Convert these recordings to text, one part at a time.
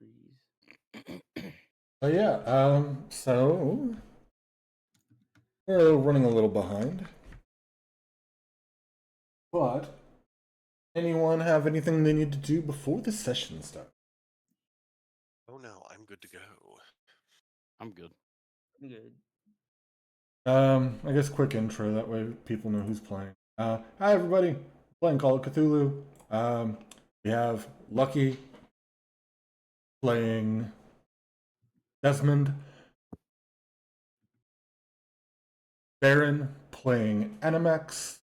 please. So we're running a little behind. But anyone have anything they need to do before the session starts? Oh no, I'm good to go. I'm good. I'm good. I guess quick intro, that way people know who's playing. Hi everybody, playing Call of Cthulhu. We have Lucky playing Desmond, Baron playing Animax,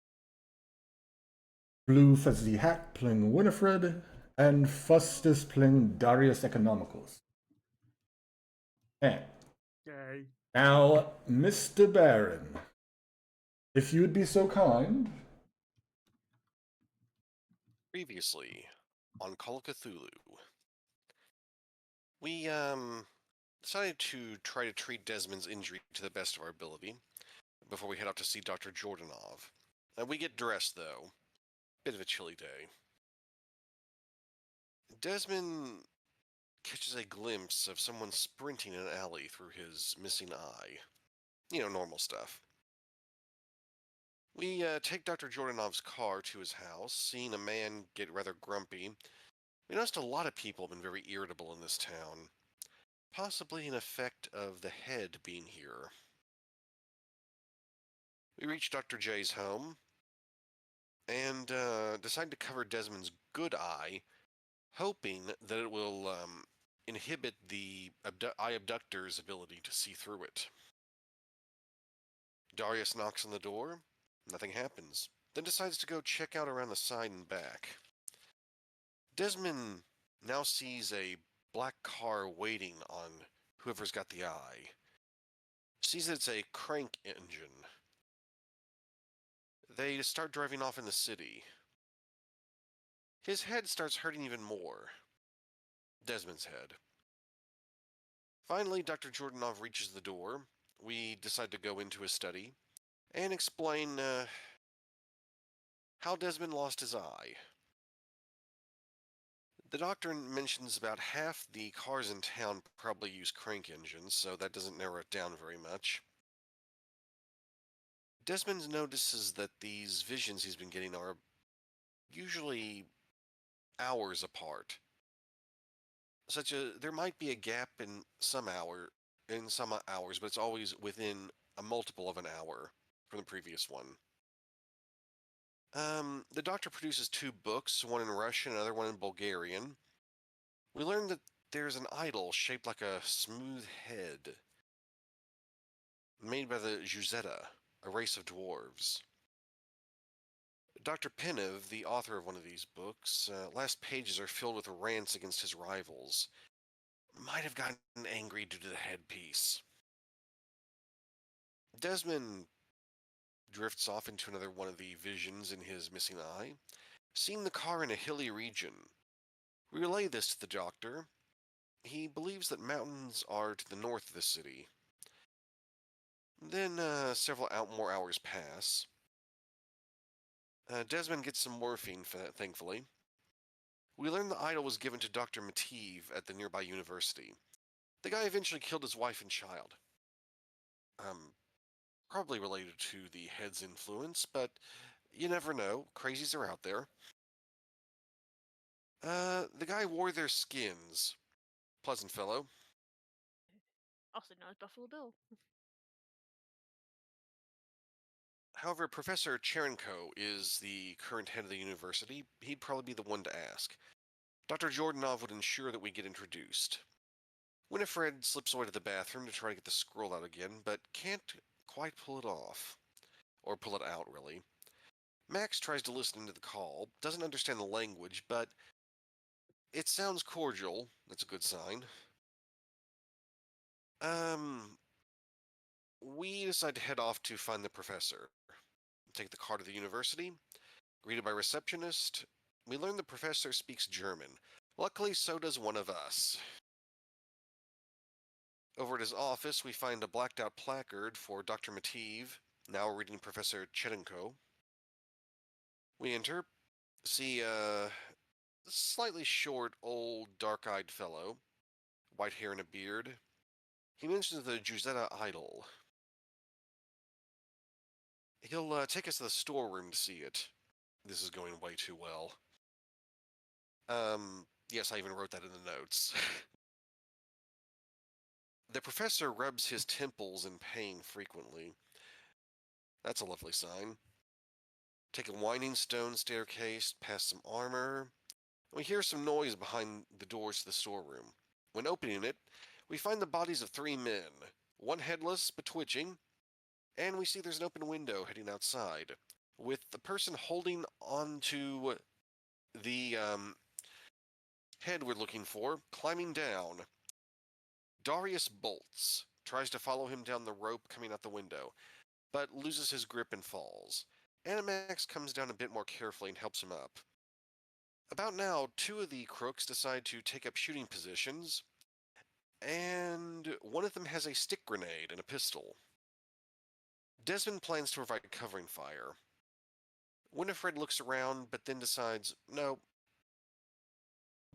Blufuzzyhat playing Winifred, and Fustus playing Darius Economicals. And Okay. now, Mr. Baron, if you would be so kind. Previously, on Call of Cthulhu, we decided to try to treat Desmond's injury to the best of our ability before we head out to see Dr. Jordanov. We get dressed, though. Bit of a chilly day. Desmond catches a glimpse of someone sprinting in an alley through his missing eye. You know, normal stuff. We take Dr. Jordanov's car to his house, seeing a man get rather grumpy. We noticed a lot of people have been very irritable in this town. Possibly an effect of the head being here. We reach Dr. J's home and decide to cover Desmond's good eye, hoping that it will inhibit the eye abductor's ability to see through it. Darius knocks on the door. Nothing happens. Then decides to go check out around the side and back. Desmond now sees a black car waiting on whoever's got the eye. Sees that it's a crank engine. They start driving off in the city. His head starts hurting even more. Desmond's head. Finally, Dr. Jordanov reaches the door. We decide to go into his study and explain how Desmond lost his eye. The doctor mentions about half the cars in town probably use crank engines, so that doesn't narrow it down very much. Desmond notices that these visions he's been getting are usually hours apart. There might be a gap in some hours, but it's always within a multiple of an hour from the previous one. The doctor produces 2 books, one in Russian and another one in Bulgarian. We learn that there's an idol shaped like a smooth head, made by the Zhuzeta, a race of dwarves. Dr. Penev, the author of one of these books, last pages are filled with rants against his rivals. Might have gotten angry due to the headpiece. Desmond drifts off into another one of the visions in his missing eye, seeing the car in a hilly region. We relay this to the doctor. He believes that mountains are to the north of the city. Then several more hours pass. Desmond gets some morphine, thankfully. We learn the idol was given to Dr. Mateev at the nearby university. The guy eventually killed his wife and child. Probably related to the head's influence, but you never know. Crazies are out there. The guy wore their skins. Pleasant fellow. Also known as Buffalo Bill. However, Professor Cherenko is the current head of the university. He'd probably be the one to ask. Dr. Jordanov would ensure that we get introduced. Winifred slips away to the bathroom to try to get the scroll out again, but can't quite pull it off. Or pull it out, really. Max tries to listen into the call, doesn't understand the language, but it sounds cordial. That's a good sign. We decide to head off to find the professor. Take the car to the university. Greeted by receptionist. We learn the professor speaks German. Luckily, so does one of us. Over at his office, we find a blacked out placard for Dr. Mateev, now reading Professor Cherenko. We enter, see a slightly short, old, dark-eyed fellow. white hair and a beard. He mentions the Giuseppe idol. He'll take us to the storeroom to see it. This is going way too well. Yes, I even wrote that in the notes. The professor rubs his temples in pain frequently. That's a lovely sign. Take a winding stone staircase past some armor. We hear some noise behind the doors to the storeroom. When opening it, we find the bodies of 3 men, one headless but twitching, and we see there's an open window heading outside, with the person holding onto the head we're looking for, climbing down. Darius bolts, tries to follow him down the rope coming out the window, but loses his grip and falls. Animax comes down a bit more carefully and helps him up. About now, 2 of the crooks decide to take up shooting positions, and one of them has a stick grenade and a pistol. Desmond plans to provide covering fire. Winifred looks around, but then decides, no,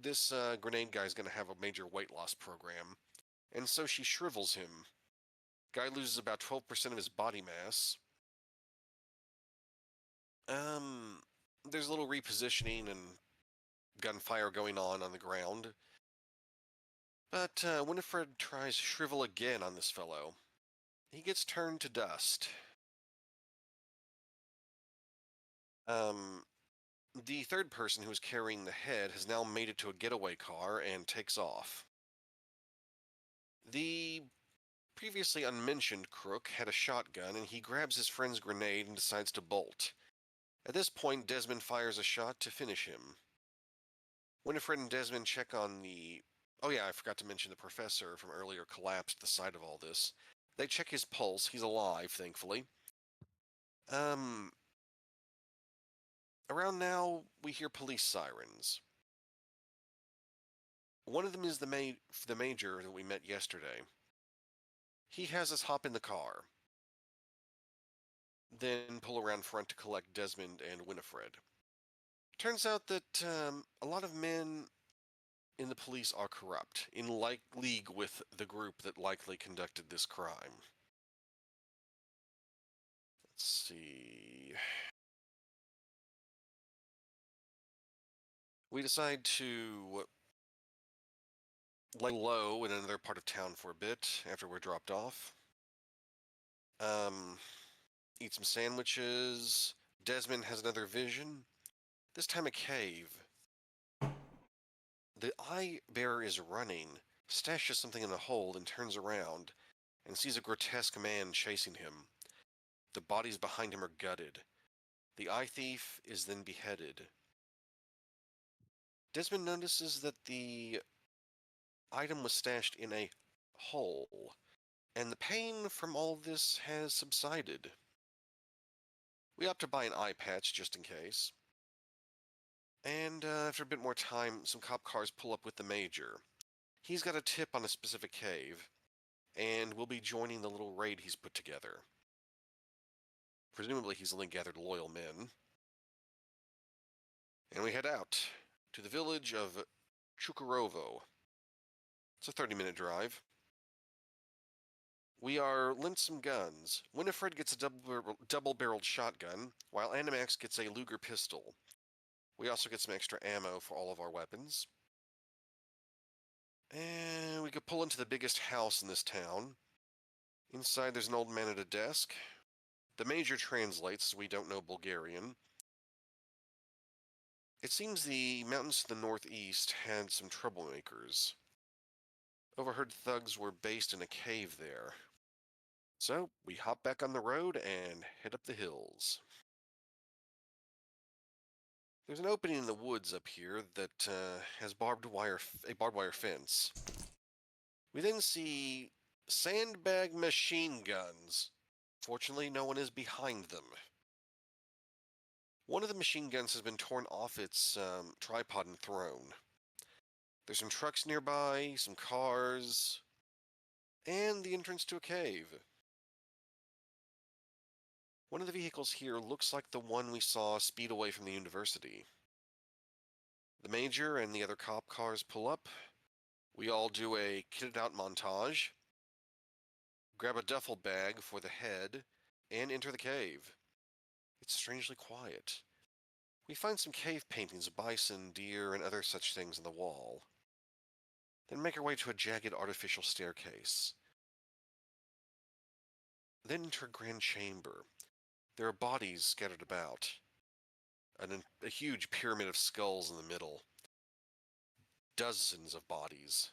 this grenade guy's going to have a major weight loss program, and so she shrivels him. Guy loses about 12% of his body mass. There's a little repositioning and gunfire going on the ground. But Winifred tries shrivel again on this fellow. He gets turned to dust. The third person who was carrying the head has now made it to a getaway car and takes off. The previously unmentioned crook had a shotgun, and he grabs his friend's grenade and decides to bolt. At this point, Desmond fires a shot to finish him. Winifred and Desmond check on the... Oh yeah, I forgot to mention the professor from earlier collapsed at the sight of all this. They check his pulse. He's alive, thankfully. Around now, we hear police sirens. One of them is the major that we met yesterday. He has us hop in the car, then pull around front to collect Desmond and Winifred. Turns out that a lot of men in the police are corrupt, in league with the group that likely conducted this crime. Let's see... We decide to lay low in another part of town for a bit after we're dropped off. Eat some sandwiches. Desmond has another vision. This time a cave. The eye bearer is running, stashes something in a hole, and turns around, and sees a grotesque man chasing him. The bodies behind him are gutted. The eye thief is then beheaded. Desmond notices that the item was stashed in a hole, and the pain from all this has subsided. We opt to buy an eye patch just in case. And after a bit more time, some cop cars pull up with the major. He's got a tip on a specific cave, and we'll be joining the little raid he's put together. Presumably he's only gathered loyal men. And we head out to the village of Chukarovo. It's a 30-minute drive. We are lent some guns. Winifred gets a double-barreled shotgun, while Animax gets a Luger pistol. We also get some extra ammo for all of our weapons. And we could pull into the biggest house in this town. Inside there's an old man at a desk. The major translates, we don't know Bulgarian. It seems the mountains to the northeast had some troublemakers. Overheard thugs were based in a cave there. So, we hop back on the road and head up the hills. There's an opening in the woods up here that has a barbed wire fence. We then see sandbag machine guns. Fortunately, no one is behind them. One of the machine guns has been torn off its tripod and thrown. There's some trucks nearby, some cars, and the entrance to a cave. One of the vehicles here looks like the one we saw speed away from the university. The major and the other cop cars pull up. We all do a kitted out montage, grab a duffel bag for the head, and enter the cave. It's strangely quiet. We find some cave paintings of bison, deer, and other such things on the wall. Then make our way to a jagged artificial staircase. Then enter a grand chamber. There are bodies scattered about. A huge pyramid of skulls in the middle. Dozens of bodies.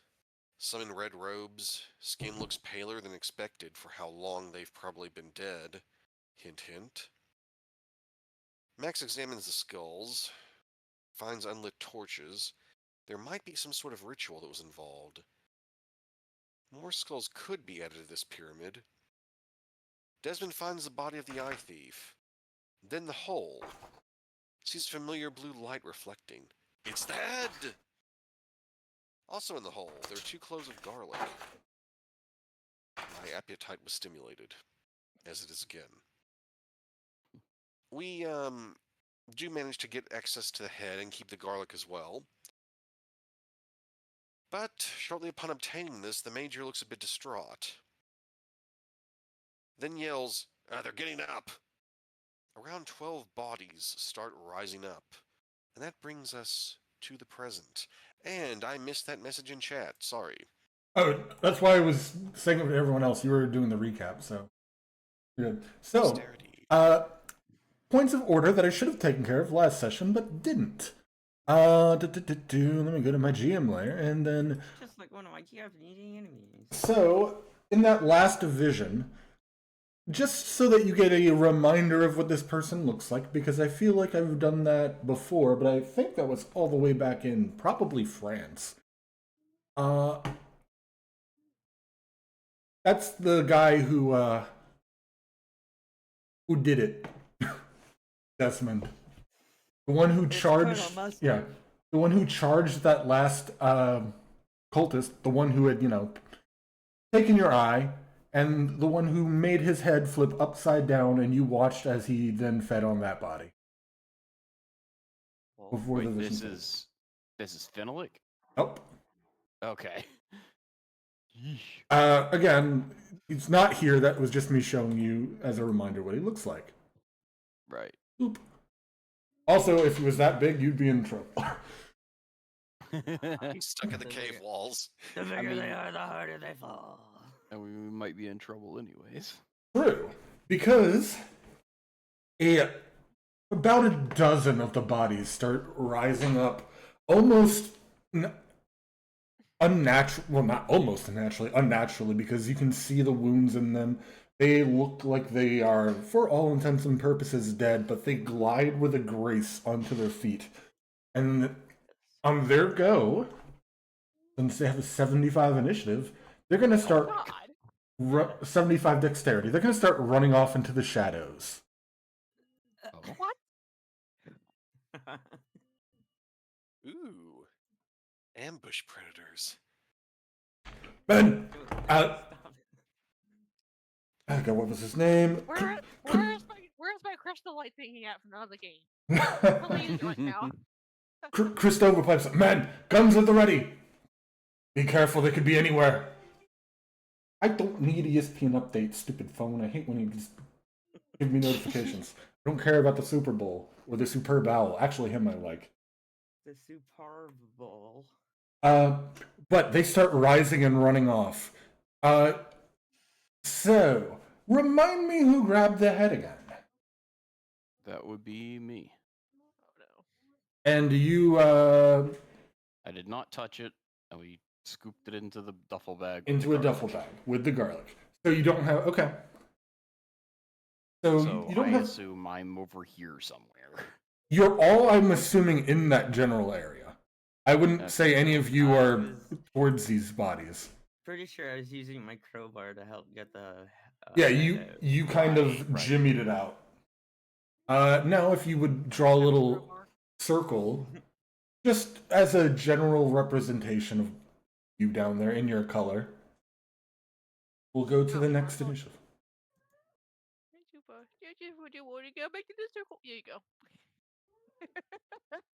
Some in red robes. Skin looks paler than expected for how long they've probably been dead. Hint, hint. Max examines the skulls. Finds unlit torches. There might be some sort of ritual that was involved. More skulls could be added to this pyramid. Desmond finds the body of the eye thief. Then the hole. Sees familiar blue light reflecting. It's the head! Also in the hole, there are 2 cloves of garlic. My appetite was stimulated, as it is again. We, do manage to get access to the head and keep the garlic as well. But shortly upon obtaining this, the Major looks a bit distraught. Then yells, they're getting up! Around 12 bodies start rising up. And that brings us to the present. And I missed that message in chat, sorry. Oh, that's why I was saying it to everyone else. You were doing the recap, so good. So, Posterity. points of order that I should have taken care of last session, but didn't. Let me go to my GM layer, and then... Just like one of my Japanese enemies. So, in that last division, just so that you get a reminder of what this person looks like, because I feel like I've done that before, but I think that was all the way back in probably France. That's the guy who did it. Desmond. The one who charged, yeah, the one who charged that last cultist, the one who had, taken your eye, and the one who made his head flip upside down, and you watched as he then fed on that body. Well, Before wait, the vision this is Fenalik? Nope. Okay. Yeesh. Again, it's not here. That was just me showing you as a reminder what he looks like. Right. Oop. Also, if he was that big, you'd be in trouble. He's stuck in the cave walls. The bigger mean- they are, the harder they fall. And we might be in trouble anyways. True, because about a dozen of the bodies start rising up, almost unnatural. Well, not almost unnaturally, because you can see the wounds in them. They look like they are, for all intents and purposes, dead, but they glide with a grace onto their feet. And on their go, since they have a 75 initiative, they're going to start God. 75 dexterity. They're going to start running off into the shadows. Oh. What? Ooh. Ambush predators. Ben! God, what was his name? Where's my crystal light thingy at from the other game? What are you doing now? Christopher pipes up. Men, guns at the ready! Be careful, they could be anywhere. I don't need ESPN updates, stupid phone. I hate when you just give me notifications. I don't care about the Super Bowl or the Superb Owl. Actually, him I like. The Superb Bowl. But they start rising and running off. So, remind me who grabbed the head again. That would be me. Oh no. And you, I did not touch it, and we scooped it into the duffel bag. with into the a duffel garlic. bag with the garlic. So you don't have, okay. So, So you don't I have, assume I'm over here somewhere. you're all, I'm assuming, in that general area. I wouldn't Okay. say any of you I are was towards these bodies. pretty sure I was using my crowbar to help get the. Yeah, head you out. you kind of Right. jimmied it out. Now, if you would draw a little Crowbar. circle, just as a general representation of you down there in your color, we'll go to the next initiative. Would you want to go back to the circle? Here you go.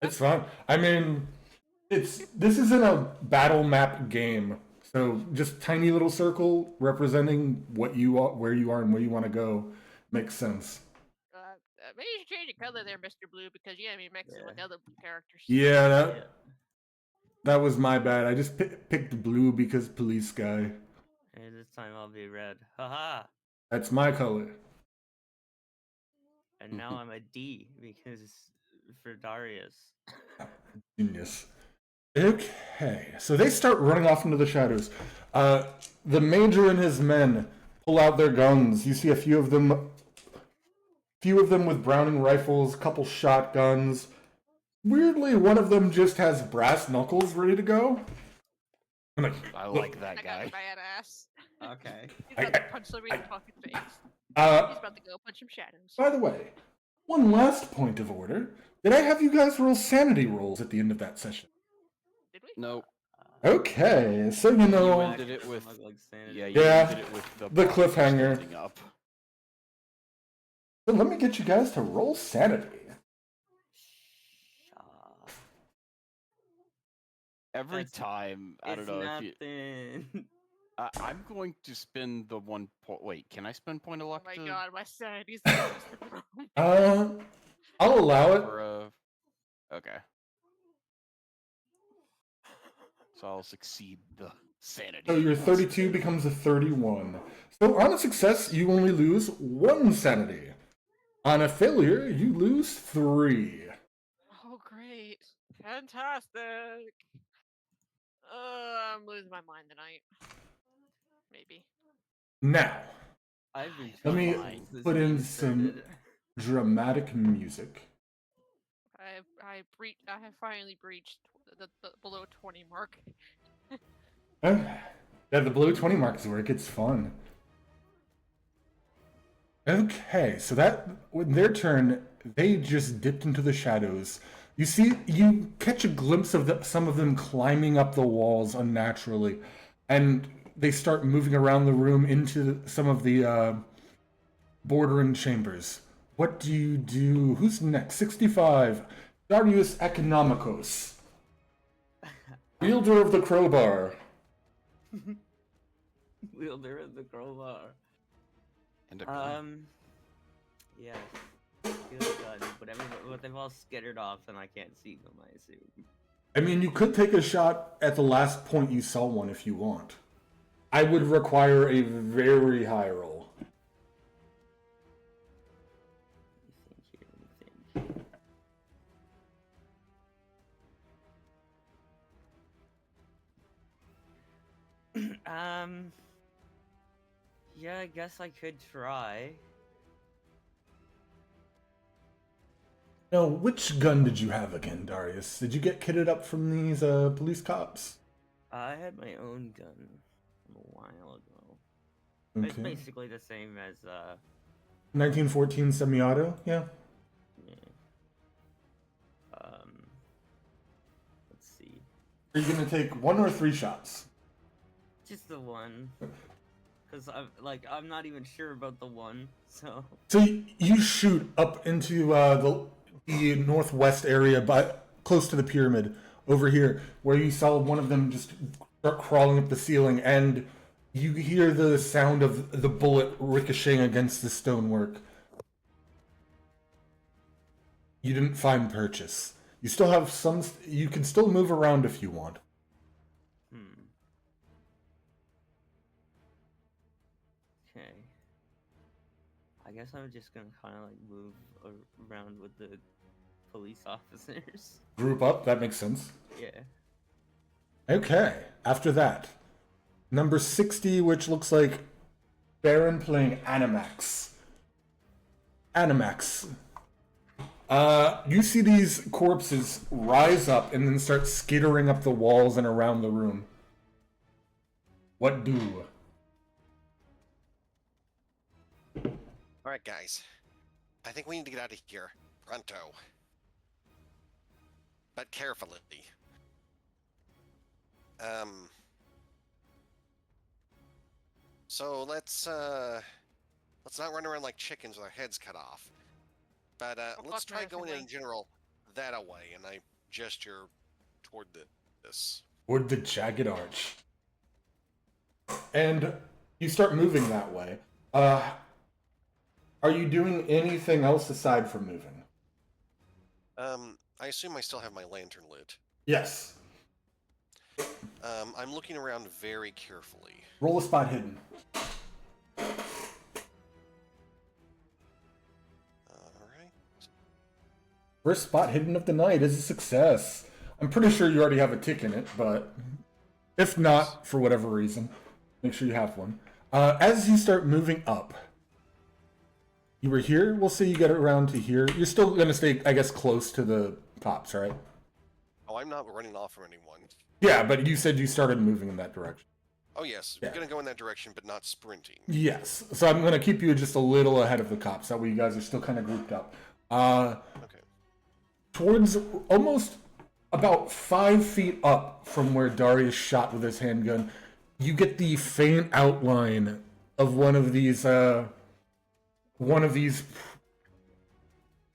It's fine. I mean, This isn't a battle map game, so just tiny little circle representing what you are, where you are, and where you want to go makes sense. Maybe you should change the color there, Mr. Blue, because you gotta be mixing with Yeah. other blue characters. Yeah, Yeah. that was my bad. I just picked blue because police guy. And this time I'll be red. Haha. That's my color. And now I'm a D because for Darius. Genius. Okay, so they start running off into the shadows. The major and his men pull out their guns. You see a few of them with Browning rifles, couple shotguns. Weirdly, one of them just has brass knuckles ready to go. I'm like, I look, like that That guy. guy's badass. Okay. He's about to punch somebody in the fucking face. He's uh, about to go punch some shadows. by the way, one last point of order. Did I have you guys roll sanity rolls at the end of that session? Did we? No. Okay, so you You know, ended it with Like sanity. yeah. You Yeah, ended it with the the body cliffhanger. standing up. so let me get you guys to roll sanity. Every That's- time, I don't It's know if you. nothing. I'm going to spend the 1 point. Wait, can I spend point of Oh luck my to god, my sanity's the lowest in the room. I'll allow it. for a? Okay. So I'll succeed the sanity. So your 32 instead. becomes a 31. So on a success, you only lose 1 sanity. On a failure, you lose 3. Oh, great. Fantastic. I'm losing my mind tonight. Maybe. Now, I've been let me trying since this put in game some started. dramatic music. I have finally breached the below 20 mark. Okay. Yeah, the below 20 mark is where it gets fun. Okay, so that, when their turn, they just dipped into the shadows. You catch a glimpse of some of them climbing up the walls unnaturally, and they start moving around the room into some of the bordering chambers. What do you do? Who's next? 65. Darius Economicos, wielder of the crowbar. Wielder of the crowbar. And a gun. Yes. Good gun. But they've all skittered off and I can't see them, I assume. I mean, you could take a shot at the last point you saw one if you want. I would require a very high roll. Let me think. Yeah, I guess I could try. Now, which gun did you have again, Darius? Did you get kitted up from these police cops? I had my own gun a while ago. It's Okay. basically the same as 1914 semi-auto? Yeah. yeah. Let's see. Are you gonna take 1 or 3 shots? Just the one. Cause I'm not even sure about the one, so So you shoot up into the northwest area, but close to the pyramid over here, where you saw one of them just start crawling up the ceiling, and you hear the sound of the bullet ricocheting against the stonework. You didn't find purchase. You still have some. You can still move around if you want. okay. I guess I'm just gonna kind of like move around with the police officers. Group up. That makes sense. Yeah. Okay. After that, number 60, which looks like Baron playing Animax. Animax. You see these corpses rise up and then start skittering up the walls and around the room. What do? Alright, guys. I think we need to get out of here. Pronto. But carefully. So let's not run around like chickens with our heads cut off. But let's fuck try no, going Finley. in general that away, and I gesture toward the this. Toward the jagged arch. And you start moving that way. Are you doing anything else aside from moving? I assume I still have my lantern lit. Yes. I'm looking around very carefully. Roll a spot hidden. Alright. First spot hidden of the night is a success. I'm pretty sure you already have a tick in it, but if not, for whatever reason, make sure you have one. As you start moving up, you were here, we'll say you get around to here. You're still going to stay, I guess, close to the cops, right? Oh, I'm not running off from anyone. Yeah, but you said you started moving in that direction. Oh, yes. Yeah. We're going to go in that direction, but not sprinting. Yes, so I'm going to keep you just a little ahead of the cops. That way you guys are still kind of grouped up. Okay. Towards almost about 5 feet up from where Darius shot with his handgun, you get the faint outline of one of these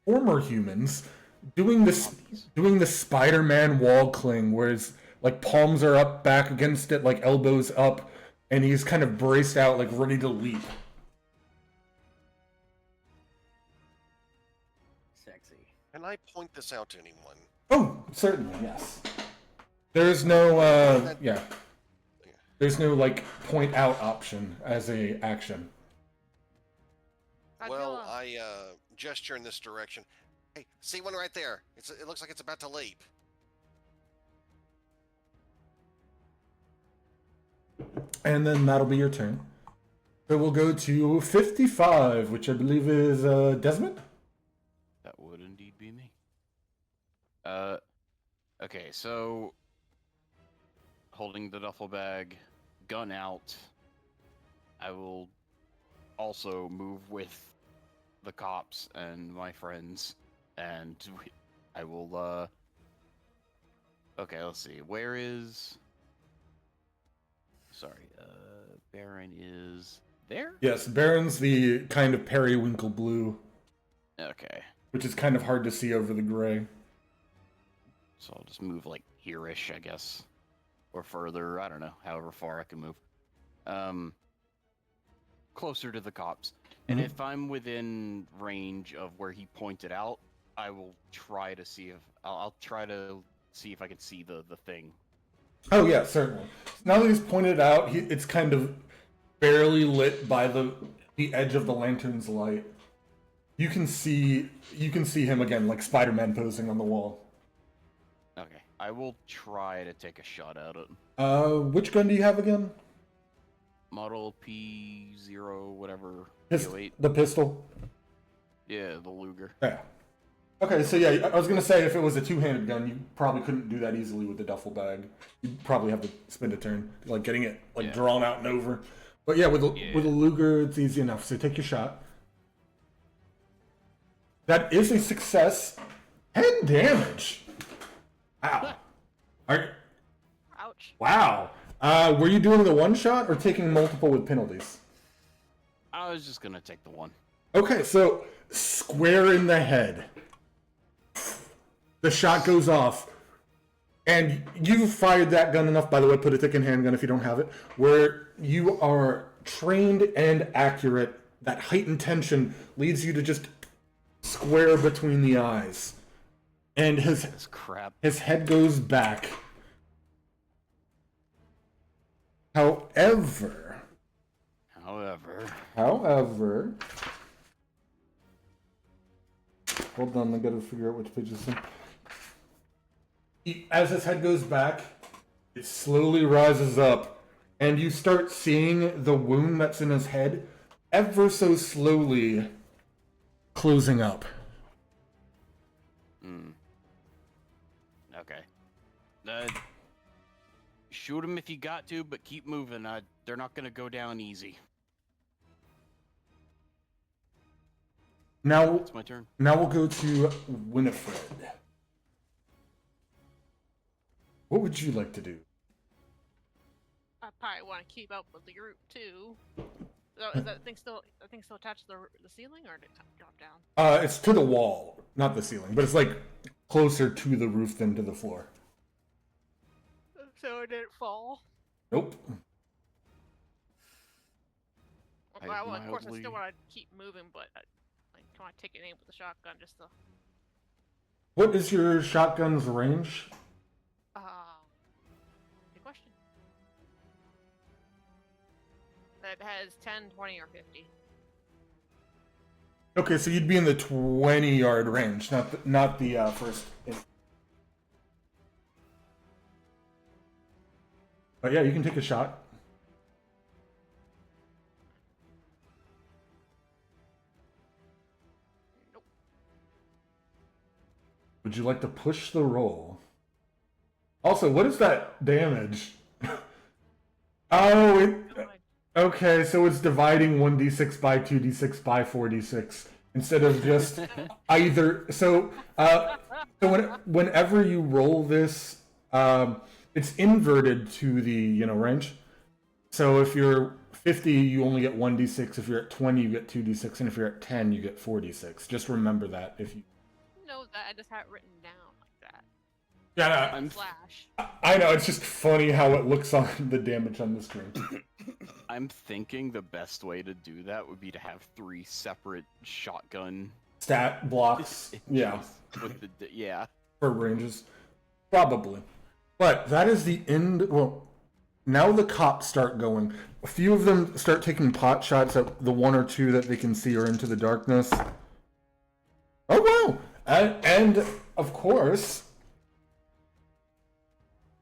former humans doing the Spider-Man wall cling, where his like palms are up back against it, like elbows up, and he's kind of braced out, like ready to leap. Sexy. Can I point this out to anyone? Oh, certainly, yes. There's no there's no like point out option as a action. Well, I gesture in this direction. Hey, see one right there? It looks like it's about to leap. And then that'll be your turn. So we'll go to 55, which I believe is Desmond? That would indeed be me. Okay, so holding the duffel bag, gun out, I will also move with the cops and my friends, and I will, okay, let's see, where is... Sorry, Baron is there? Yes, Baron's the kind of periwinkle blue, Okay. which is kind of hard to see over the gray. So I'll just move like here-ish, I guess. Or further, I don't know, however far I can move. Closer to the cops. And if I'm within range of where he pointed out, I will try to see if... I'll try to see if I can see the thing. Oh yeah, certainly. Now that he's pointed out, it's kind of barely lit by the edge of the lantern's light. You can see him again, like Spider-Man posing on the wall. Okay, I will try to take a shot at it. Which gun do you have again? Model P0, whatever. The pistol? Yeah, the Luger. Yeah. Okay, so yeah, I was gonna say if it was a two-handed gun, you probably couldn't do that easily with the duffel bag. You'd probably have to spend a turn, like getting it drawn out and over. But yeah, with a Luger, it's easy enough. So take your shot. That is a success. 10 damage. Wow. Ouch. Wow. Were you doing the one shot or taking multiple with penalties? I was just gonna take the one. Okay, so square in the head. The shot goes off. And you fired that gun enough, by the way, put a thick-in handgun if you don't have it, where you are trained and accurate. That heightened tension leads you to just square between the eyes. And his head goes back. However, hold on, I gotta figure out which page this is. As his head goes back, it slowly rises up, and you start seeing the wound that's in his head ever so slowly closing up. Okay. Shoot him if you got to, but keep moving. They're not gonna go down easy. Now, it's my turn. Now we'll go to Winifred. What would you like to do? I probably want to keep up with the group too. So is that thing still attached to the ceiling, or did it drop down? It's to the wall, not the ceiling, but it's like closer to the roof than to the floor. so it didn't fall. Nope. Well, of course, I mildly- still want to keep moving, but I want to take an aim with the shotgun just to. What is your shotgun's range? Good question. That has 10, 20, or 50. Okay, so you'd be in the 20-yard range, not the first. But yeah, you can take a shot. Nope. Would you like to push the roll? Also, what is that damage? Oh, okay, so it's dividing 1d6 by 2d6 by 4d6 instead of just either. So, whenever you roll this, it's inverted to the range. So if you're 50, you only get 1d6. If you're at 20, you get 2d6, and if you're at 10, you get 4d6. Just remember that if you. No, that I just had it written down like that. Yeah, I'm Slash. I know. It's just funny how it looks on the damage on the screen. I'm thinking the best way to do that would be to have 3 separate shotgun. Stat blocks. Yeah. With yeah. For ranges. Probably. But that is the end. Well, now the cops start going. A few of them start taking pot shots at the 1 or 2 that they can see are into the darkness. Oh, wow. And of course,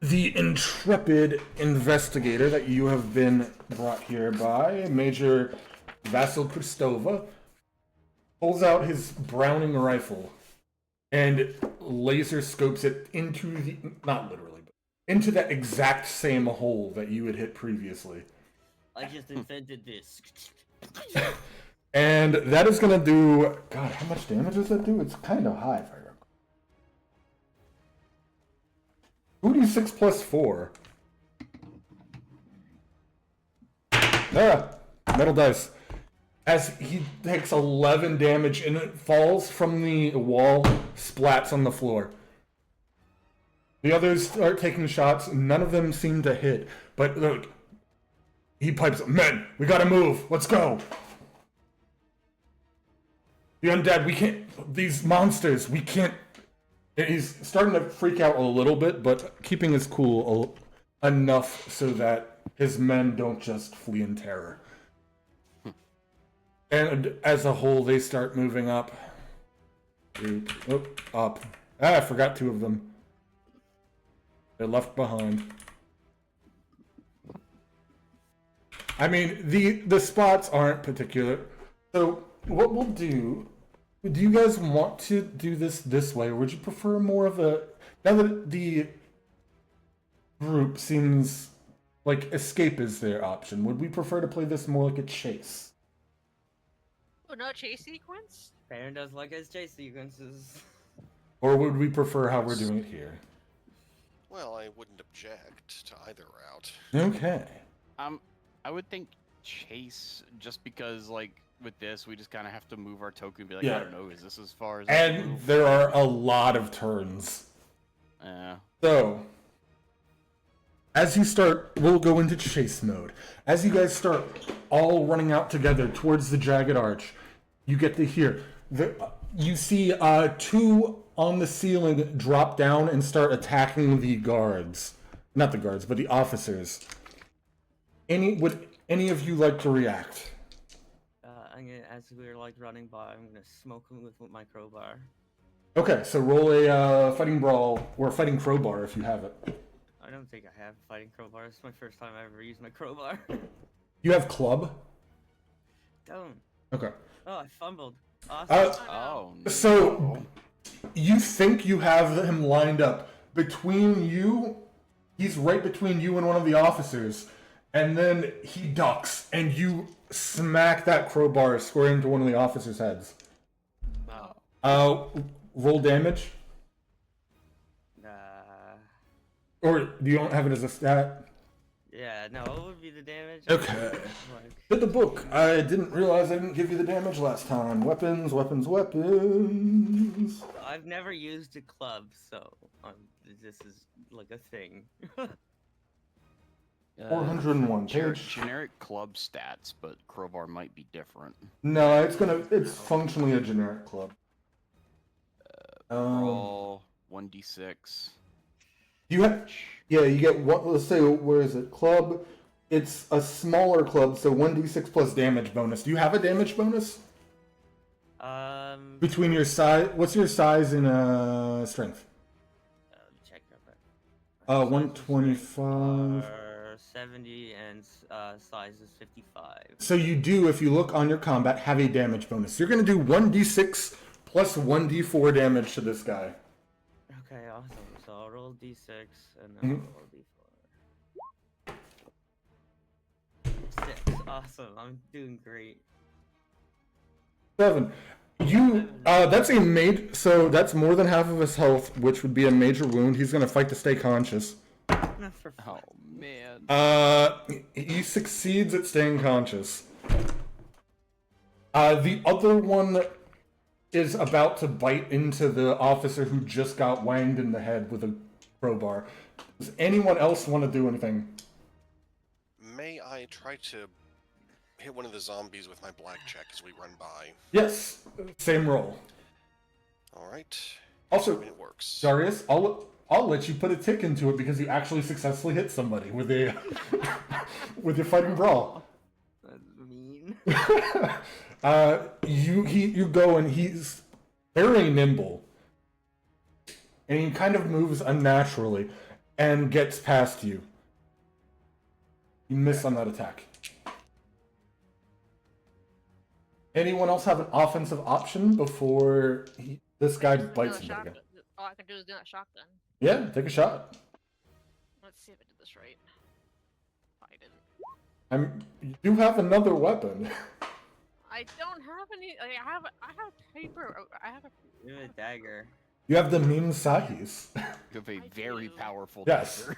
the intrepid investigator that you have been brought here by, Major Vasil Kristova, pulls out his Browning rifle and laser scopes it into the, not literally, but into that exact same hole that you had hit previously. I just invented this. And that is going to do, God, how much damage does that do? It's kind of high, if I remember. 2d6 plus 4. Metal dice. As he takes 11 damage and it falls from the wall, splats on the floor. The others start taking shots. None of them seem to hit. But look, he pipes, men, we gotta move. Let's go. The undead, we can't, these monsters, we can't. He's starting to freak out a little bit, but keeping his cool enough so that his men don't just flee in terror. And as a whole, they start moving up. Up. I forgot 2 of them. They're left behind. I mean, the spots aren't particular. So what we'll do you guys want to do this way, or would you prefer more of a, now that the group seems like escape is their option, would we prefer to play this more like a chase? Oh, no chase sequence? Baron does like his chase sequences. Or would we prefer how we're doing it here? Well, I wouldn't object to either route. Okay. I would think chase, just because like with this we just kind of have to move our token and be like, Yeah. I don't know, is this as far as I can And move? there are a lot of turns. Yeah. So, as you start, we'll go into chase mode. As you guys start all running out together towards the jagged arch, you get to hear, you see 2 on the ceiling drop down and start attacking the guards. Not the guards, but the officers. Would any of you like to react? As we're like running by, I'm gonna smoke him with my crowbar. Okay, so roll a fighting brawl, or a fighting crowbar if you have it. I don't think I have a fighting crowbar. It's my first time I ever used my crowbar. You have club? Don't. Okay. Oh, I fumbled. Awesome. Oh no. So, you think you have him lined up. Between you, he's right between you and one of the officers. And then he ducks, and you smack that crowbar square into one of the officers' heads. Wow. Roll damage? Or do you don't have it as a stat? Yeah, no, what would be the damage? Okay. Like, Hit the book. I didn't realize I didn't give you the damage last time. Weapons, weapons, weapons. I've never used a club, so this is like a thing. 401 page. Generic club stats, but crowbar might be different. No, it's functionally a generic club. Brawl 1d6. You get one. Let's say, where is it? Club. It's a smaller club, so 1d6 plus damage bonus. Do you have a damage bonus? Between your size, what's your size and strength? Check real quick. 125. 70 and size is 55. So you do, if you look on your combat, have a damage bonus. You're gonna do 1d6 plus 1d4 damage to this guy. Okay, awesome. So I'll roll d6 and then I'll roll d4. 6. Awesome. I'm doing great. 7. That's so that's more than half of his health, which would be a major wound. He's gonna fight to stay conscious. Oh man. He succeeds at staying conscious. The other one is about to bite into the officer who just got wanged in the head with a crowbar. Does anyone else want to do anything? May I try to hit one of the zombies with my blackjack as we run by? Yes, same roll. Alright. Also, It works. Darius, I'll let you put a tick into it because you actually successfully hit somebody with a with your fighting brawl. That's mean. You go and he's very nimble, and he kind of moves unnaturally and gets past you. You miss on that attack. Anyone else have an offensive option before this guy bites him again? All I can do is do that shotgun. Yeah, take a shot. Let's see if I did this right. I didn't. You do have another weapon. I don't have any. I have paper. I have a. You have a dagger. You have the meme sahis. You have a very powerful Yes. dagger.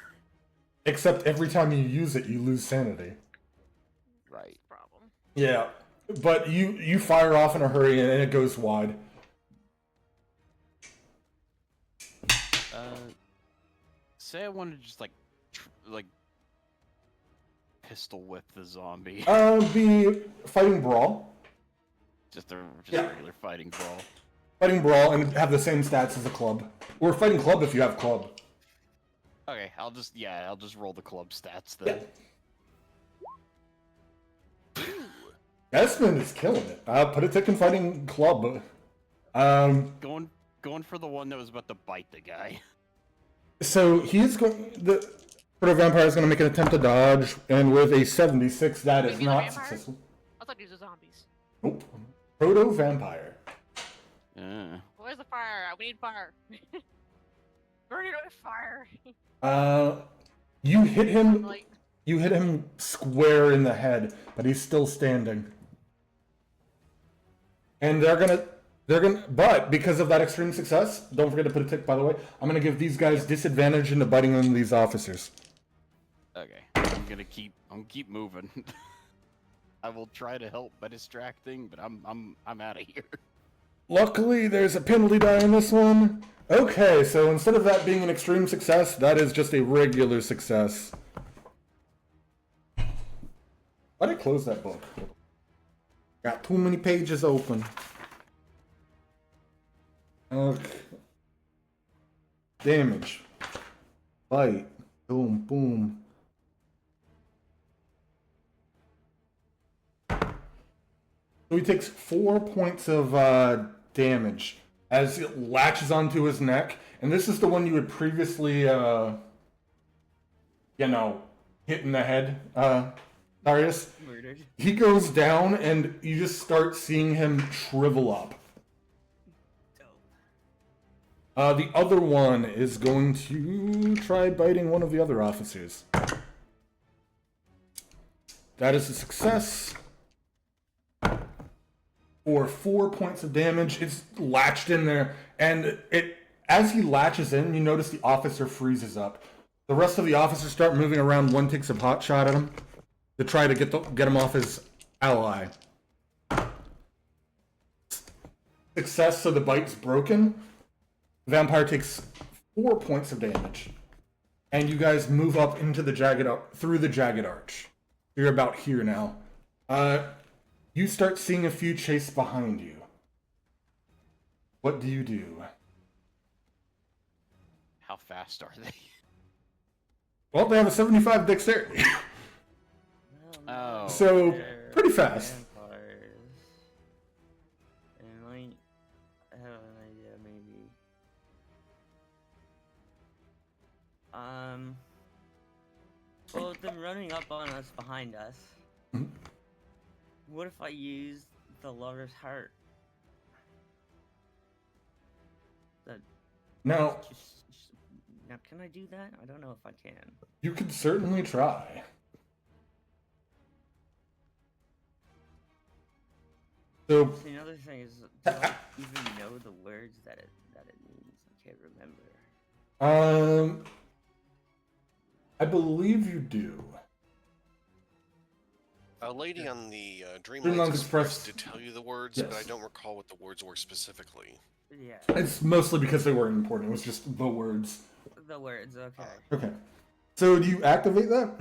Except every time you use it, you lose sanity. Right. Problem. Yeah, but you fire off in a hurry and it goes wide. Say I wanted to just like pistol whip the zombie. Be fighting brawl. Just a regular fighting brawl. Fighting brawl and have the same stats as a club. Or fighting club if you have club. Okay, I'll just roll the club stats then. Yeah. Esmond is killing it. Put a tick in fighting club. Going for the one that was about to bite the guy. So he's going. The proto vampire is going to make an attempt to dodge, and with a 76, that is not successful. I thought these were zombies. Nope. Proto vampire. Where's the fire? We need fire. Burn it with fire. You hit him. You hit him square in the head, but he's still standing. And but because of that extreme success, don't forget to put a tick, by the way, I'm gonna give these guys disadvantage into biting on these officers. Okay, I'm gonna keep moving. I will try to help by distracting, but I'm out of here. Luckily, there's a penalty die on this one. Okay, so instead of that being an extreme success, that is just a regular success. Why'd I close that book? Got too many pages open. Okay. Damage. Bite. Boom, boom. So he takes 4 points of damage as it latches onto his neck. And this is the one you had previously, hit in the head, Darius. Murdered. He goes down and you just start seeing him shrivel up. The other one is going to try biting one of the other officers. That is a success. For 4 points of damage, it's latched in there, and as he latches in, you notice the officer freezes up. The rest of the officers start moving around. One takes a pot shot at him to try to get him off his ally. Success, so the bite's broken. Vampire takes 4 points of damage. and you guys move up into the through the jagged arch. You're about here now. You start seeing a few chase behind you. What do you do? How fast are they? Well, they have a 75 dexterity. Oh, So, they're pretty fast. vampires. And might have an idea, maybe. Well, with them running up on us behind us, Mhm. what if I use the lover's heart? That Now, now, can I do that? I don't know if I can. you could certainly try. So, See, another thing is, do I even know the words that it means? I can't remember. I believe you do. A lady on the Dreamlands Dreamlands Express Express. did tell you the words, Yes. but I don't recall what the words were specifically. Yeah, It's mostly because they weren't important. It was just the words. the words. Okay. Okay. So, do you activate that?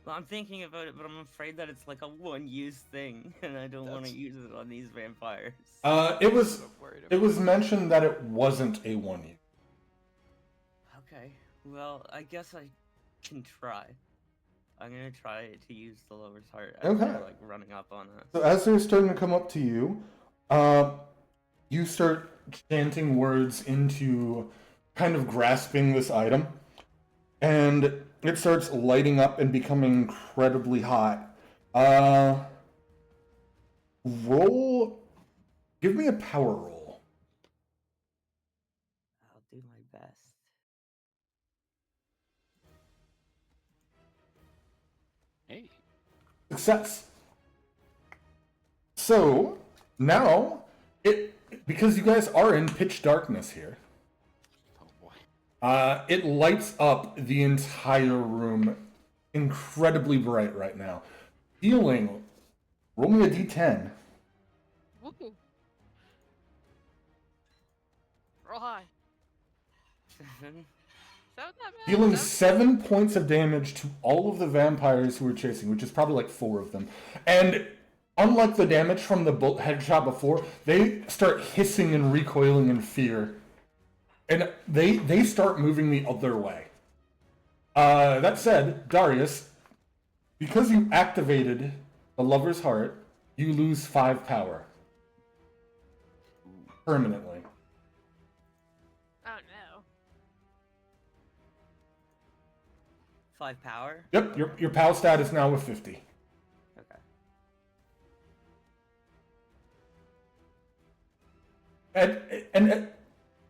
Well, I'm thinking about it, but I'm afraid that it's like a one-use thing, and I don't want to That's- use it on these vampires. It was I'm worried it about was mentioned that it wasn't a 1-use. Okay. Well, I guess I can try. I'm gonna try to use the lover's heart as Okay. they're like running up on us. So as they're starting to come up to you, you start chanting words into kind of grasping this item, and it starts lighting up and becoming incredibly hot. Give me a power roll. I'll do my best. Hey, Success. So now because you guys are in pitch darkness here, oh boy. it lights up the entire room incredibly bright right now. Roll me a d10. Woo. Roll high. 7. So not bad. Dealing Seven? 7 points of damage to all of the vampires who are chasing, which is probably like 4 of them. And unlike the damage from the headshot before, they start hissing and recoiling in fear. And they start moving the other way. That said, Darius, because you activated the Lover's Heart, you lose 5 power. Permanently. Oh no. 5 power. Yep, your POW stat is now with 50. Okay. And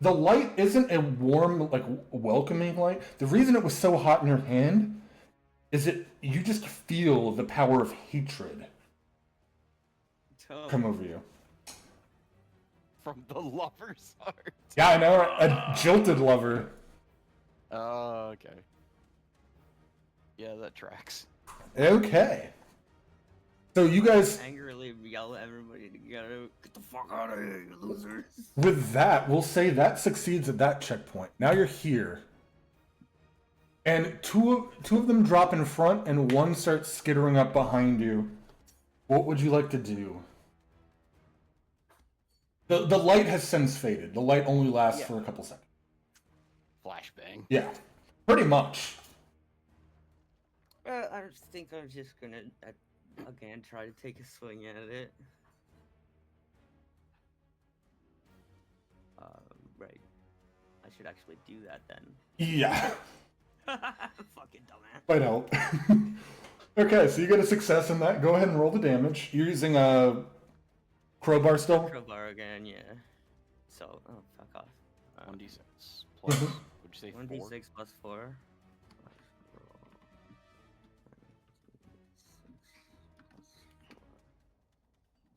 the light isn't a warm, like, welcoming light. The reason it was so hot in your hand is that you just feel the power of hatred Oh. come over you. From the lover's heart. Yeah, I know, a jilted lover. Oh, okay. Yeah, that tracks. Okay. So you guys, Angrily yell at everybody together. Get the fuck out of here, you losers! with that, we'll say that succeeds at that checkpoint. Now you're here. And two of them drop in front, and one starts skittering up behind you. What would you like to do? The light has since faded. The light only lasts for a couple seconds. Flashbang. Yeah, pretty much. I think I'm just gonna again try to take a swing at it. Right. I should actually do that then. Yeah, Fucking dumbass. might help. Okay, so you get a success in that. Go ahead and roll the damage. You're using a crowbar still? Crowbar again, yeah. So, oh, fuck off. 1d6 plus, would you say 4? 1d6 plus 4.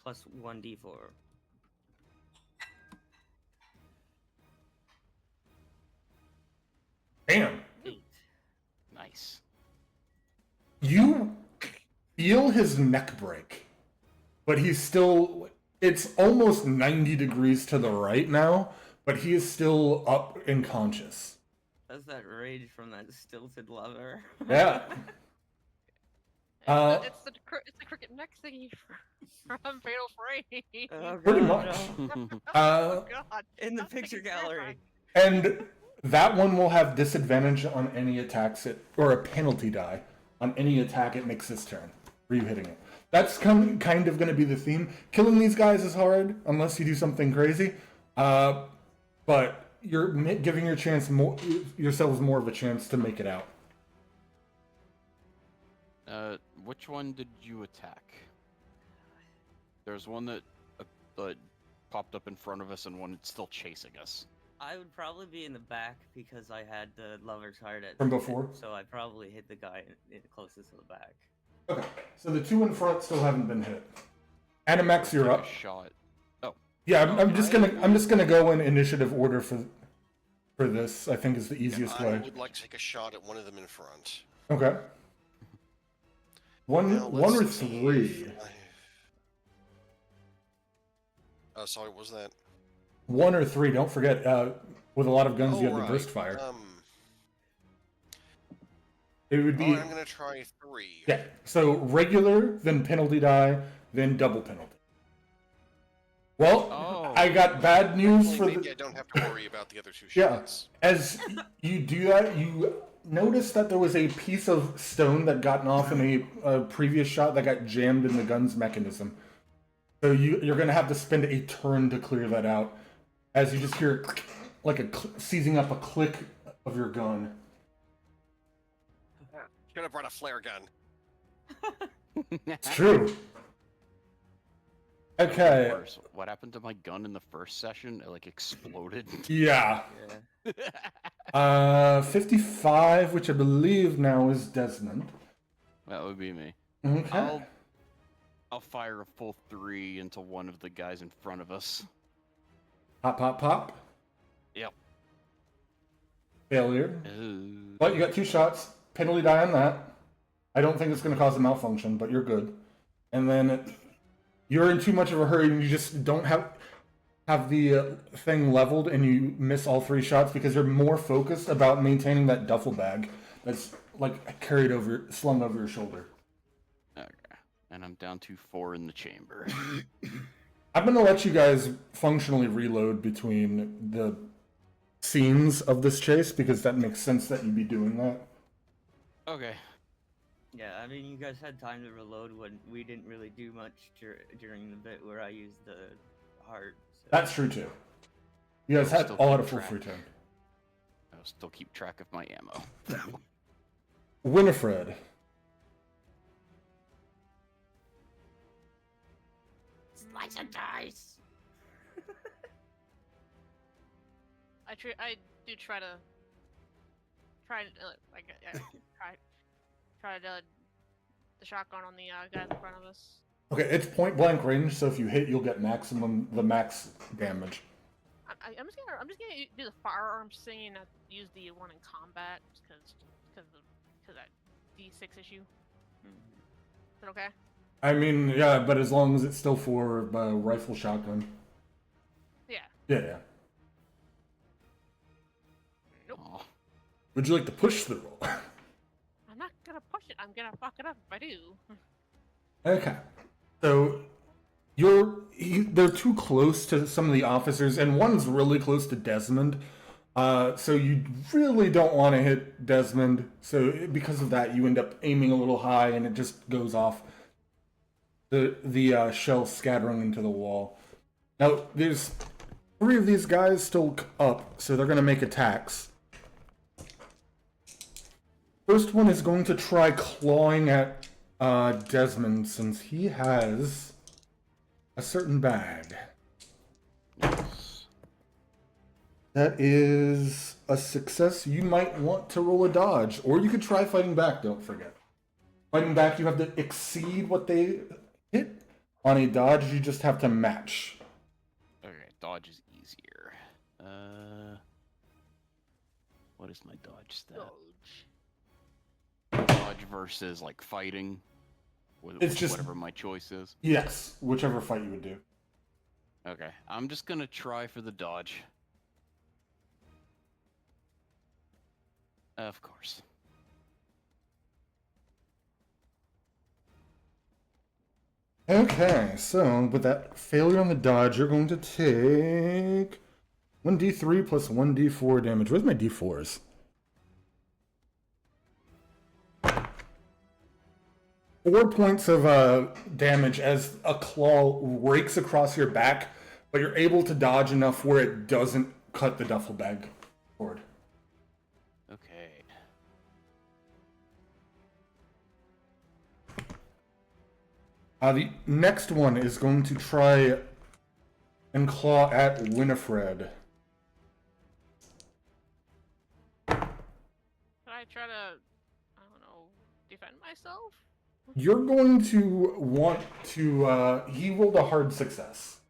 Plus 1d4. Damn. 8. Nice. You feel his neck break, but he's still. It's almost 90 degrees to the right now, but he is still up and conscious. That's that rage from that stilted lover. Yeah. It's the cricket neck thingy from Fatal Frame. Oh, Pretty God, much. no. Oh God! In the Stop picture taking snap gallery. And that one will have disadvantage on any attacks or a penalty die on any attack it makes this turn. For you hitting it. That's kind of going to be the theme. Killing these guys is hard unless you do something crazy. But you're giving yourselves more of a chance to make it out. Which one did you attack? There's one that popped up in front of us and one that's still chasing us. I would probably be in the back because I had the lover's heart at From before? so I probably hit the guy closest to the back. Okay, so the two in front still haven't been hit. Animax, you're Take up. a shot. Oh. Yeah, I'm just gonna go in initiative order for this. I think is the easiest I way. would like to take a shot at one of them in front. Okay. One Now, or let's see three. Sorry, what was that? 1 or 3. Don't forget. With a lot of guns, you have the right. burst fire. All It would be right, I'm gonna try 3. yeah. So regular, then penalty die, then double penalty. Well, Oh. I got bad news for Maybe the. I don't have to worry about the other 2 Yeah. shots. As you do that, you notice that there was a piece of stone that gotten off in a previous shot that got jammed in the gun's mechanism. So you're going to have to spend a turn to clear that out. As you just hear like seizing up a click of your gun. Should have brought a flare gun. It's true. Okay. Worse. What happened to my gun in the first session? It like exploded. Yeah. Yeah. 55, which I believe now is Desmond. That would be me. Okay. I'll fire a full 3 into one of the guys in front of us. Pop, pop, pop. Yep. Failure. But you got 2 shots. Penalty die on that. I don't think it's going to cause a malfunction, but you're good. And then you're in too much of a hurry and you just don't have the thing leveled and you miss all 3 shots because you're more focused about maintaining that duffel bag that's like slung over your shoulder. Okay. And I'm down to 4 in the chamber. I'm going to let you guys functionally reload between the scenes of this chase because that makes sense that you'd be doing that. Okay. Yeah, I mean, you guys had time to reload when we didn't really do much during the bit where I used the heart. So. That's true too. You guys had all at a full free turn. I'll still keep track of my ammo. Winifred. Slice and dice. I do try to the shotgun on the guys in front of us. Okay, it's point blank range, so if you hit, you'll get the max damage. I'm just gonna do the firearms thing and not use the one in combat because that D6 issue. Is that okay? I mean, yeah, but as long as it's still for rifle shotgun. Yeah. Yeah. Nope. Aw. Would you like to push the roll? I'm not gonna push it. I'm gonna fuck it up if I do. Okay. So they're too close to some of the officers, and one's really close to Desmond. So you really don't want to hit Desmond. So because of that, you end up aiming a little high, and it just goes off. The shell scattering into the wall. Now there's 3 of these guys still up, so they're gonna make attacks. First one is going to try clawing at Desmond since he has a certain bag. Nice. That is a success. You might want to roll a dodge, or you could try fighting back, don't forget. Fighting back, you have to exceed what they hit. On a dodge, you just have to match. Okay, dodge is easier. What is my dodge stat? Dodge versus like fighting. It's just whatever my choice is. Yes, whichever fight you would do. Okay, I'm just gonna try for the dodge. Of course. Okay, so with that failure on the dodge, you're going to take 1d3 plus 1d4 damage. Where's my d4s? Four points of damage as a claw rakes across your back, but you're able to dodge enough where it doesn't cut the duffel bag cord. Okay. The next one is going to try and claw at Winifred. Should I try to, I don't know, defend myself? You're going to want to, he rolled a hard success.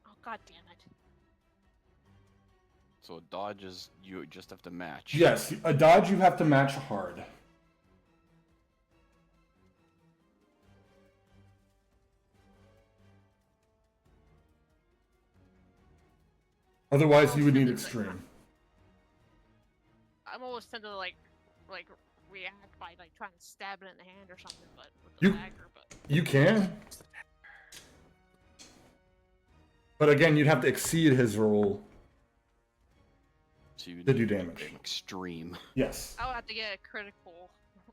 Oh, god damn it. So a dodge is you just have to match. Yes, a dodge you have to match hard. Otherwise, you would need extreme. I'm almost tempted to like react by like trying to stab it in the hand or something, but with the dagger. But You can. But again, you'd have to exceed his roll So you to do damage. Extreme. Yes. I would have to get a critical.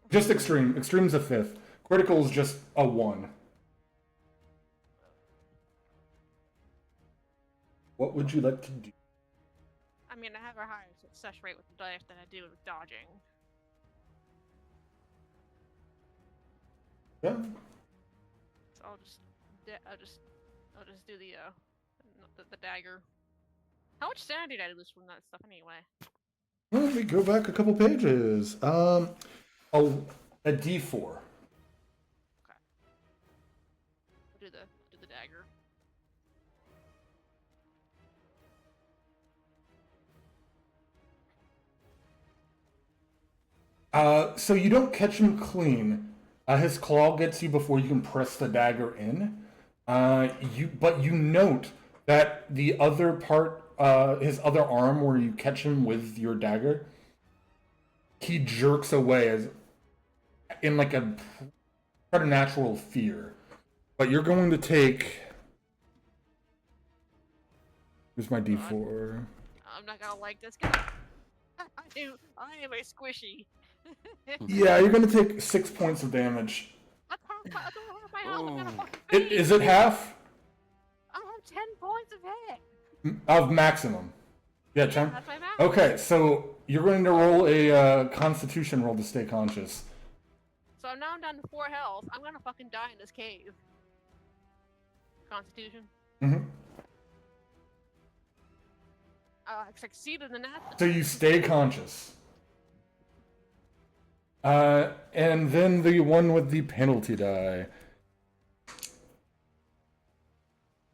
Just extreme. Extreme's a 5th. Critical is just a 1. What would you like to do? I mean, I have a higher success rate with the dice than I do with dodging. Yeah. So I'll just do the dagger. How much sanity did I lose from that stuff anyway? Let me go back a couple pages. A D4. Okay. I'll do the dagger. So you don't catch him clean. His claw gets you before you can press the dagger in. But you note that the other part, his other arm, where you catch him with your dagger, he jerks away as in like a preternatural fear. But you're going to take. Here's my D4. I'm not gonna like this guy. I am a squishy. Yeah, you're going to take 6 points of damage. I don't have my health. I'm gonna fucking faint. Is it half? I have 10 points of hit. Of maximum. Yeah, Chan? That's my max. Okay, so you're going to roll a Constitution roll to stay conscious. So now I'm down to 4 health. I'm gonna fucking die in this cave. Constitution. Mm-hmm. I succeeded in that. So you stay conscious. And then the one with the penalty die.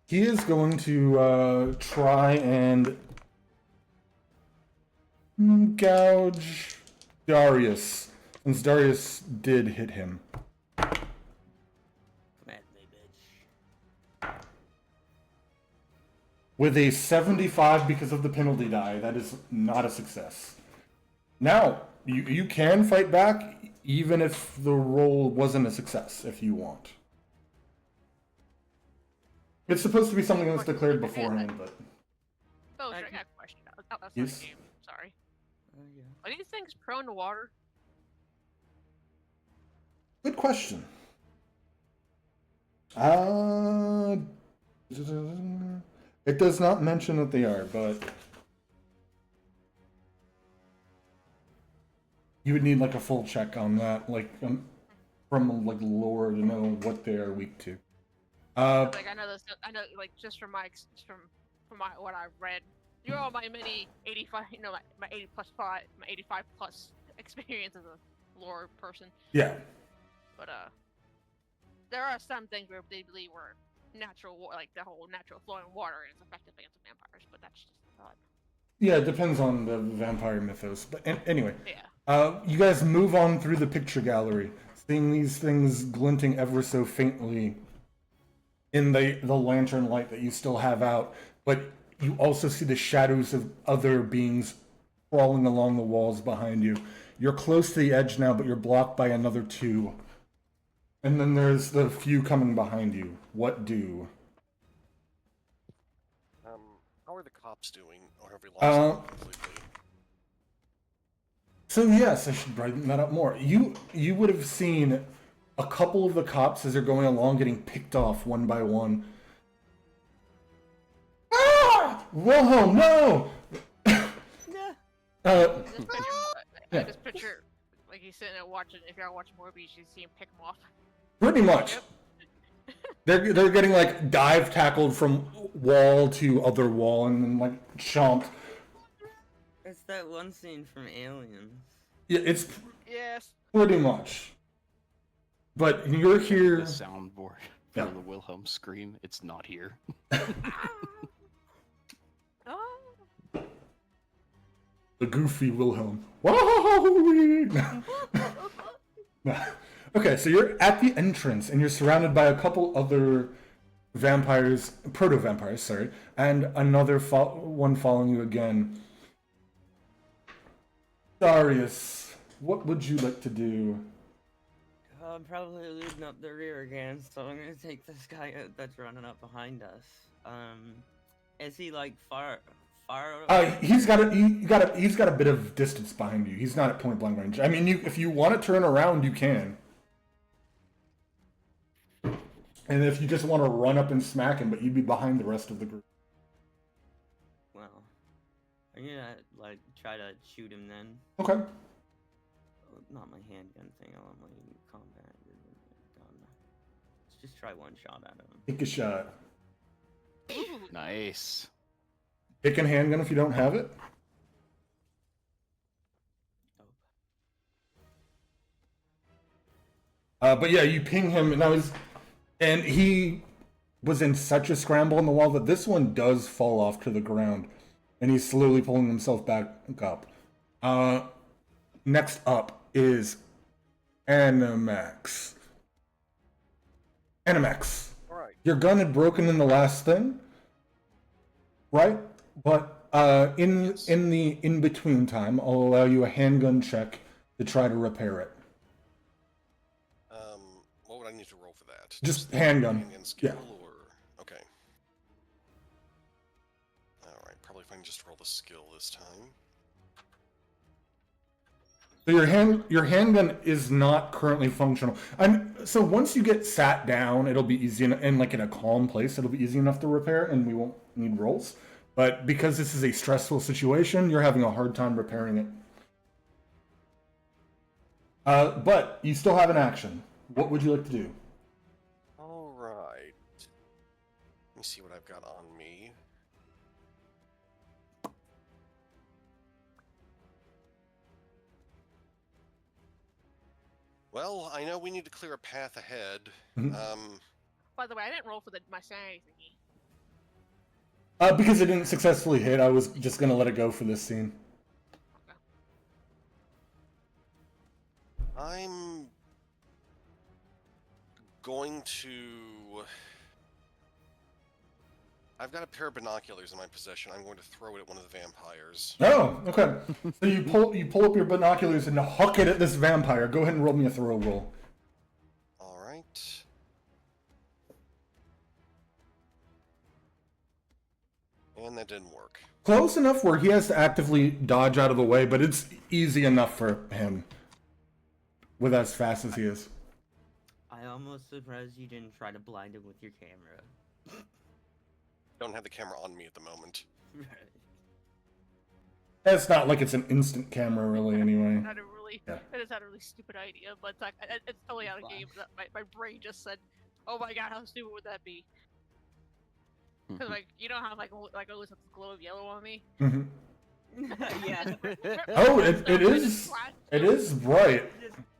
He is going to try and gouge Darius, since Darius did hit him. Come at me, bitch. With a 75 because of the penalty die, that is not a success. Now, you can fight back, even if the roll wasn't a success, if you want. It's supposed to be something that's declared beforehand, but... Oh, sure, I got a question. That's Yes. not a game. Sorry. Yeah. Are these things prone to water? Good question. It does not mention that they are, but... You would need like a full check on that, like from like lore to know what they are weak to. Like I know this. I know like just from what I've read. You're all my many 85. You know, my 80 plus 5, my 85 plus experience as a lore person. Yeah. But there are some things where they believe were natural, like the whole natural flowing water is effective against vampires. But that's just a thought. Yeah, it depends on the vampire mythos. But anyway. Yeah. You guys move on through the picture gallery, seeing these things glinting ever so faintly in the lantern light that you still have out, but you also see the shadows of other beings crawling along the walls behind you. You're close to the edge now, but you're blocked by another 2. And then there's the few coming behind you. What do? How are the cops doing? Or have we lost them completely? So yes, I should brighten that up more. You would have seen a couple of the cops as they're going along getting picked off one by one. Ah! Wilhelm, no! I just picture like he's sitting there watching. If you're watching movies, you see him pick him off. Pretty much. They're getting like dive tackled from wall to other wall and then like chomped. It's that one scene from Aliens. Yeah, it's Yes. pretty much. But you're here. The soundboard for Yeah. the Wilhelm scream. It's not here. Oh. The goofy Wilhelm. Whoa! Okay, so you're at the entrance and you're surrounded by a couple other vampires, proto-vampires, sorry, and another one following you again. Darius, what would you like to do? I'm probably losing up the rear again, so I'm gonna take this guy out that's running up behind us. Is he like far? He's got a bit of distance behind you. He's not at point blank range. I mean, if you want to turn around, you can. And if you just want to run up and smack him, but you'd be behind the rest of the group. Well, I'm gonna like try to shoot him then. Okay. Not my handgun thing. I want my combat gun. Let's just try one shot at him. Take a shot. Nice. Pick a handgun if you don't have it. But yeah, you ping him, and he was in such a scramble on the wall that this one does fall off to the ground, and he's slowly pulling himself back up. Next up is Animax. Animax. All right. Your gun had broken in the last thing, right? But in the in-between time, I'll allow you a handgun check to try to repair it. What would I need to roll for that? Just handgun. Handgun skill, Yeah. or okay. All right. Probably if I can just roll the skill this time. So your handgun is not currently functional. So once you get sat down, it'll be easy and like in a calm place, it'll be easy enough to repair, and we won't need rolls. But because this is a stressful situation, you're having a hard time repairing it. But you still have an action. What would you like to do? All right. Let me see what I've got on me. Well, I know we need to clear a path ahead. Mhm. By the way, I didn't roll for my sanity thingy. Because it didn't successfully hit, I was just gonna let it go for this scene. I'm going to... I've got a pair of binoculars in my possession. I'm going to throw it at one of the vampires. Oh, okay. So you pull up your binoculars and huck it at this vampire. Go ahead and roll me a throw roll. All right. And that didn't work. Close enough where he has to actively dodge out of the way, but it's easy enough for him. With as fast as he is. I almost surprised you didn't try to blind him with your camera. Don't have the camera on me at the moment. Right. It's not like it's an instant camera, really, anyway. I just had a really stupid idea, but it's like it's totally out of game. My brain just said, "Oh my god, how stupid would that be?" Because like you know how like I always have this glow of yellow on me. Mm-hmm. Yeah. Oh, it is bright.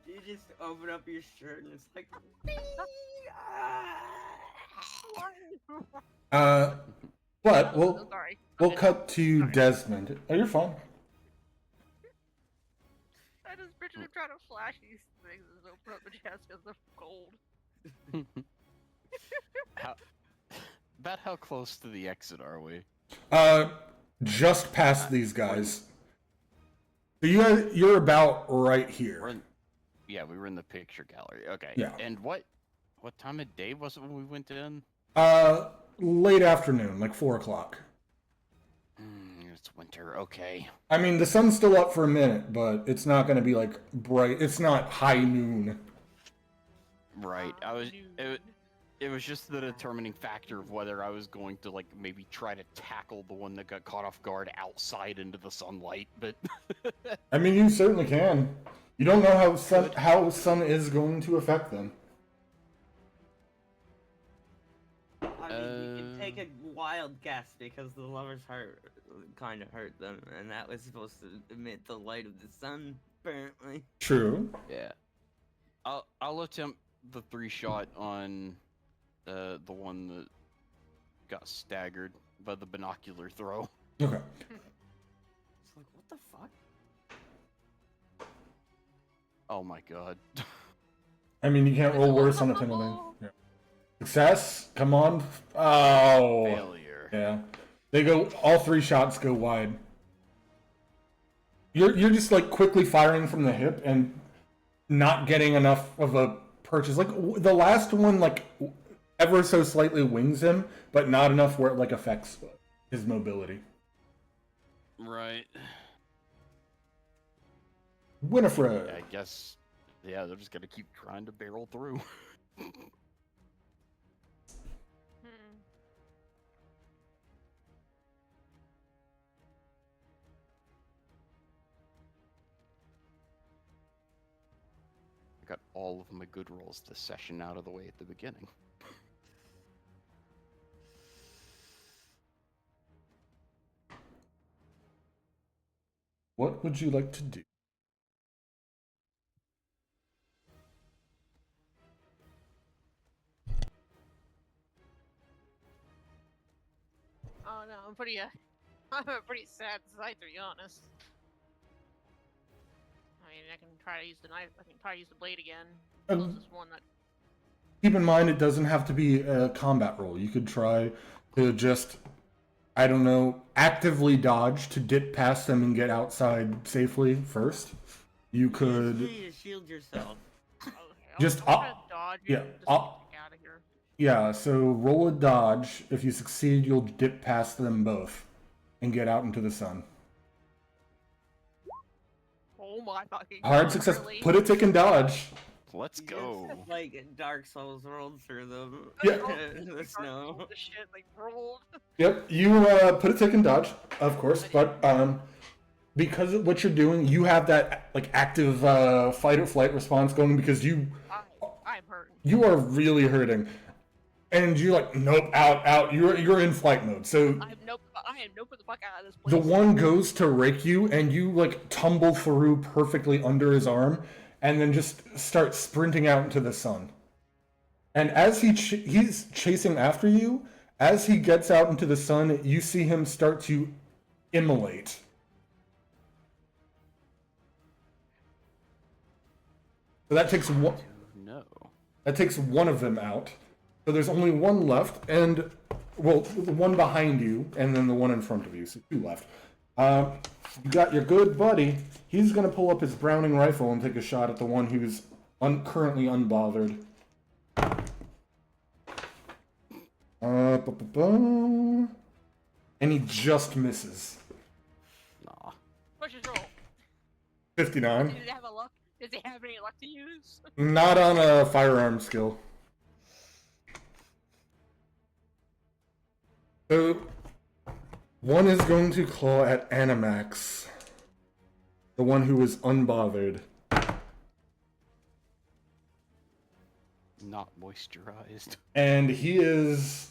You just open up your shirt and it's like. But Oh, sorry. we'll cut to Desmond. Oh, you're fine. I just pictured him trying to flash these things and open up the chest because they're cold. About how close to the exit are we? Just past these guys. So you're about right here. Yeah, we were in the picture gallery. Okay. Yeah. And what time of day was it when we went in? Late afternoon, like 4 o'clock. It's winter. Okay. I mean, the sun's still up for a minute, but it's not going to be like bright. It's not high noon. Right. It was just the determining factor of whether I was going to like maybe try to tackle the one that got caught off guard outside into the sunlight, but I mean, you certainly can. You don't know how sun is going to affect them. I mean, you can take a wild guess because the lover's heart kind of hurt them, and that was supposed to emit the light of the sun, apparently. True. yeah. I'll attempt the 3-shot on the one that got staggered by the binocular throw. Okay. It's like, what the fuck? Oh my god. I mean, you can't roll worse on a penalty. Yeah. Success? Come on. Oh. Failure. Yeah. They go, all 3 shots go wide. You're just like quickly firing from the hip and not getting enough of a purchase. Like the last one, like ever so slightly wings him, but not enough where it like affects his mobility. Right. Winifred. I guess, yeah, they're just gonna keep trying to barrel through. I got all of my good rolls this session out of the way at the beginning. What would you like to do? Oh no, I'm I'm a pretty sad sight, to be honest. I mean, I can try to use the knife. I can try to use the blade again. Closest one that. Keep in mind, it doesn't have to be a combat roll. You could try to just, I don't know, actively dodge to dip past them and get outside safely first. You could Use to shield yourself. Okay, just I'll try to dodge. yeah, and just get out of here. yeah. So roll a dodge. If you succeed, you'll dip past them both and get out into the sun. Oh my fucking Hard God, success. really? Put a tick and dodge. Let's You go. just, like Dark Souls rolled through them. Yeah. The snow. The shit like rolled. Yep, you put a tick and dodge, of course, but because of what you're doing, you have that like active fight or flight response going because I'm hurting. you are really hurting, and you're like, nope, out. You're in flight mode. So I am nope the fuck out of this place. the one goes to rake you, and you like tumble through perfectly under his arm, and then just start sprinting out into the sun. And as he's chasing after you, as he gets out into the sun, you see him start to immolate. So that takes one. No. That takes one of them out. So there's only one left, and well, the one behind you, and then the one in front of you. So 2 left. You got your good buddy. He's gonna pull up his Browning rifle and take a shot at the one who's currently unbothered. And he just misses. Nah. What's his roll? 59. Does he have a luck? Does he have any luck to use? Not on a firearm skill. So, one is going to claw at Animax. The one who is unbothered. Not moisturized. And he is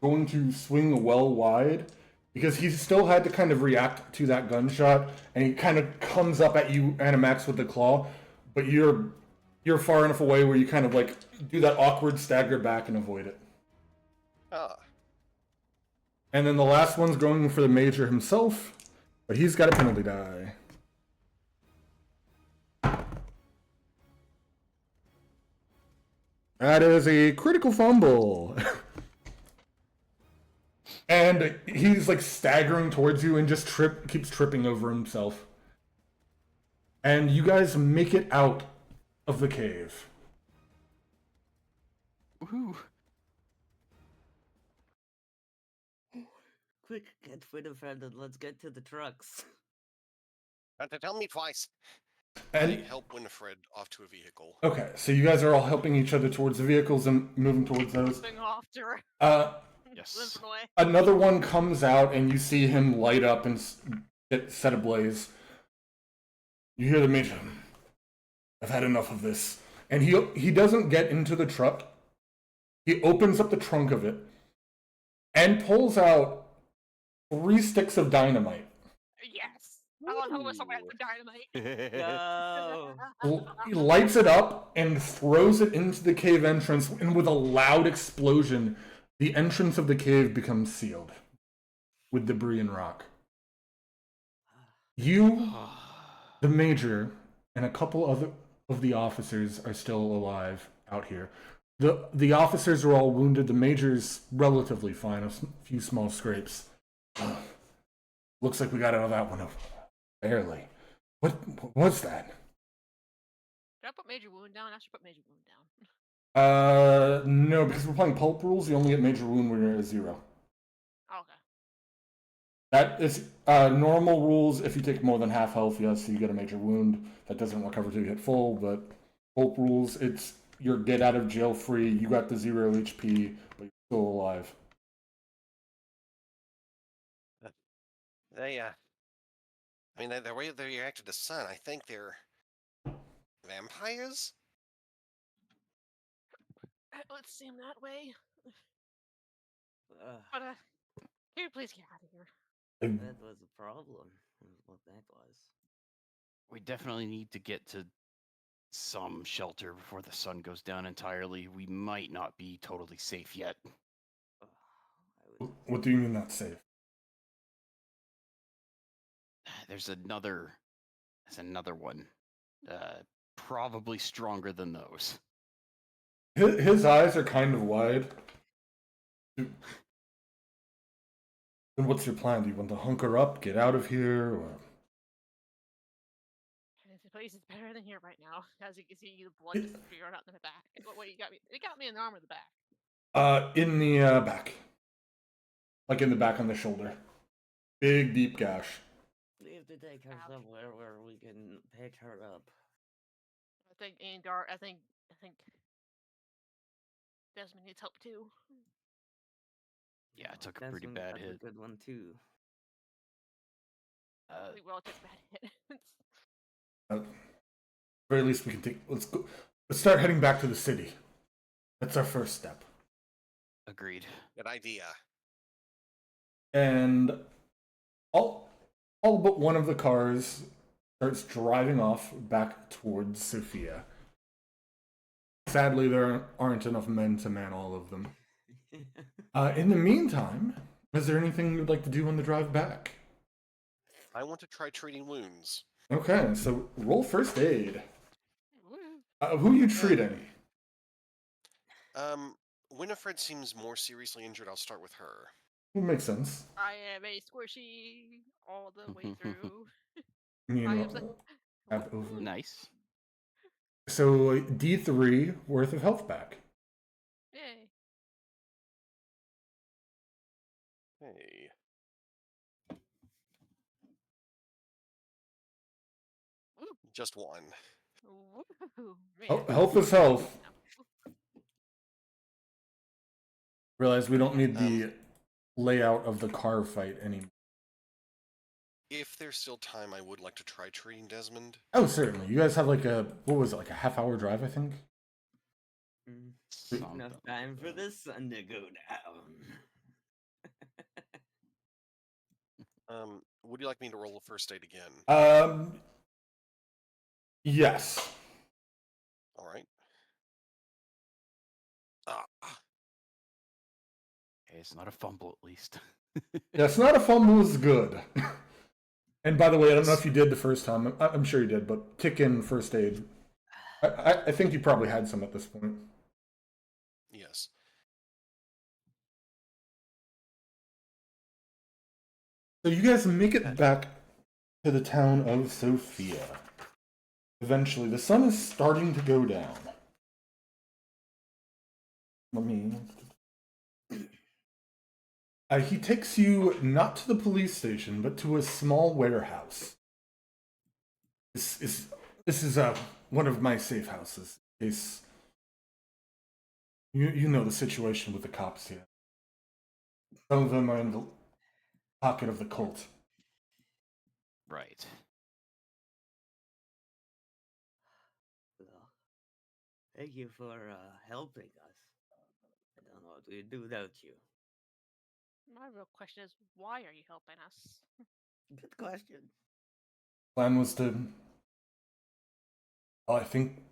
going to swing well wide because he still had to kind of react to that gunshot, and he kind of comes up at you, Animax, with the claw, but you're far enough away where you kind of like do that awkward stagger back and avoid it. Ah. And then the last one's going for the Major himself, but he's got a penalty die. That is a critical fumble. And he's like staggering towards you and just keeps tripping over himself. And you guys make it out of the cave. Woohoo! Quick, get Winifred and let's get to the trucks. Not to tell me twice. And I help Winifred off to a vehicle. okay, so you guys are all helping each other towards the vehicles and moving towards those. Moving off to her. Yes. Limping away. Another one comes out, and you see him light up and get set ablaze. You hear the major. I've had enough of this. And he doesn't get into the truck. He opens up the trunk of it and pulls out 3 sticks of dynamite. Yes. I love how much someone has dynamite. No. He lights it up and throws it into the cave entrance, and with a loud explosion, the entrance of the cave becomes sealed with debris and rock. You, the major, and a couple other of the officers are still alive out here. The officers are all wounded. The major's relatively fine, a few small scrapes. Looks like we got out of that one barely. What was that? Did I put Major Wound down? I should put Major Wound down. No, because we're playing pulp rules, you only get major wound when you're at 0. Okay. That is normal rules. If you take more than half health, yes, you get a major wound. That doesn't recover till you hit full, but pulp rules, it's you're get out of jail free. You got the 0 HP, but you're still alive. They, I mean, the way they reacted to Sun, I think they're vampires? It would seem that way. Uh, But, can you please get out of here? that was a problem. Was what that was. We definitely need to get to some shelter before the sun goes down entirely. We might not be totally safe yet. What do you mean not safe? There's another one. Probably stronger than those. His eyes are kind of wide. Then what's your plan? Do you want to hunker up, get out of here, or? The place is better than here right now. As you can see, the blood just spewing out in the back. What you got me? It got me in the arm or the back? In the back. Like in the back on the shoulder. Big, deep gash. We have to take her somewhere where we can pick her up. I think Desmond needs help too. Yeah, I took a pretty bad hit. A good one too. I think we all took bad hits. At the very least, we can take. Let's go. Let's start heading back to the city. That's our first step. Agreed. Good idea. And all but one of the cars starts driving off back towards Sophia. Sadly, there aren't enough men to man all of them. In the meantime, is there anything you'd like to do on the drive back? I want to try treating wounds. Okay, so roll first aid. Who are you treating? Winifred seems more seriously injured. I'll start with her. It makes sense. I am a squishy all the way through. You I know, am have over. Nice. So D3 worth of health back. Yay. Hey. Just one. Woo, Health is health. Realize we don't need the layout of the car fight anymore. If there's still time, I would like to try treating Desmond. Oh, certainly. You guys have like a a half-hour drive, I think? Enough time for the sun to go down. Would you like me to roll a first aid again? Yes. All right. Okay, it's not a fumble at least. Yeah, it's not a fumble is good. And by the way, I don't know if you did the first time. I'm sure you did, but kick in first aid. I think you probably had some at this point. Yes. So you guys make it back to the town of Sophia. Eventually, the sun is starting to go down. Let me... he takes you not to the police station, but to a small warehouse. This is one of my safe houses. In case you know the situation with the cops here. Some of them are in the pocket of the cult. Right. Well, thank you for helping us. I don't know what we'd do without you. My real question is, why are you helping us? Good question. Plan was to... Well, I think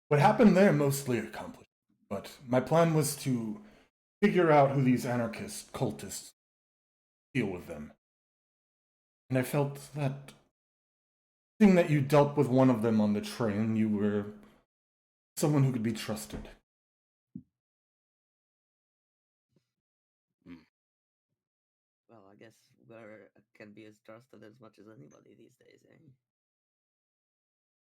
what happened there mostly accomplished. But my plan was to figure out who these anarchist cultists deal with them. And I felt that, seeing that you dealt with one of them on the train, you were someone who could be trusted. Well, I guess Gur can be as trusted as much as anybody these days, eh?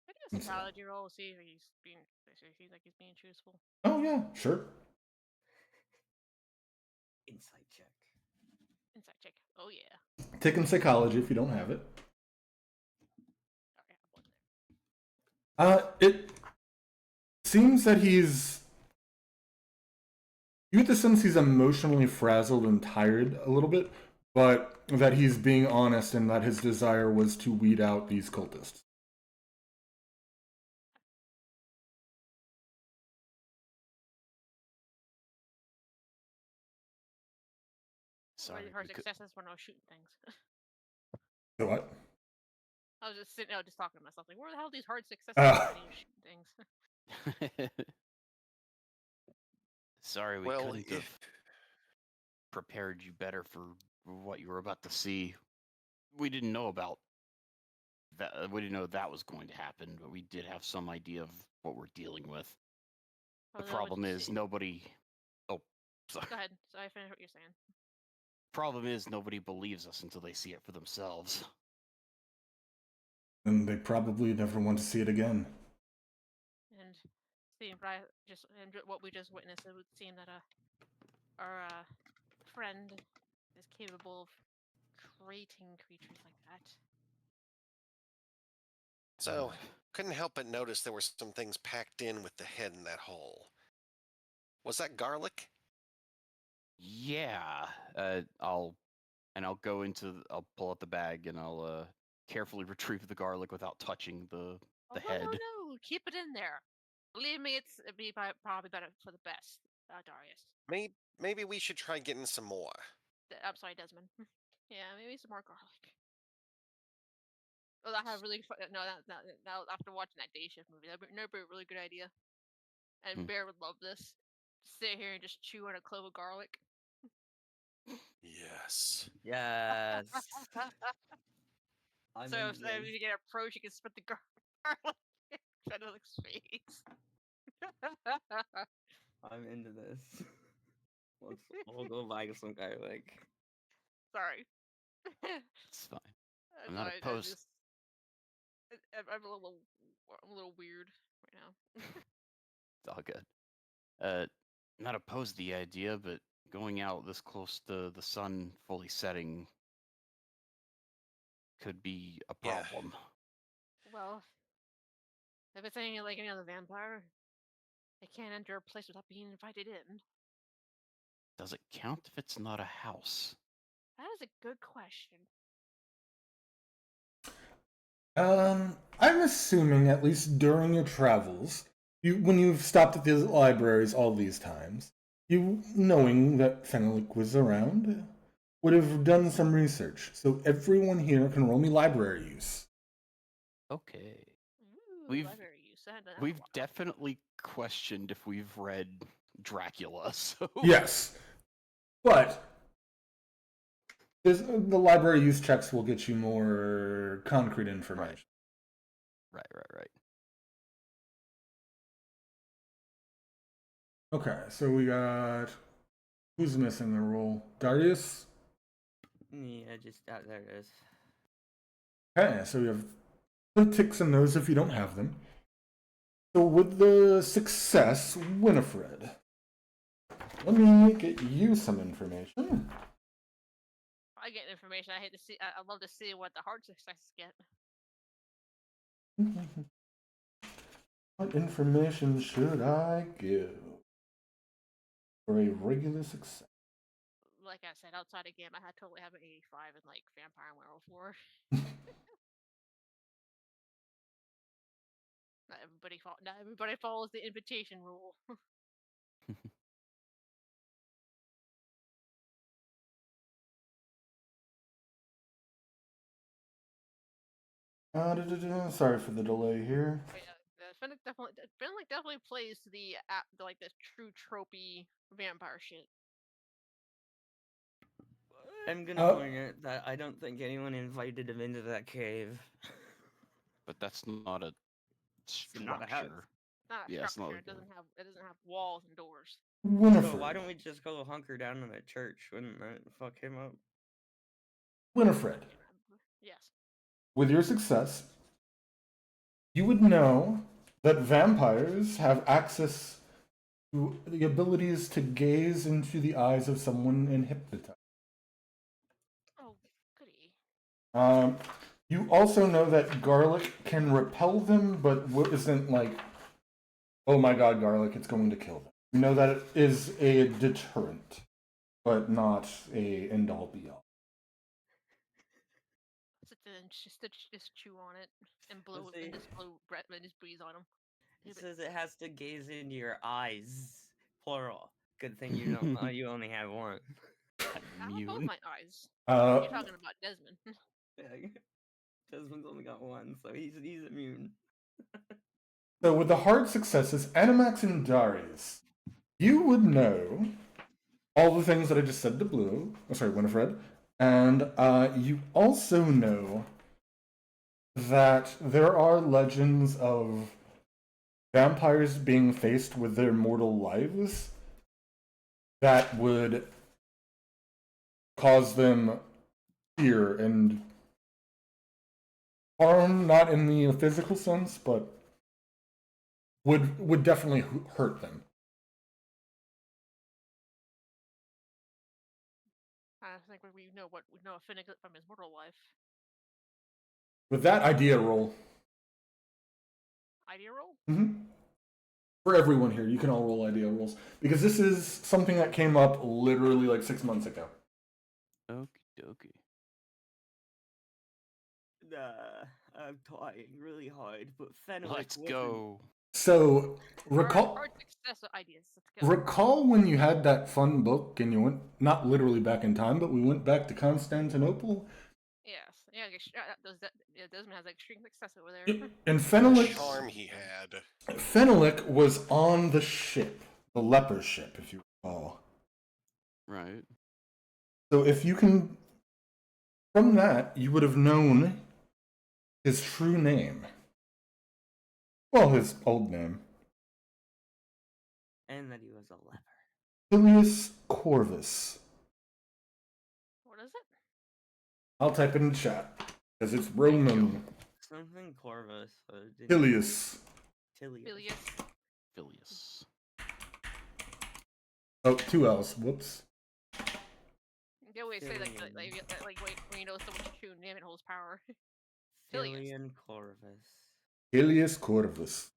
I do a psychology roll, see if he's being. So he seems like he's being truthful. Oh yeah, sure. Insight check. Insight check. Oh yeah. Take in psychology if you don't have it. Sorry, I wasn't there. It seems that he's... You get the sense he's emotionally frazzled and tired a little bit, but that he's being honest and that his desire was to weed out these cultists. Sorry. Her successes when I was shooting things. So what? I was just sitting out, just talking to myself, like, where the hell are these hard successes when he was shooting things? Sorry, we Well, couldn't have prepared you better for what you were about to see. We didn't know about that. We didn't know that was going to happen, but we did have some idea of what we're dealing with. The problem is nobody... Oh, sorry. Go ahead. So I finished what you're saying. Problem is nobody believes us until they see it for themselves. And they probably never want to see it again. And seeing what we just witnessed, it would seem that our friend is capable of creating creatures like that. So, couldn't help but notice there were some things packed in with the head in that hole. Was that garlic? Yeah. I'll pull out the bag and I'll carefully retrieve the garlic without touching the head. No, keep it in there. Believe me, it'd be probably better for the best, Darius. Maybe we should try getting some more. I'm sorry, Desmond. Yeah, maybe some more garlic. Oh, that had really fun. No, after watching that Day Shift movie, that'd be a really good idea. And Bear would love this. Sit here and just chew on a clove of garlic. Yes. Yes. So if you get approached, you can spit the garlic in Fenalik's face. I'm into this. We'll go buy some garlic. Sorry. It's fine. I'm not opposed. I'm a little weird right now. It's all good. Not opposed to the idea, but going out this close to the sun fully setting could be a problem. Yeah. Well, if it's anything like any other vampire, they can't enter a place without being invited in. Does it count if it's not a house? That is a good question. I'm assuming, at least during your travels, when you've stopped at the libraries all these times, you, knowing that Fenalik was around, would have done some research. So everyone here can roll me library use. Okay. Ooh, library use. We've definitely questioned if we've read Dracula, so... Yes. But the library use checks will get you more concrete information. Right. Okay, so we got... Who's missing the roll? Darius? Yeah, just there it is. Okay, so we have the ticks and those if you don't have them. So with the success, Winifred, let me get you some information. I get information. I hate to see. I'd love to see what the hard successes get. What information should I give for a regular success? Like I said, outside of game, I totally have an 85 in like Vampire and Werewolf 4. Not everybody follows the invitation rule. Sorry for the delay here. But yeah, Fenalik definitely plays to the true tropey vampire shit. I'm gonna point out that I don't think anyone invited him into that cave. But that's not a not a house. structure. Not a Yeah, it's not structure. like It doesn't have walls and doors. Winifred. So why don't we just go hunker down in a church? Wouldn't that fuck him up? Winifred, Yes. with your success, you would know that vampires have access to the abilities to gaze into the eyes of someone and hypnotize. Oh, goody. You also know that garlic can repel them, but isn't like, oh my god, garlic, it's going to kill them. You know that it is a deterrent, but not a end-all be-all. Just chew on it and blow See? and just breathe on them. It says it has to gaze into your eyes, plural. Good thing you don't. You only have one. I have both immune. my eyes. Uh, You're talking about Desmond. Yeah, Desmond's only got one, so he's immune. So with the hard successes, Animax and Darius, you would know all the things that I just said to Winifred, and you also know that there are legends of vampires being faced with their mortal lives that would cause them fear and harm, not in the physical sense, but would definitely hurt them. I think we know of Finnegan from his mortal life. With that idea roll. Idea roll? Mm-hmm. For everyone here, you can all roll idea rolls. Because this is something that came up literally like 6 months ago. Okie dokie. I'm trying really hard, but Fenalik Let's go. So, Hard success ideas. Let's go. recall when you had that fun book and you went, not literally back in time, but we went back to Constantinople? Yes. Yeah, Desmond has extreme success over there. And The charm he had. Fenalik was on the ship, the leper ship, if you recall. Right. So if you can, from that, you would have known his true name. Well, his old name. And that he was a leper. Hilius Corvus. What is it? I'll type it in chat, because it's Roman. Something Corvus. Hilius. Phileas. Phileas. Oh, 2 L's. Whoops. You always say when you know someone's true name, it holds power. Phileas. Filian Corvus. Hilius Corvus.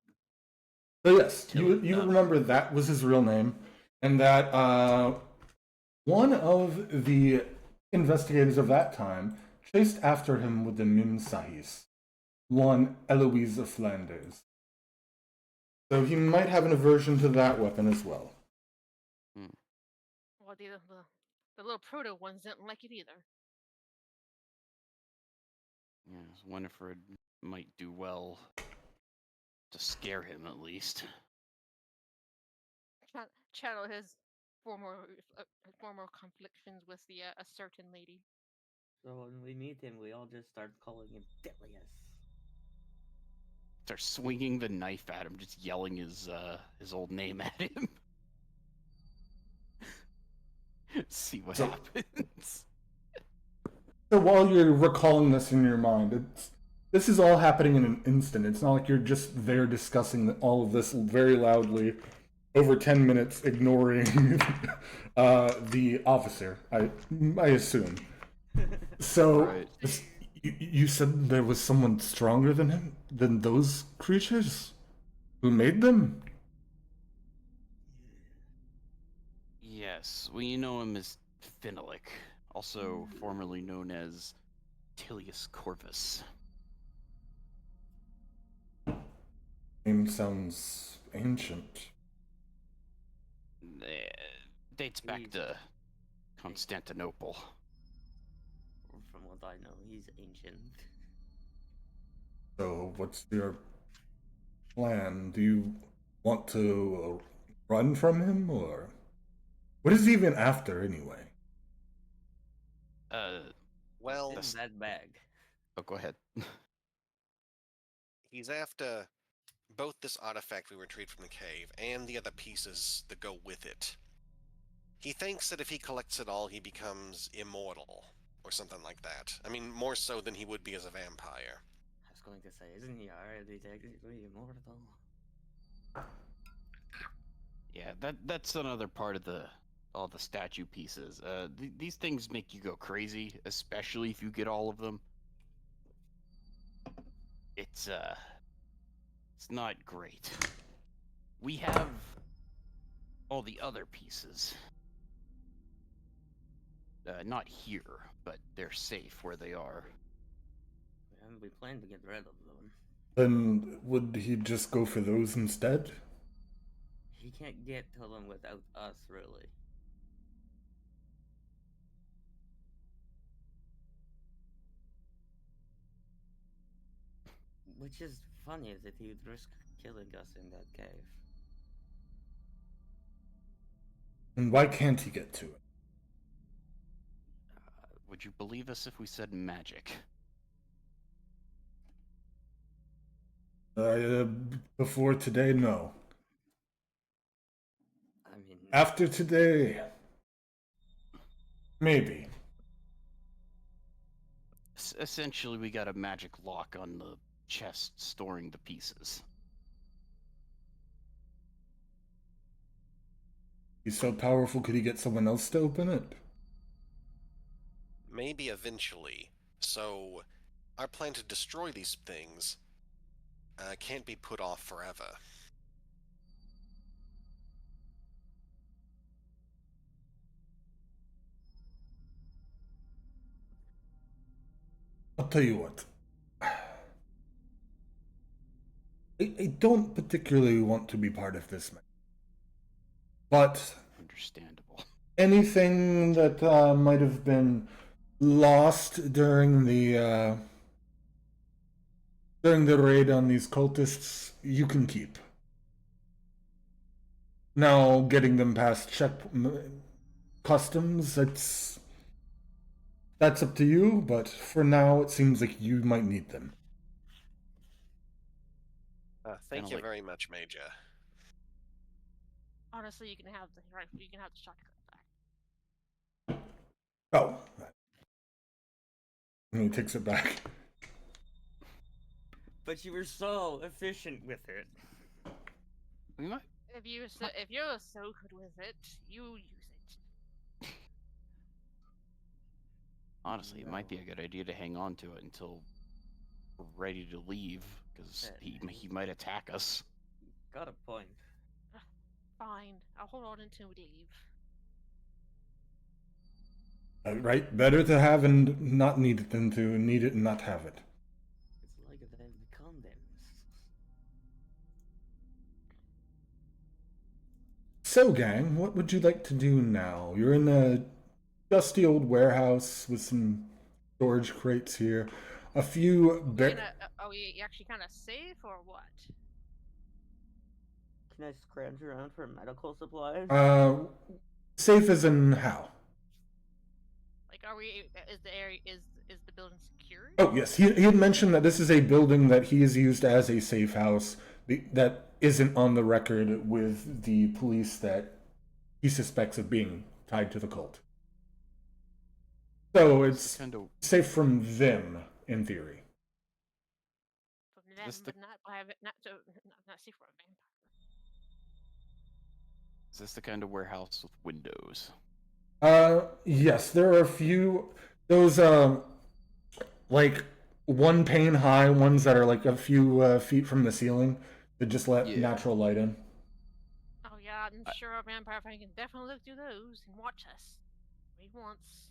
So yes, you remember that was his real name, and that one of the investigators of that time chased after him with the Mimsahis, one Eloise of Flanders. So he might have an aversion to that weapon as well. Well, the little proto ones didn't like it either. Yes, Winifred might do well to scare him at least. Channel his former conflictions with a certain lady. So when we meet him, we all just start calling him Delius. Start swinging the knife at him, just yelling his old name at him. See what happens. So while you're recalling this in your mind, this is all happening in an instant. It's not like you're just there discussing all of this very loudly over 10 minutes, ignoring the officer, I assume. So, Right. you said there was someone stronger than him? Than those creatures? Who made them? Yes, we know him as Fenalik, also formerly known as Tilius Corvus. Name sounds ancient. Dates back to Constantinople. From what I know, he's ancient. So, what's your plan? Do you want to run from him, or what is he even after anyway? Well, What's in that bag? Oh, go ahead. he's after both this artifact we retrieved from the cave and the other pieces that go with it. He thinks that if he collects it all, he becomes immortal, or something like that. I mean, more so than he would be as a vampire. I was going to say, isn't he already technically immortal? Yeah, that's another part of all the statue pieces. These things make you go crazy, especially if you get all of them. It's not great. We have all the other pieces. Not here, but they're safe where they are. We plan to get rid of them. Then would he just go for those instead? He can't get to them without us, really. Which is funny, is that he would risk killing us in that cave. And why can't he get to it? Would you believe us if we said magic? Before today, no. I mean, After today, maybe. Essentially, we got a magic lock on the chest storing the pieces. He's so powerful, could he get someone else to open it? Maybe eventually. So, our plan to destroy these things can't be put off forever. I'll tell you what. I don't particularly want to be part of this, but Understandable. anything that might have been lost during the raid on these cultists, you can keep. Now, getting them past customs, that's up to you, but for now, it seems like you might need them. Thank you very much, Major. Honestly, you can have the rifle. You can have the shotgun back. Oh. And he takes it back. but you were so efficient with it. We might. If you're so good with it, you use it. Honestly, it might be a good idea to hang on to it until we're ready to leave, because he might attack us. Got a point. Fine, I'll hold on until we leave. Right? Better to have and not need it than to need it and not have it. It's like they've become them. So, gang, what would you like to do now? You're in a dusty old warehouse with some storage crates here. A few... Are we actually kind of safe, or what? Can I scrounge around for medical supplies? Safe as in how? Like, are we? Is the area is the building secured? Oh yes, he had mentioned that this is a building that he has used as a safe house that isn't on the record with the police that he suspects of being tied to the cult. So it's safe from them, in theory. them, this the- but not safe for a vampire. Is this the kind of warehouse with windows? Yes, there are a few those like one pane high ones that are like a few feet from the ceiling that just let Yeah. natural light in. Oh yeah, I'm sure a vampire fan can definitely look through those and watch us. Maybe once.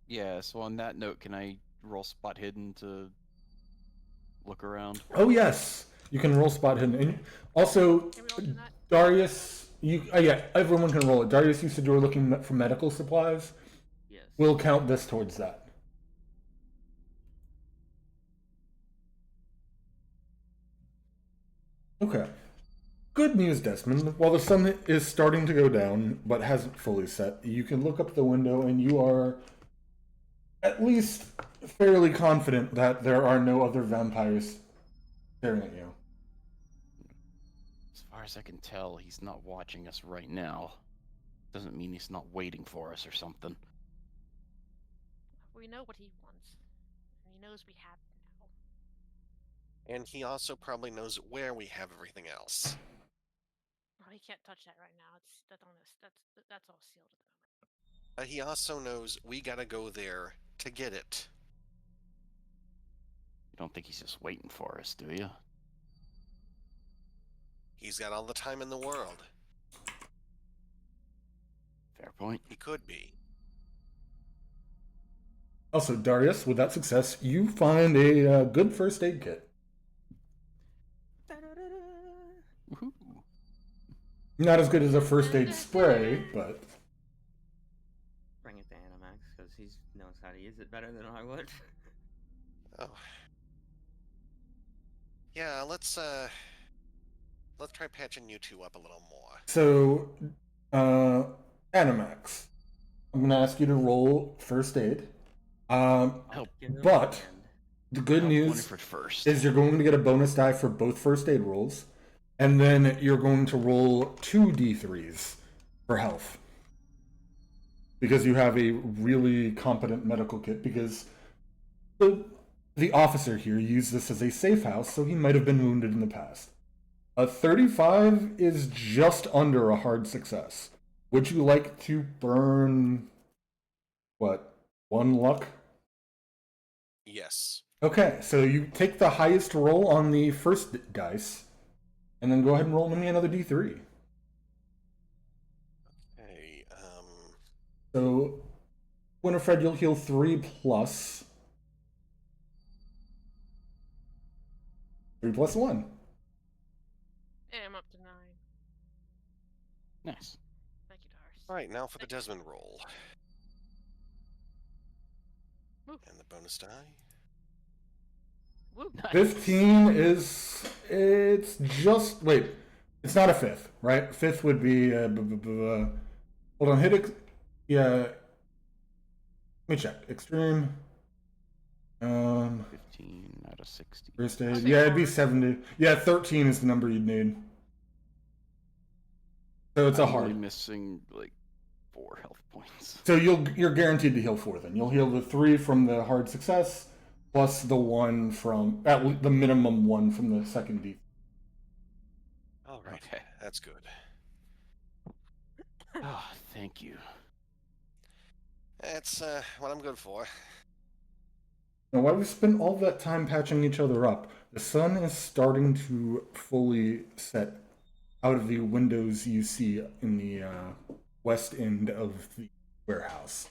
Yeah, so on that note, can I roll spot hidden to look around? Oh yes, you can roll spot hidden. And also, Can we all do that? Darius, yeah, everyone can roll it. Darius, you said you were looking for medical supplies. Yes. We'll count this towards that. Okay. Good news, Desmond. While the sun is starting to go down, but hasn't fully set, you can look up the window and you are at least fairly confident that there are no other vampires staring at you. As far as I can tell, he's not watching us right now. Doesn't mean he's not waiting for us or something. We know what he wants. And he knows we have it now. And he also probably knows where we have everything else. Oh, he can't touch that right now. That's all sealed at the moment. But he also knows we gotta go there to get it. You don't think he's just waiting for us, do you? He's got all the time in the world. Fair point. He could be. Also, Darius, with that success, you find a good first aid kit. Woohoo. Not as good as a first aid spray, but Bring it to Animax because he knows how to use it better than I would. Oh. Yeah, let's try patching you two up a little more. so, Animax, I'm gonna ask you to roll first aid. Help. Give him a But hand. the good Help news Winifred first. is you're going to get a bonus die for both first aid rolls, and then you're going to roll 2 d3s for health. Because you have a really competent medical kit, because the officer here used this as a safe house, so he might have been wounded in the past. A 35 is just under a hard success. Would you like to burn, what, 1 luck? Yes. Okay, so you take the highest roll on the first dice, and then go ahead and roll me another d3. Hey, So, Winifred, you'll heal 3 plus 3 plus 1. Hey, I'm up to 9. Nice. Thank you, Dars. Alright, now for the Desmond roll. Woo. And the bonus die. Woo. Nice. 15 is. It's just. Wait. It's not a 5th, right? 5th would be. Hold on, hit it. Yeah. Let me check. Extreme. 15 out of 60. First I'll aid. take Yeah, it'd be hard. 70. Yeah, 13 is the number you'd need. So it's a I'm hard. only missing like 4 health points. So you're guaranteed to heal 4 then. You'll heal the 3 from the hard success, plus the 1 from the minimum 1 from the second D. Alright, Okay. that's good. Oh, thank you. That's what I'm good for. Now, while we've spent all that time patching each other up, the sun is starting to fully set out of the windows you see in the west end of the warehouse.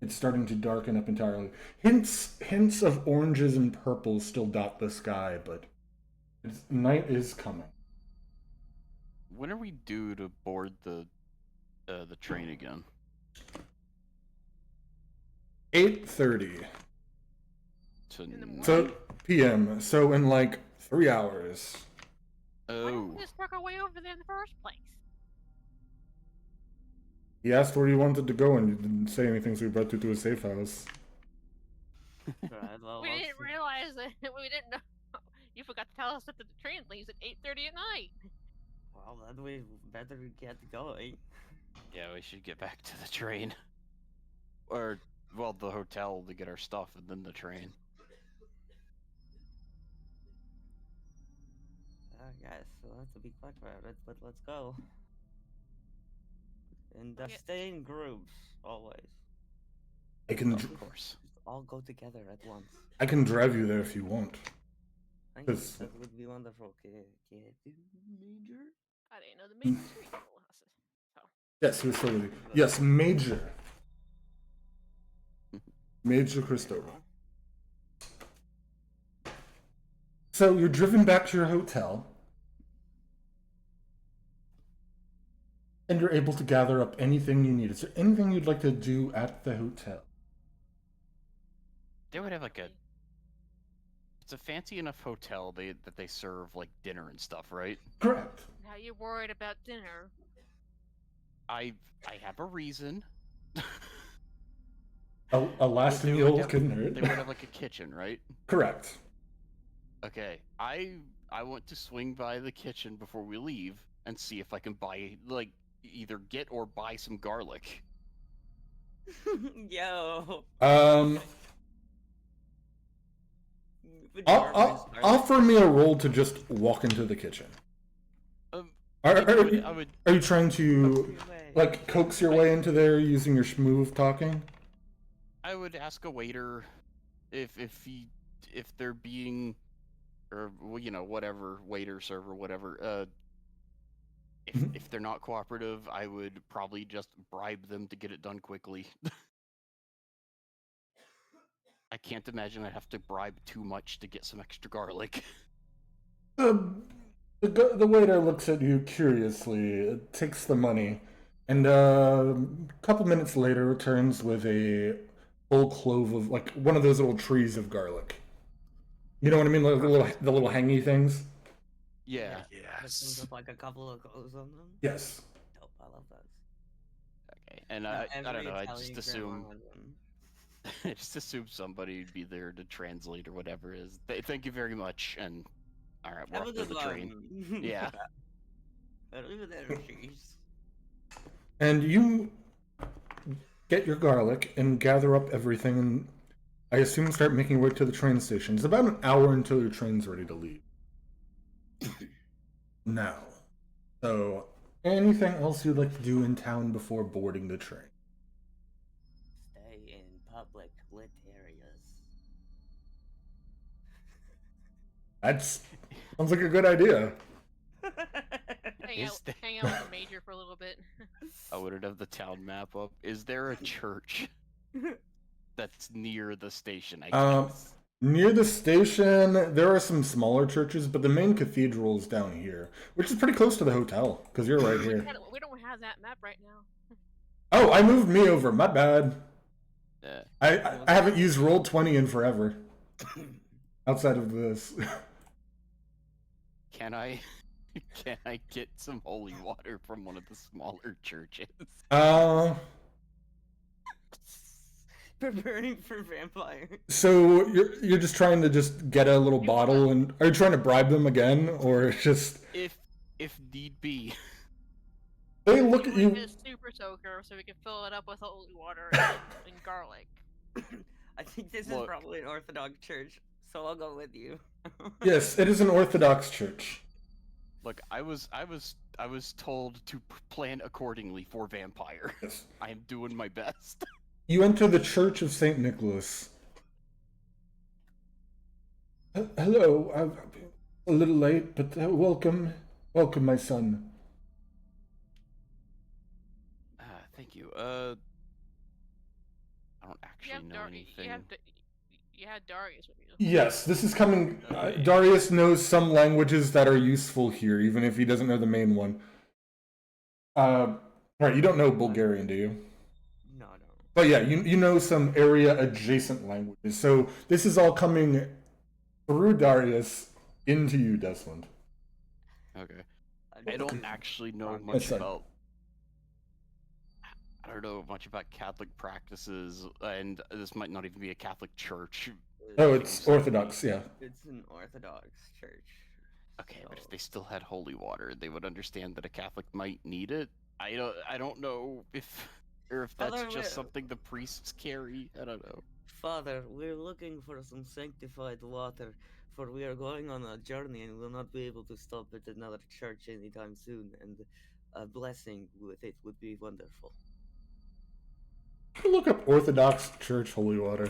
It's starting to darken up entirely. Hints of oranges and purples still dot the sky, but night is coming. When are we due to board the train again? 8:30. Tonight? So p.m. So in like 3 hours. Why Oh, didn't we just work our way over there in the first place? He asked where he wanted to go and he didn't say anything, so we brought you to a safe house. Right, well, We let's didn't see. realize that. We didn't know. You forgot to tell us that the train leaves at 8:30 at night. Well, then we better get going. yeah, we should get back to the train. Or, well, the hotel to get our stuff and then the train. guess we'll have to be quick about it, but let's go. And Yeah. stay in groups, always. I can Of course. Just all go together at once. I can drive you there if you want. Thank you, Yes. that would be wonderful. Major? I didn't know the major street classes. So Yes, he was still with you. Yes, Major. Major Christopher. So you're driven back to your hotel, and you're able to gather up anything you need. Is there anything you'd like to do at the hotel? They would have like a. It's a fancy enough hotel that they serve like dinner and stuff, right? Correct. now you're worried about dinner. I have a reason. A last They would meal have- couldn't They would hurt. have like a kitchen, right? Correct. Okay, I want to swing by the kitchen before we leave and see if I can buy like either get or buy some garlic. Yo. Offer me a roll to just walk into the kitchen. Are I would you trying to like coax your way into there using your schmoove talking? I would ask a waiter if they're being, or well, you know, whatever, waiter, server, whatever. If they're not cooperative, I would probably just bribe them to get it done quickly. I can't imagine I'd have to bribe too much to get some extra garlic. The waiter looks at you curiously, takes the money, and a couple minutes later returns with a full clove of, like, one of those little trees of garlic. You know what I mean? Like the little hangy things? Yeah. Yes. With like a couple of clothes on them. Yes. Dope, I love those. Okay. And No, I don't every know. I Italian just grandma assume had one. I just assume somebody would be there to translate or whatever it is. Thank you very much. And all right, we're Have a off to good the train. one. Yeah. And you get your garlic and gather up everything, and I assume start making your way to the train station. It's about an hour until your train's ready to leave. Now, so anything else you'd like to do in town before boarding the train? Stay in public lit areas. Sounds like a good idea. Hang out with the major for a little bit. I wouldn't have the town map up. Is there a church that's near the station? I guess. Near the station, there are some smaller churches, but the main cathedral is down here, which is pretty close to the hotel, because you're right here. We don't have that map right now. Oh, I moved me over. My bad. Yeah. I haven't used Roll20 in forever. Outside of this. Can I get some holy water from one of the smaller churches? Preparing for vampire. So you're just trying to just get a little bottle, and are you trying to bribe them again, or just If need be. they look at We you? get a super soaker so we can fill it up with holy water and garlic. I think this is Look. probably an Orthodox church, so I'll go with you. Yes, it is an Orthodox church. Look, I was told to plan accordingly for vampire. Yes. I am doing my best. You enter the Church of St. Nicholas. Hello, I'm a little late, but welcome, my son. Thank you. I don't actually know anything. You had Darius with you. Yes, this is coming. Darius knows some languages that are useful here, even if he doesn't know the main one. Right, you don't know Bulgarian, do you? No. But yeah, you know some area adjacent languages. So this is all coming through Darius into you, Desmond. Okay. I don't actually know My much son. about. I don't know much about Catholic practices, and this might not even be a Catholic church. Oh, it's Orthodox, yeah. It's an Orthodox church. Okay, but if they still had holy water, they would understand that a Catholic might need it. I don't know if that's Father, just something the priests carry. I don't know. Father, we're looking for some sanctified water, for we are going on a journey and will not be able to stop at another church anytime soon, and a blessing with it would be wonderful. Look up Orthodox Church holy water.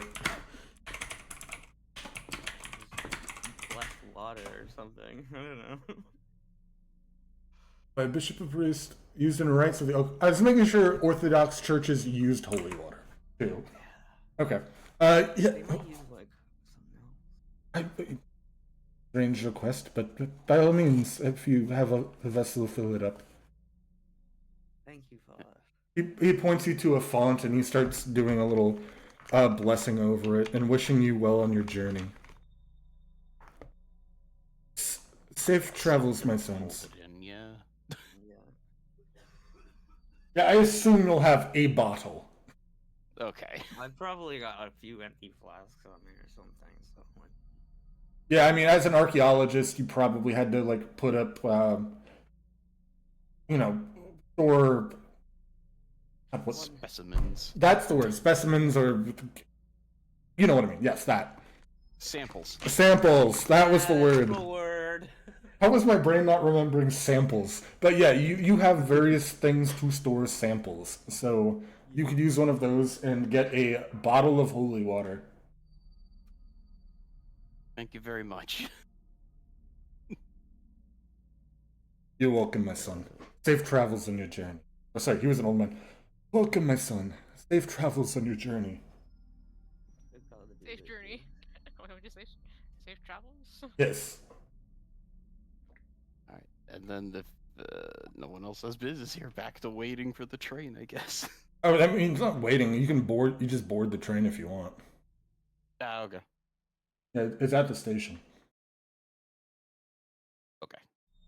Blessed water or something. I don't know. By bishop or priest, used in rites of the oak. I was making sure Orthodox churches used holy water too. Okay. Yeah. They might use like something else. Strange request, but by all means, if you have a vessel, fill it up. Thank you, Father. He points you to a font and he starts doing a little blessing over it and wishing you well on your journey. Safe travels, my sons. Yeah. Yeah, I assume you'll have a bottle. Okay. I've probably got a few empty flasks on me or something. So like... Yeah, I mean, as an archaeologist, you probably had to like put up, or specimens. That's the word. Specimens, or you know what I mean. Yes, that. Samples. Samples. That was the word. That's the word. How was my brain not remembering samples? But yeah, you have various things to store samples. So you could use one of those and get a bottle of holy water. Thank you very much. You're welcome, my son. Safe travels on your journey. Oh, sorry, he was an old man. Welcome, my son. Safe travels on your journey. Safe journey. What would you say? Safe travels? Yes. Alright, and then if no one else has business here, back to waiting for the train, I guess. Oh, I mean, it's not waiting. You can board. You just board the train if you want. Ah, okay. Yeah, it's at the station. Okay.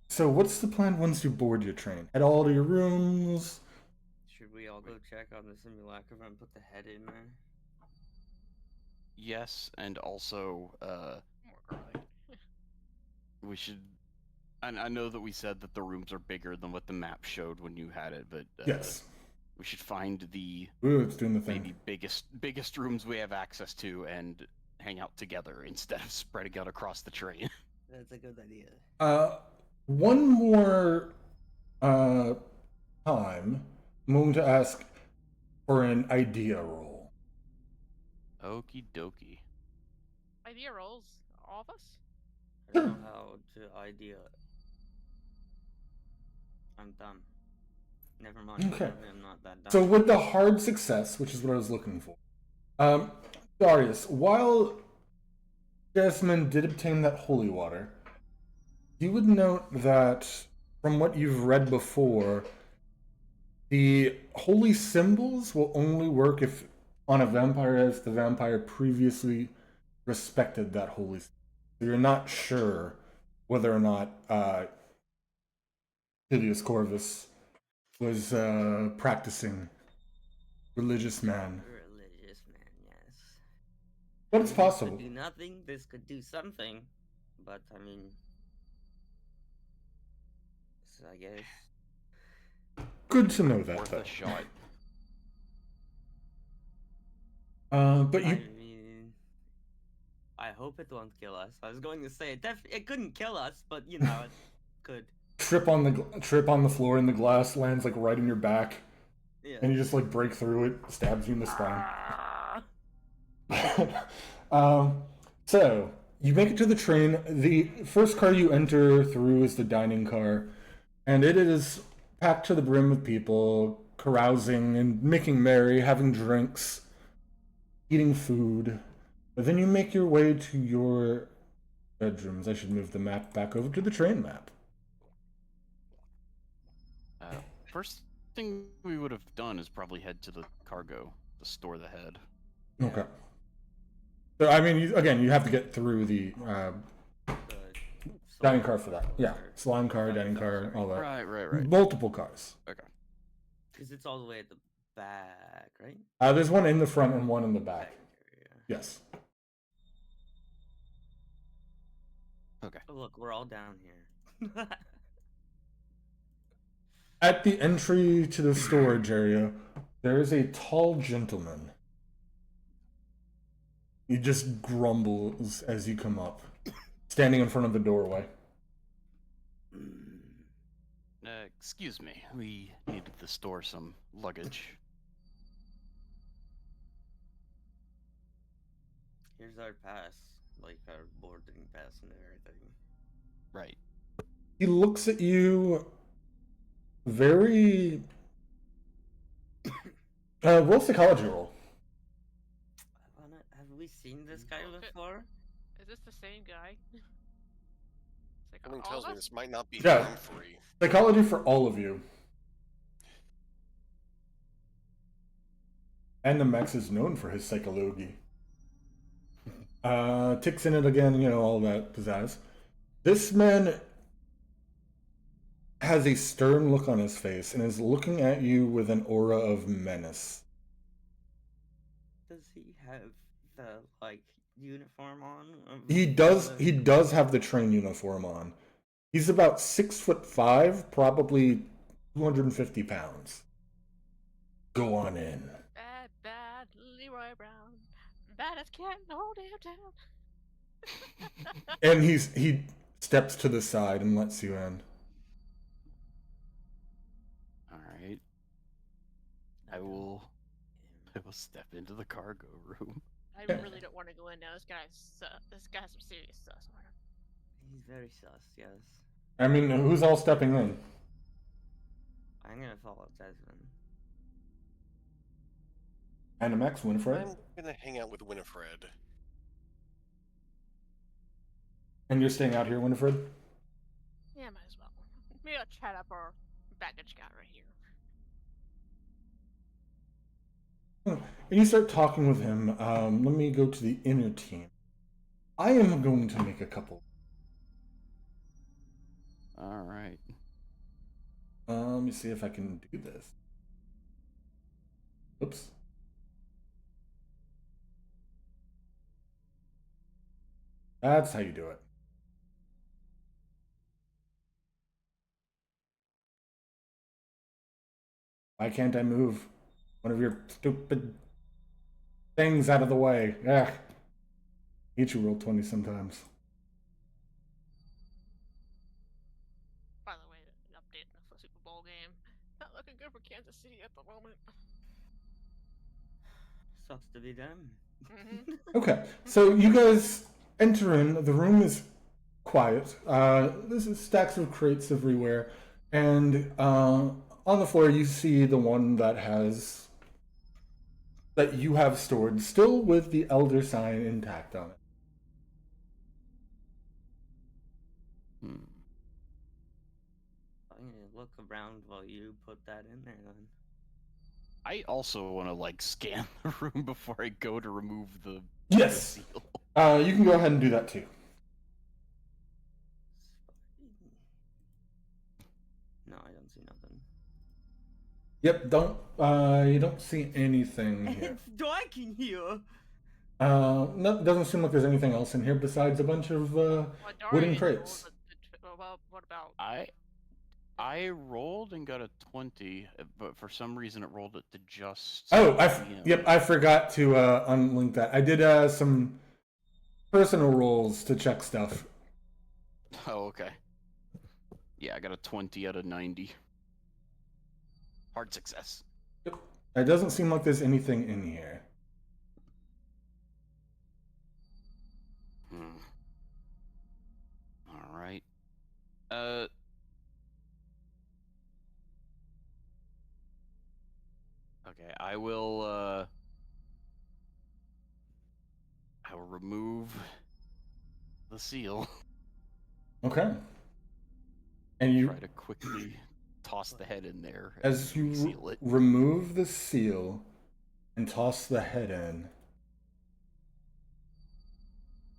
So what's the plan once you board your train? Head all to your rooms? Should we all go check on the simulacrum and put the head in there? Yes, and also, More garlic. we should... I know that we said that the rooms are bigger than what the map showed when you had it, but Yes. we should find the Ooh, it's doing the thing. maybe biggest rooms we have access to and hang out together instead of spreading out across the train. That's a good idea. One more time, I'm going to ask for an idea roll. Okie dokie. Idea rolls. All of us? I don't know how to idea. I'm dumb. Never mind. Okay. I'm not that dumb. So with the hard success, which is what I was looking for, Darius, while Jasmine did obtain that holy water, you would note that from what you've read before, the holy symbols will only work if on a vampire as the vampire previously respected that holy symbol. So you're not sure whether or not Helios Corvus was practicing religious man. Religious man, yes. But it's possible. This could do nothing. This could do something. But I mean, so I guess. Good to know that, Worth though. a shot. But you... I mean, I hope it won't kill us. I was going to say it couldn't kill us, but you know, it could. trip on the floor and the glass lands like right in your back, Yeah. and you just like break through it, stabs you in the spine. So you make it to the train. The first car you enter through is the dining car, and it is packed to the brim with people carousing and making merry, having drinks, eating food. But then you make your way to your bedrooms. I should move the map back over to the train map. First thing we would have done is probably head to the cargo to store the head. Okay. So, I mean, you have to get through the dining car for that. Yeah, slime car, dining car, all that. Right. Multiple cars. Okay. Because it's all the way at the back, right? There's one in the front and one in the back. Yeah. Yes. Okay. Oh, look, we're all down here. At the entry to the storage area, there is a tall gentleman. He just grumbles as you come up, standing in front of the doorway. Excuse me, we needed to store some luggage. Here's our pass, like our boarding pass and everything. Right. He looks at you very... roll psychology roll. Have we seen this guy before? Is this the same guy? It's like Something all tells of me us? this might not be Yeah. harm-free. Psychology for all of you. And the Max is known for his psychology. Ticks in it again, you know, all that pizzazz. This man has a stern look on his face and is looking at you with an aura of menace. Does he have the like uniform on? He does have the train uniform on. He's about 6'5", probably 250 pounds. Go on in. Bad Leroy Brown. Bad as cat in the whole damn town. And he steps to the side and lets you in. Alright. I will step into the cargo room. I really don't want to go in now. This guy's some serious sus on him. He's very sus, yes. I mean, who's all stepping in? I'm gonna follow Desmond. Animax, Winifred. I'm gonna hang out with Winifred. And you're staying out here, Winifred? Yeah, might as well. Maybe I'll chat up our baggage guy right here. And you start talking with him. Let me go to the inner team. I am going to make a couple. Alright. Let me see if I can do this. Oops. That's how you do it. Why can't I move one of your stupid things out of the way? Ugh. Hate you roll 20 sometimes. By the way, an update in the Super Bowl game. Not looking good for Kansas City at the moment. Sucks to be them. Okay, so you guys enter in. The room is quiet. There's stacks of crates everywhere, and on the floor you see the one that you have stored, still with the Elder sign intact on it. I'm gonna look around while you put that in there then. I also want to like scan the room before I go to remove the Yes. seal. You can go ahead and do that too. No, I don't see nothing. Yep, you don't see anything here. It's dark in here. No, doesn't seem like there's anything else in here besides a bunch of wooden crates. What about? I rolled and got a 20, but for some reason it rolled it to just. Oh, I forgot to unlink that. I did some personal rolls to check stuff. Oh, okay. Yeah, I got a 20 out of 90. Hard success. Yep. It doesn't seem like there's anything in here. All right. Okay, I will remove the seal. Okay. And you try to quickly toss the head in there as you seal it. remove the seal and toss the head in.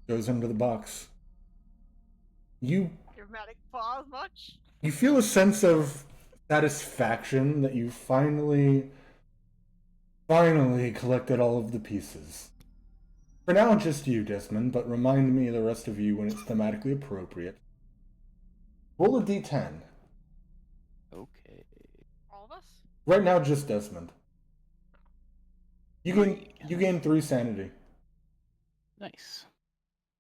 Goes into the box. Dramatic pause much? You feel a sense of satisfaction that you finally collected all of the pieces. For now, just you, Desmond, but remind me of the rest of you when it's thematically appropriate. Roll a d10. Okay. All of us? Right now, just Desmond. You gain 3 sanity. Nice.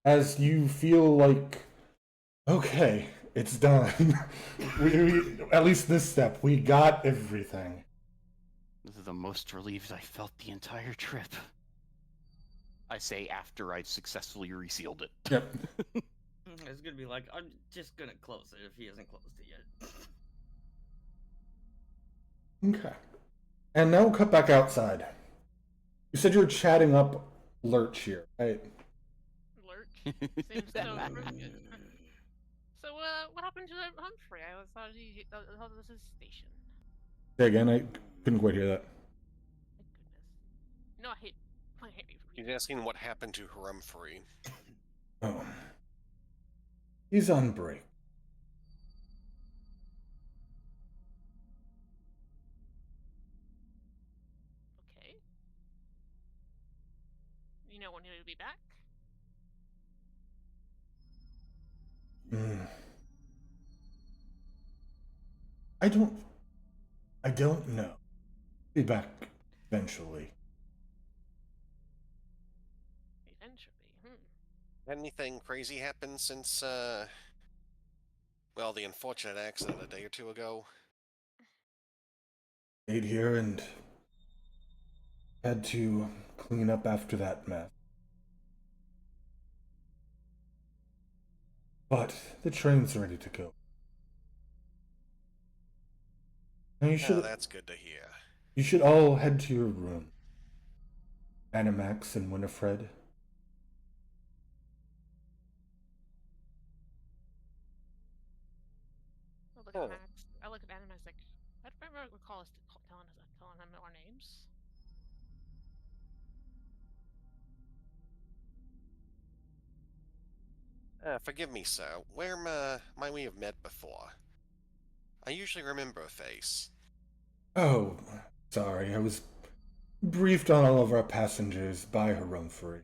As you feel like, okay, it's done. we at least this step, we got everything. This is the most relieved I felt the entire trip. I say after I successfully resealed it. Yep. It's gonna be like, I'm just gonna close it if he hasn't closed it yet. Okay. And now we'll cut back outside. You said you were chatting up Lurch here, right? Lurch. Seems so appropriate. So, what happened to Humphrey? I thought that was his station. Say again, I couldn't quite hear that. Thank goodness. No, I hate He's asking what happened to Humphrey. Oh. He's on break. Okay. You know when he'll be back? I don't know. Be back eventually. Eventually. Anything crazy happened since, well, the unfortunate accident a day or two ago? Stayed here and had to clean up after that mess. But the train's ready to go. Now Oh, that's good to hear. You should all head to your room. Animax and Winifred. I look at Animax like, I don't remember recall us telling him our names. Forgive me, sir. Where might we have met before? I usually remember a face. Oh, sorry. I was briefed on all of our passengers by Humphrey.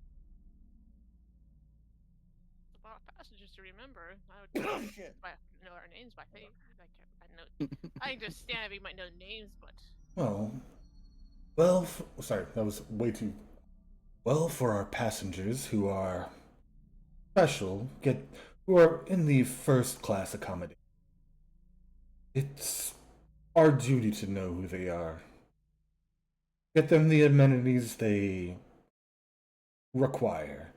A lot of passengers to remember. I would know our names by face. I understand if you might know names, but... Well, sorry, that was way too... Well, for our passengers who are special, who are in the first class accommodation, it's our duty to know who they are. Get them the amenities they require.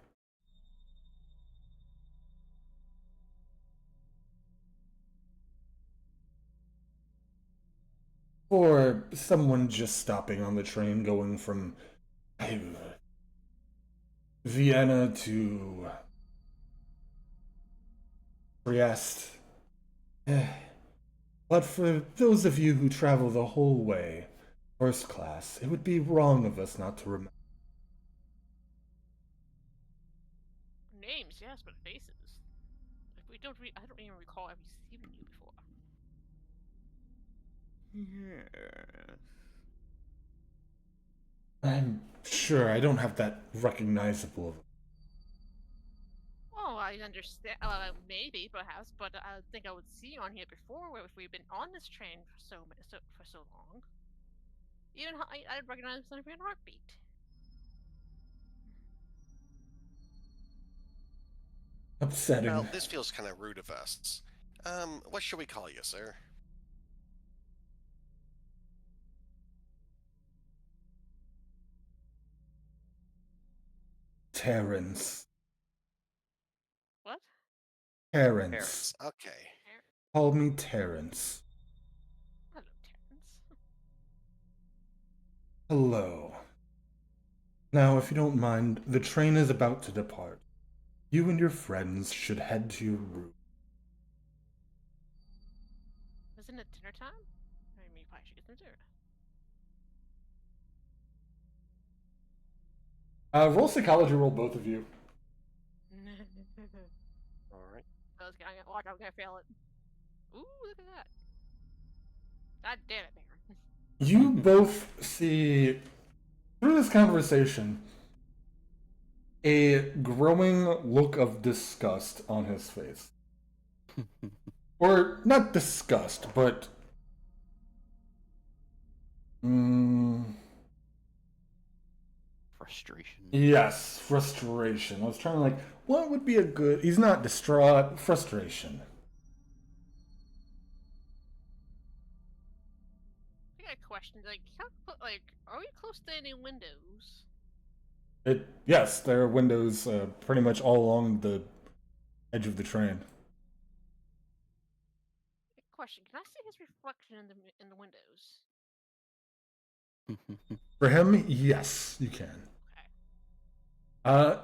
For someone just stopping on the train going from Vienna to Trieste. But for those of you who travel the whole way, first class, it would be wrong of us not to remember. Names, yes, but faces. If we don't I don't even recall ever seeing you before. Yeah. I'm sure I don't have that recognizable. Well, I understand. Maybe, perhaps, but I think I would see you on here before if we've been on this train for so long. Even I'd recognize some of your heartbeat. Upsetting. Well, this feels kind of rude of us. What should we call you, sir? Terrence. What? Terrence. Okay. Call me Terrence. Hello, Terrence. Hello. Now, if you don't mind, the train is about to depart. You and your friends should head to your room. Isn't it dinner time? I mean, you probably should get some dinner. Roll psychology roll, both of you. Alright. I'm gonna fail it. Ooh, look at that. God damn it, Baron. You both see, through this conversation, a growing look of disgust on his face. Or, not disgust, but... frustration. Yes, frustration. I was trying to what would be a good... He's not distraught. Frustration. I got a question. Are we close to any windows? Yes, there are windows pretty much all along the edge of the train. Question: can I see his reflection in the windows? For him, yes, you can. Okay.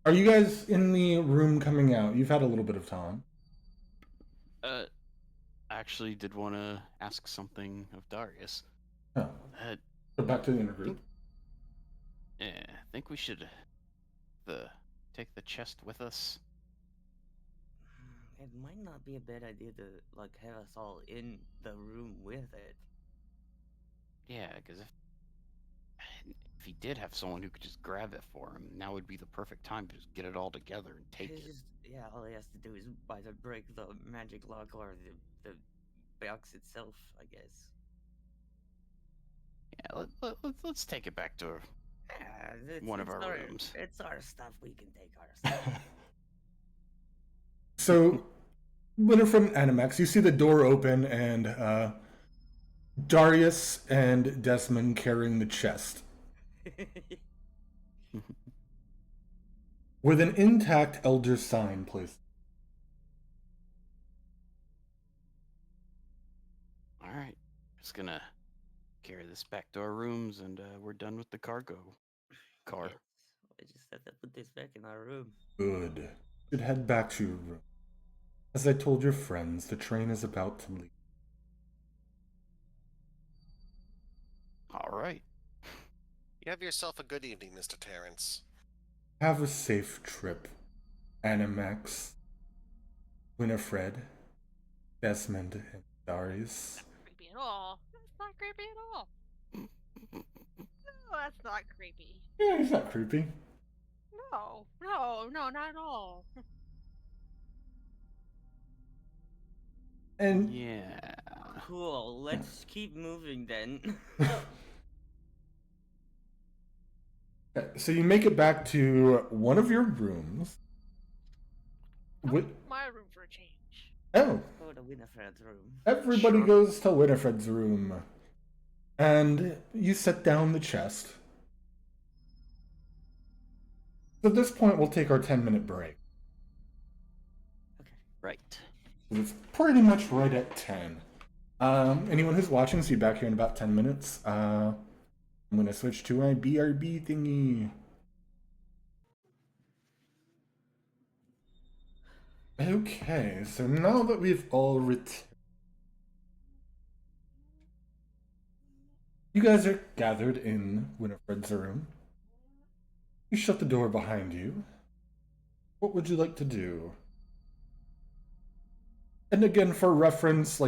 Are you guys in the room coming out? You've had a little bit of time. I actually did want to ask something of Darius. Oh. Go back to the intergroup. Yeah, I think we should take the chest with us. It might not be a bad idea to have us all in the room with it. Yeah, because if he did have someone who could just grab it for him, now would be the perfect time to just get it all together and take it. Yeah, all he has to do is either break the magic lock or the box itself, I guess. Yeah, let's take it back to one of our rooms. It's our stuff. We can take our stuff. So, Winifred and Animax, you see the door open and Darius and Desmond carrying the chest. With an intact elder sign placed. Alright, just gonna carry this back to our rooms and we're done with the cargo car. Yes. I just have to put this back in our room. Good. You should head back to your room. As I told your friends, the train is about to leave. Alright. You have yourself a good evening, Mr. Terrence. Have a safe trip, Animax, Winifred, Desmond, and Darius. That's not creepy at all. That's not creepy at all. No, that's not creepy. Yeah, he's not creepy. No, not at all. And yeah. Cool. Let's keep moving then. So you make it back to one of your rooms. My room for a change. Oh. Go to Winifred's room. Everybody Sure. goes to Winifred's room. And you set down the chest. So at this point, we'll take our 10-minute break. Okay. Right. It's pretty much right at 10. Anyone who's watching, see you back here in about 10 minutes. I'm going to switch to my BRB thingy. Okay, so now that we've all returned, you guys are gathered in Winifred's room. You shut the door behind you. What would you like to do? And again, for reference,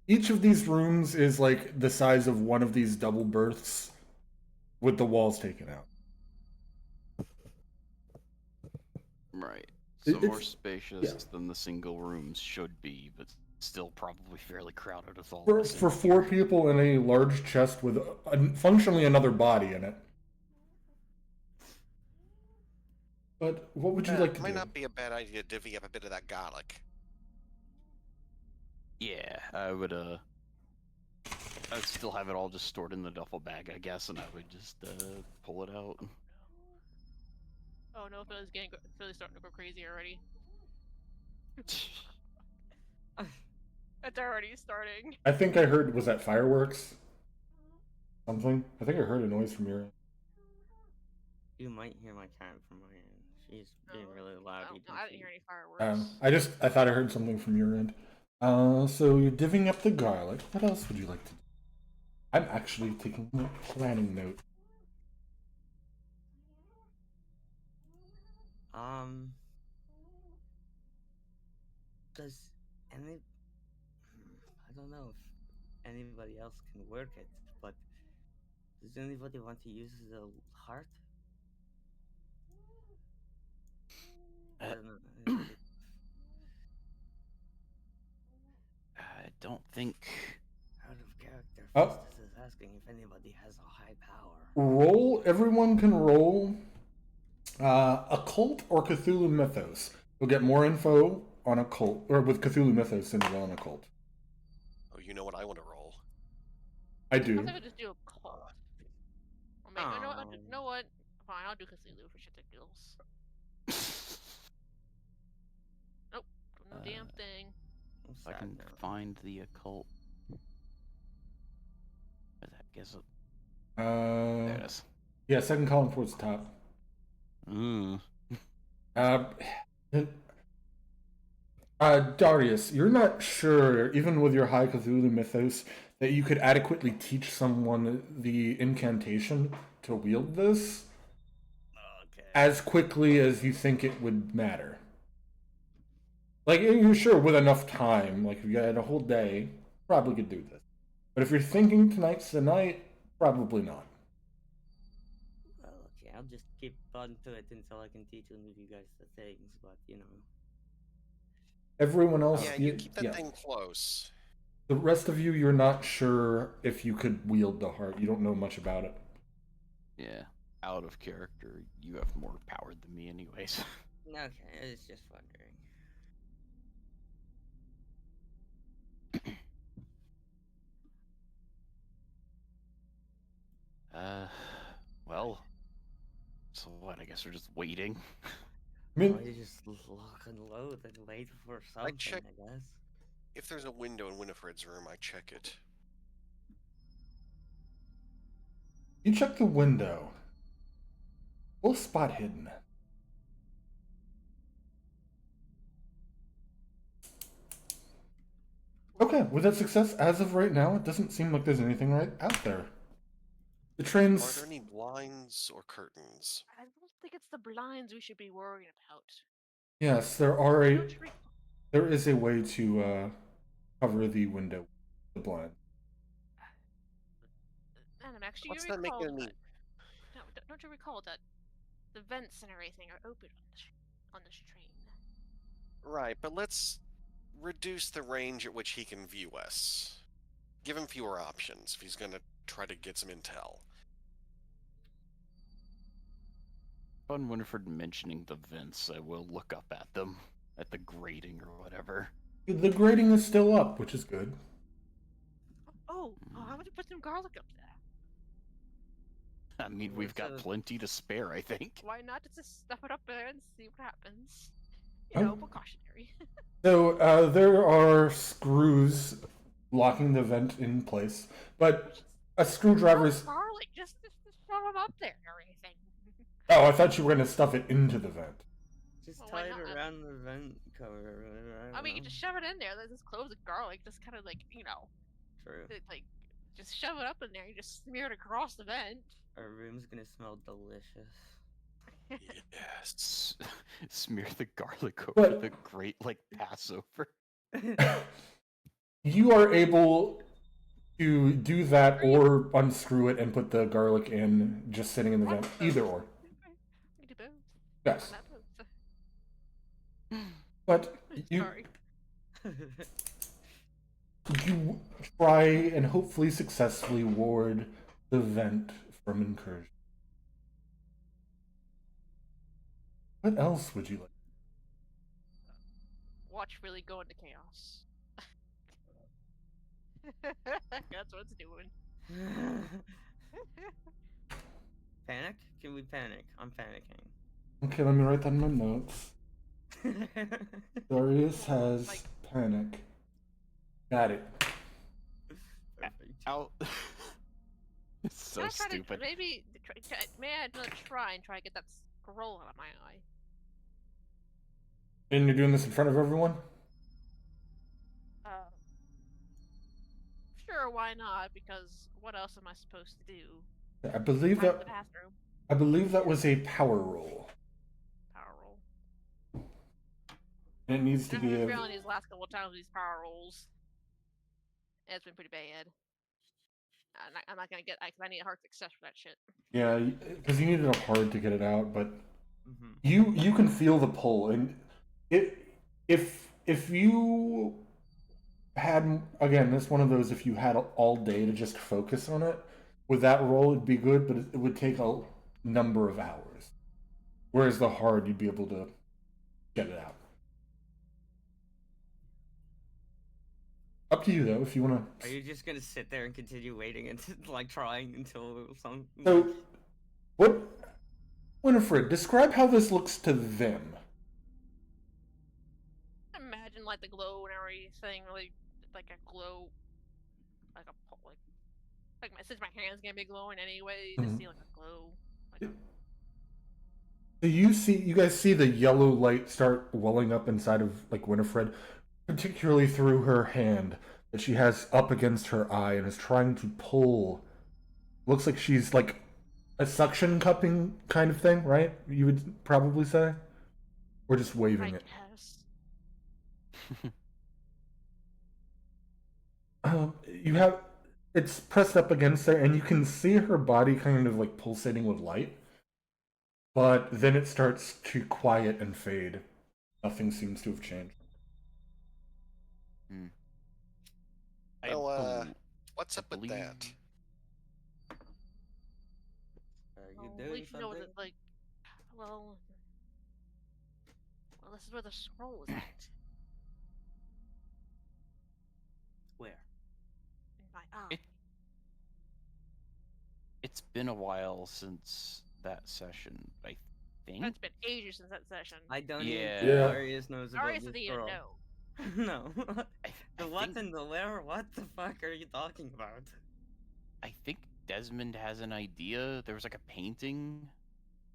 each of these rooms is the size of one of these double berths with the walls taken out. Right. So It's- more spacious yeah. than the single rooms should be, but still probably fairly crowded with all For this. 4 people in a large chest with functionally another body in it. But what would you like to Might do? not be a bad idea to divvy up a bit of that garlic. Yeah, I would I'd still have it all just stored in the duffel bag, I guess, and I would just pull it out. Oh no, Philly's starting to go crazy already. It's already starting. I think I heard, was that fireworks? Something? I think I heard a noise from your end. You might hear my cat from my end. She's being really loud. No, I didn't hear any fireworks. I thought I heard something from your end. So you're divvying up the garlic. What else would you like to do? I'm actually taking a planning note. Does any... I don't know if anybody else can work it, but does anybody want to use the heart? I don't know. I don't think. Out of character. Oh. Phustusvsoup asking if anybody has a high power. Roll. Everyone can roll occult or Cthulhu Mythos. You'll get more info on occult, or with Cthulhu Mythos than you will on occult. Oh, you know what I want to roll? I I do. think I just do a cult. Or maybe, you know what? Fine, I'll do Cthulhu for shit and giggles. Nope, no damn thing. I'm If I sad can now. find the occult. Where the heck is it? There it is. Yeah, second column towards the top. Darius, you're not sure, even with your high Cthulhu Mythos, that you could adequately teach someone the incantation to wield this Okay. as quickly as you think it would matter. Like, you're sure with enough time, like if you had a whole day, probably could do this. But if you're thinking tonight's the night, probably not. Well, okay, I'll just keep on to it until I can teach one of you guys the things, but you know. Everyone else, Yeah, you keep that thing close. The rest of you, you're not sure if you could wield the heart. You don't know much about it. Yeah, out of character. You have more power than me, anyways. Okay, it's just wondering. Well, so what? I guess we're just waiting. I mean, I just lock and load and wait for something, check- I guess. If there's a window in Winifred's room, I check it. you check the window. Full spot hidden. Okay, with that success, as of right now, it doesn't seem like there's anything right out there. The Are train's... there any blinds or curtains? I don't think it's the blinds we should be worrying about. Yes, there is a way to cover the window, the blind. Animax, do What's you that make recall it any? No, don't you recall that the vents and everything are open on this train? Right, but let's reduce the range at which he can view us. Give him fewer options if he's going to try to get some intel. Upon Winifred mentioning the vents, I will look up at them, at the grating or whatever. The grating is still up, which is good. Oh, how about you put some garlic up there? I mean, we've got plenty to spare, I think. Why not just stuff it up there and see what happens? Oh. You know, precautionary. So, there are screws locking the vent in place, but a screwdriver's... garlic, just shove them up there or anything. Oh, I thought you were going to stuff it into the vent. Just Well, tie why it not? around the vent cover or whatever. I mean, you just shove it in there. Let's just close the garlic. Just kind of like, you know, True. like just shove it up in there. You just smear it across the vent. Our room's gonna smell delicious. Yes. Smear the garlic over But- the grate like Passover. You are able to do that or unscrew it and put the garlic in just sitting in the vent. Either or. We do both. Yes. Not both. But you Sorry. you try and hopefully successfully ward the vent from incursion. What else would you like? Watch really go into chaos. That's what it's doing. Panic? Can we panic? I'm panicking. Okay, let me write that in my notes. Darius has Like- panic. Got it. Perfect. Out. It's so Can I try stupid. To, maybe may I try and get that scroll out of my eye? And you're doing this in front of everyone? Sure, why not? Because what else am I supposed to do? I believe Hide in the that bathroom. was a power roll. Power roll. And it needs to I've be been a... failing these last couple of times with these power rolls. And it's been pretty bad. I'm not gonna get. I need a hard success for that shit. Yeah, because you needed a hard to get it out, but Mm-hmm. you can feel the pull, and if you had, again, this one of those, if you had all day to just focus on it, with that roll it'd be good, but it would take a number of hours. Whereas the hard, you'd be able to get it out. Up to you though, if you want Are to. you just gonna sit there and continue waiting and like trying until some? So, what, Winifred? Describe how this looks to them. Imagine like the glow and everything, like a glow, like since my hand's gonna be glowing anyway, just see like a glow, like a. So you guys see the yellow light start welling up inside of like Winifred, particularly through her hand that she has up against her eye and is trying to pull. Looks like she's like a suction cupping kind of thing, right? You would probably say, or just waving I it. guess. You have it's pressed up against there, and you can see her body kind of like pulsating with light. But then it starts to quiet and fade. Nothing seems to have changed. Well, what's up with believe- that? Are you At doing least you know something? that, like, well, this is where the scroll is at. Where? In my eye. It- It's been a while since that session, I think. It's been ages since that session. I don't Yeah. even think Yeah. Arius knows about Arius this doesn't even girl. know. No. I The what think- and the where? What the fuck are you talking about? I think Desmond has an idea. There was like a painting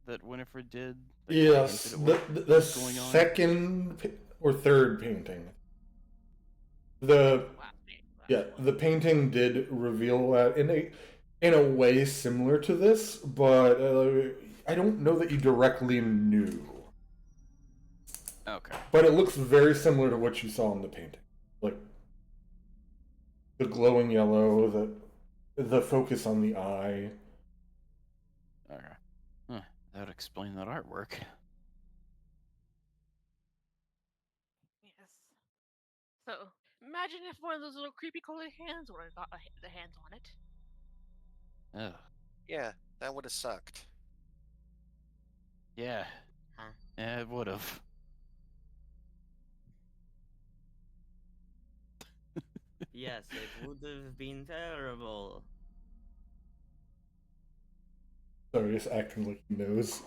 that Winifred did. That Yes, hinted at what the was going on. second or third painting. The Yeah, the painting did reveal that in a way similar to this, but I don't know that you directly knew. Okay. But it looks very similar to what you saw in the painting, like the glowing yellow, the focus on the eye. Okay. Huh. That would explain that artwork. Yes. So, imagine if one of those little creepy colored hands would have got the hands on it. Ugh. Yeah, that would have sucked. Yeah. Huh? Yeah, it would have. Yes, it would have been terrible. Sorry, just acting like he knows.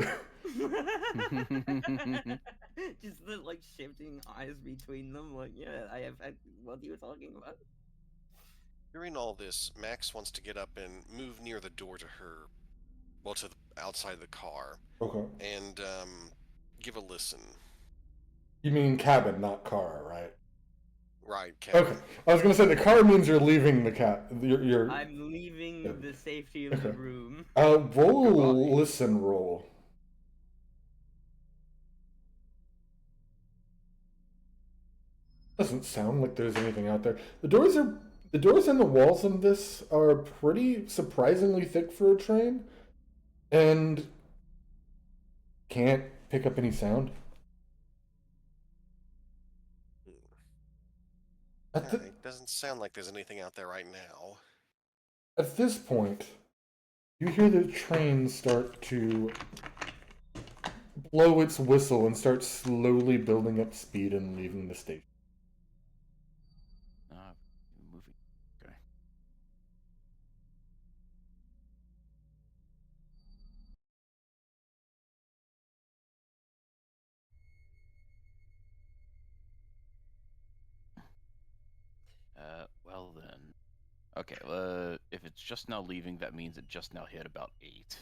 Just the like shifting eyes between them, like yeah, I have. What are you talking about? During all this, Max wants to get up and move near the door to her, well, to the outside of the car, Okay. and give a listen. You mean cabin, not car, right? Right, Kevin. Okay. I was gonna say the car means you're leaving the cat. You're. I'm leaving Yeah. the safety of the Okay. room. Roll Goodbye. listen roll. Doesn't sound like there's anything out there. The doors and the walls in this are pretty surprisingly thick for a train, and can't pick up any sound. It doesn't sound like there's anything out there right now. At this point, you hear the train start to blow its whistle and start slowly building up speed and leaving the station. Moving. Okay. Well then. Okay, if it's just now leaving, that means it just now hit about 8.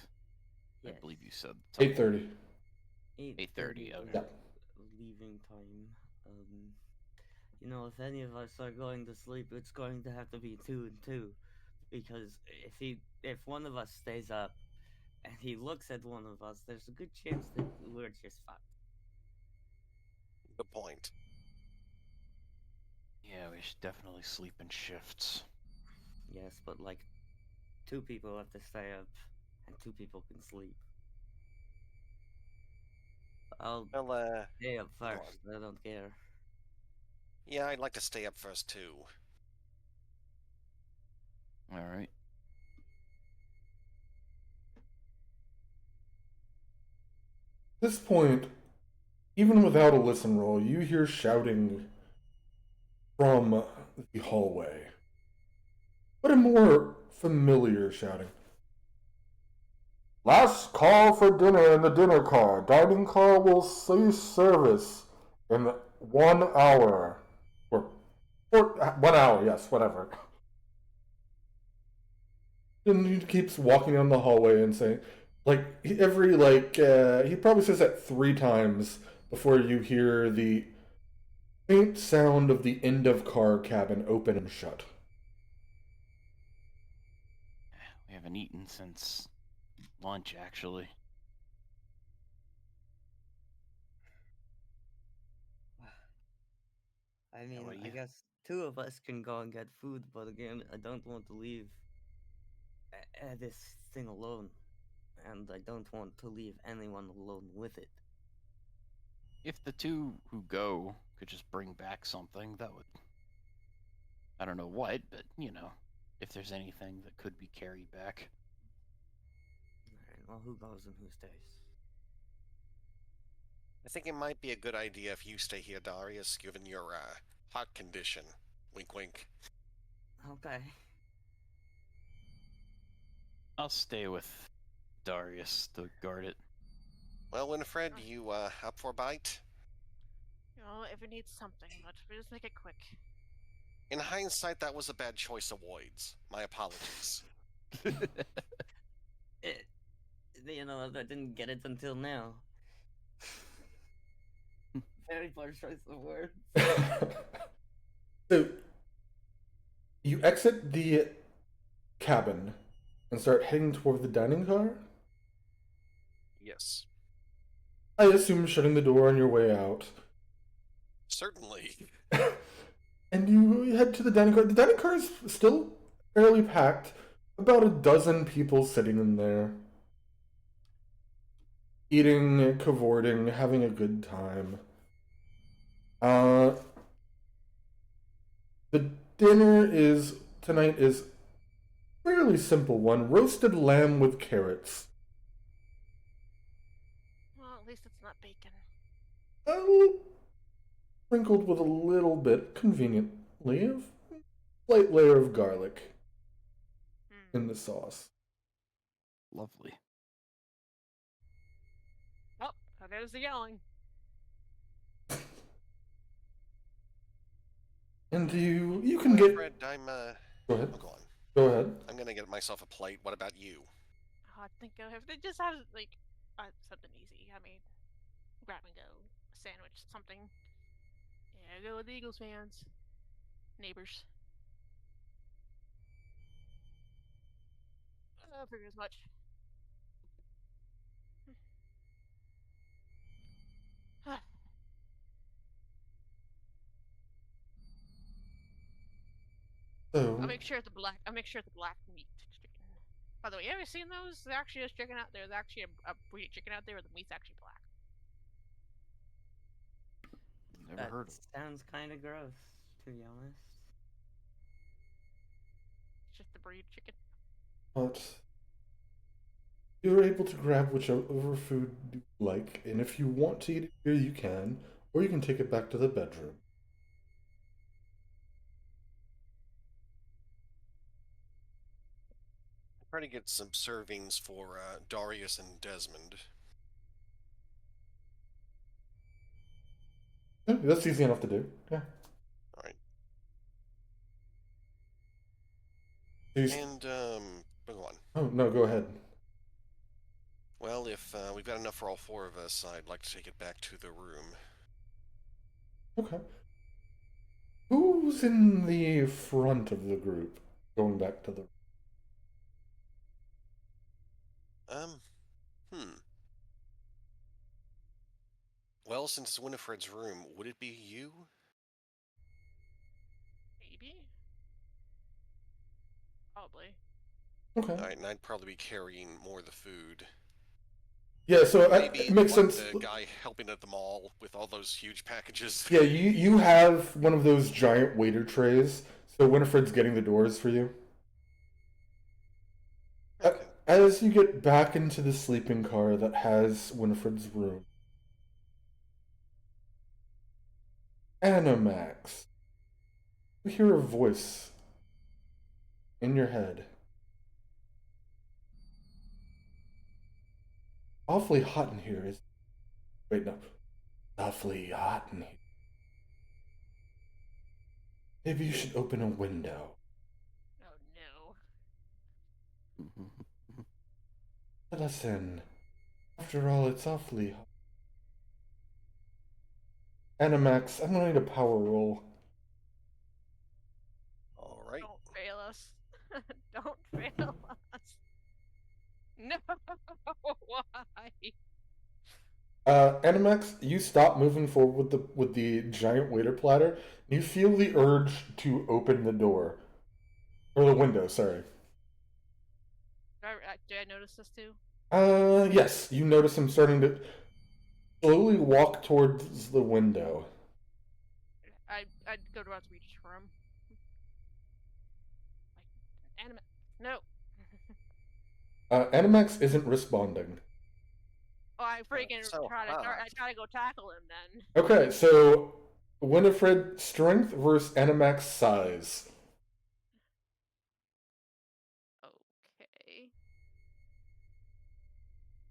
Yes. I believe you said. 8:30. 8:30, okay. Yeah. Leaving time. You know, if any of us are going to sleep, it's going to have to be 2 and 2, because if one of us stays up and he looks at one of us, there's a good chance that we're just fucked. Good point. Yeah, we should definitely sleep in shifts. Yes, but like 2 people have to stay up and 2 people can sleep. I'll Well, stay up go on. first. I don't care. Yeah, I'd like to stay up first too. All right. At this point, even without a listen roll, you hear shouting from the hallway. But a more familiar shouting. Last call for dinner in the dinner car. Dining car will cease service in 1 hour. Or 1 hour, yes, whatever. And he keeps walking down the hallway and saying, he probably says that 3 times before you hear the faint sound of the end of car cabin open and shut. We haven't eaten since lunch, actually. I mean, what do I you- guess 2 of us can go and get food, but again, I don't want to leave this thing alone. And I don't want to leave anyone alone with it. If the 2 who go could just bring back something, that would... I don't know what, but, if there's anything that could be carried back. Alright, well, who goes and who stays? I think it might be a good idea if you stay here, Darius, given your heart condition. Wink, wink. Okay. I'll stay with Darius to guard it. Well, Winifred, you up for a bite? If it needs something, but we just make it quick. In hindsight, that was a bad choice of words. My apologies. I didn't get it until now. Very poor choice of words. So, you exit the cabin and start heading toward the dining car? Yes. I assume shutting the door on your way out. Certainly. And you head to the dining car. The dining car is still fairly packed. About a dozen people sitting in there. Eating, cavorting, having a good time. The dinner tonight is a fairly simple one. Roasted lamb with carrots. Well, at least it's not bacon. Sprinkled with a little bit, conveniently, of slight layer of garlic in the sauce. Lovely. Oh, there's the yelling. And you can get... Winifred, I'm Go ahead. Oh, go on. Go ahead. I'm gonna get myself a plate. What about you? I think if they just have something easy. I mean, grab and go, a sandwich, something. Yeah, go with the Eagles fans, neighbors. I figured as much. So, I'll make sure the black meat chicken. By the way, have you seen those? There's actually a chicken out there. There's actually a breed of chicken out there where the meat's actually black. Never heard of it. Sounds kind of gross, to be honest. It's just the breed chicken. but you're able to grab whichever food you like, and if you want to eat it here, you can, or you can take it back to the bedroom. Try to get some servings for Darius and Desmond. Yeah, that's easy enough to do. Yeah. All right. You And go on. Oh no, go ahead. Well, if we've got enough for all 4 of us, I'd like to take it back to the room. Okay. Who's in the front of the group? Going back to the... Well, since it's Winifred's room, would it be you? Maybe. Probably. Okay. Alright, and I'd probably be carrying more of the food. Yeah, so Maybe it makes sense. the guy helping at the mall with all those huge packages. Yeah, you have one of those giant waiter trays, so Winifred's getting the doors for you. as you get back into the sleeping car that has Winifred's room, Animax, you hear a voice in your head. Awfully hot in here, is... Wait, no. Awfully hot in here. Maybe you should open a window. Oh no. Let us in. After all, it's awfully hot. Animax, I'm gonna need a power roll. All right. Don't fail us. Don't fail us. No. Why? Animax, you stop moving forward with the giant waiter platter. You feel the urge to open the door. Or the window, sorry. Do I notice this too? Yes, you notice him starting to slowly walk towards the window. I'd go towards reach for him. Like, anime. No. Animax isn't responding. Oh, I freaking so try hot. to go tackle him then. Okay, so Winifred, strength versus Animax size. Okay.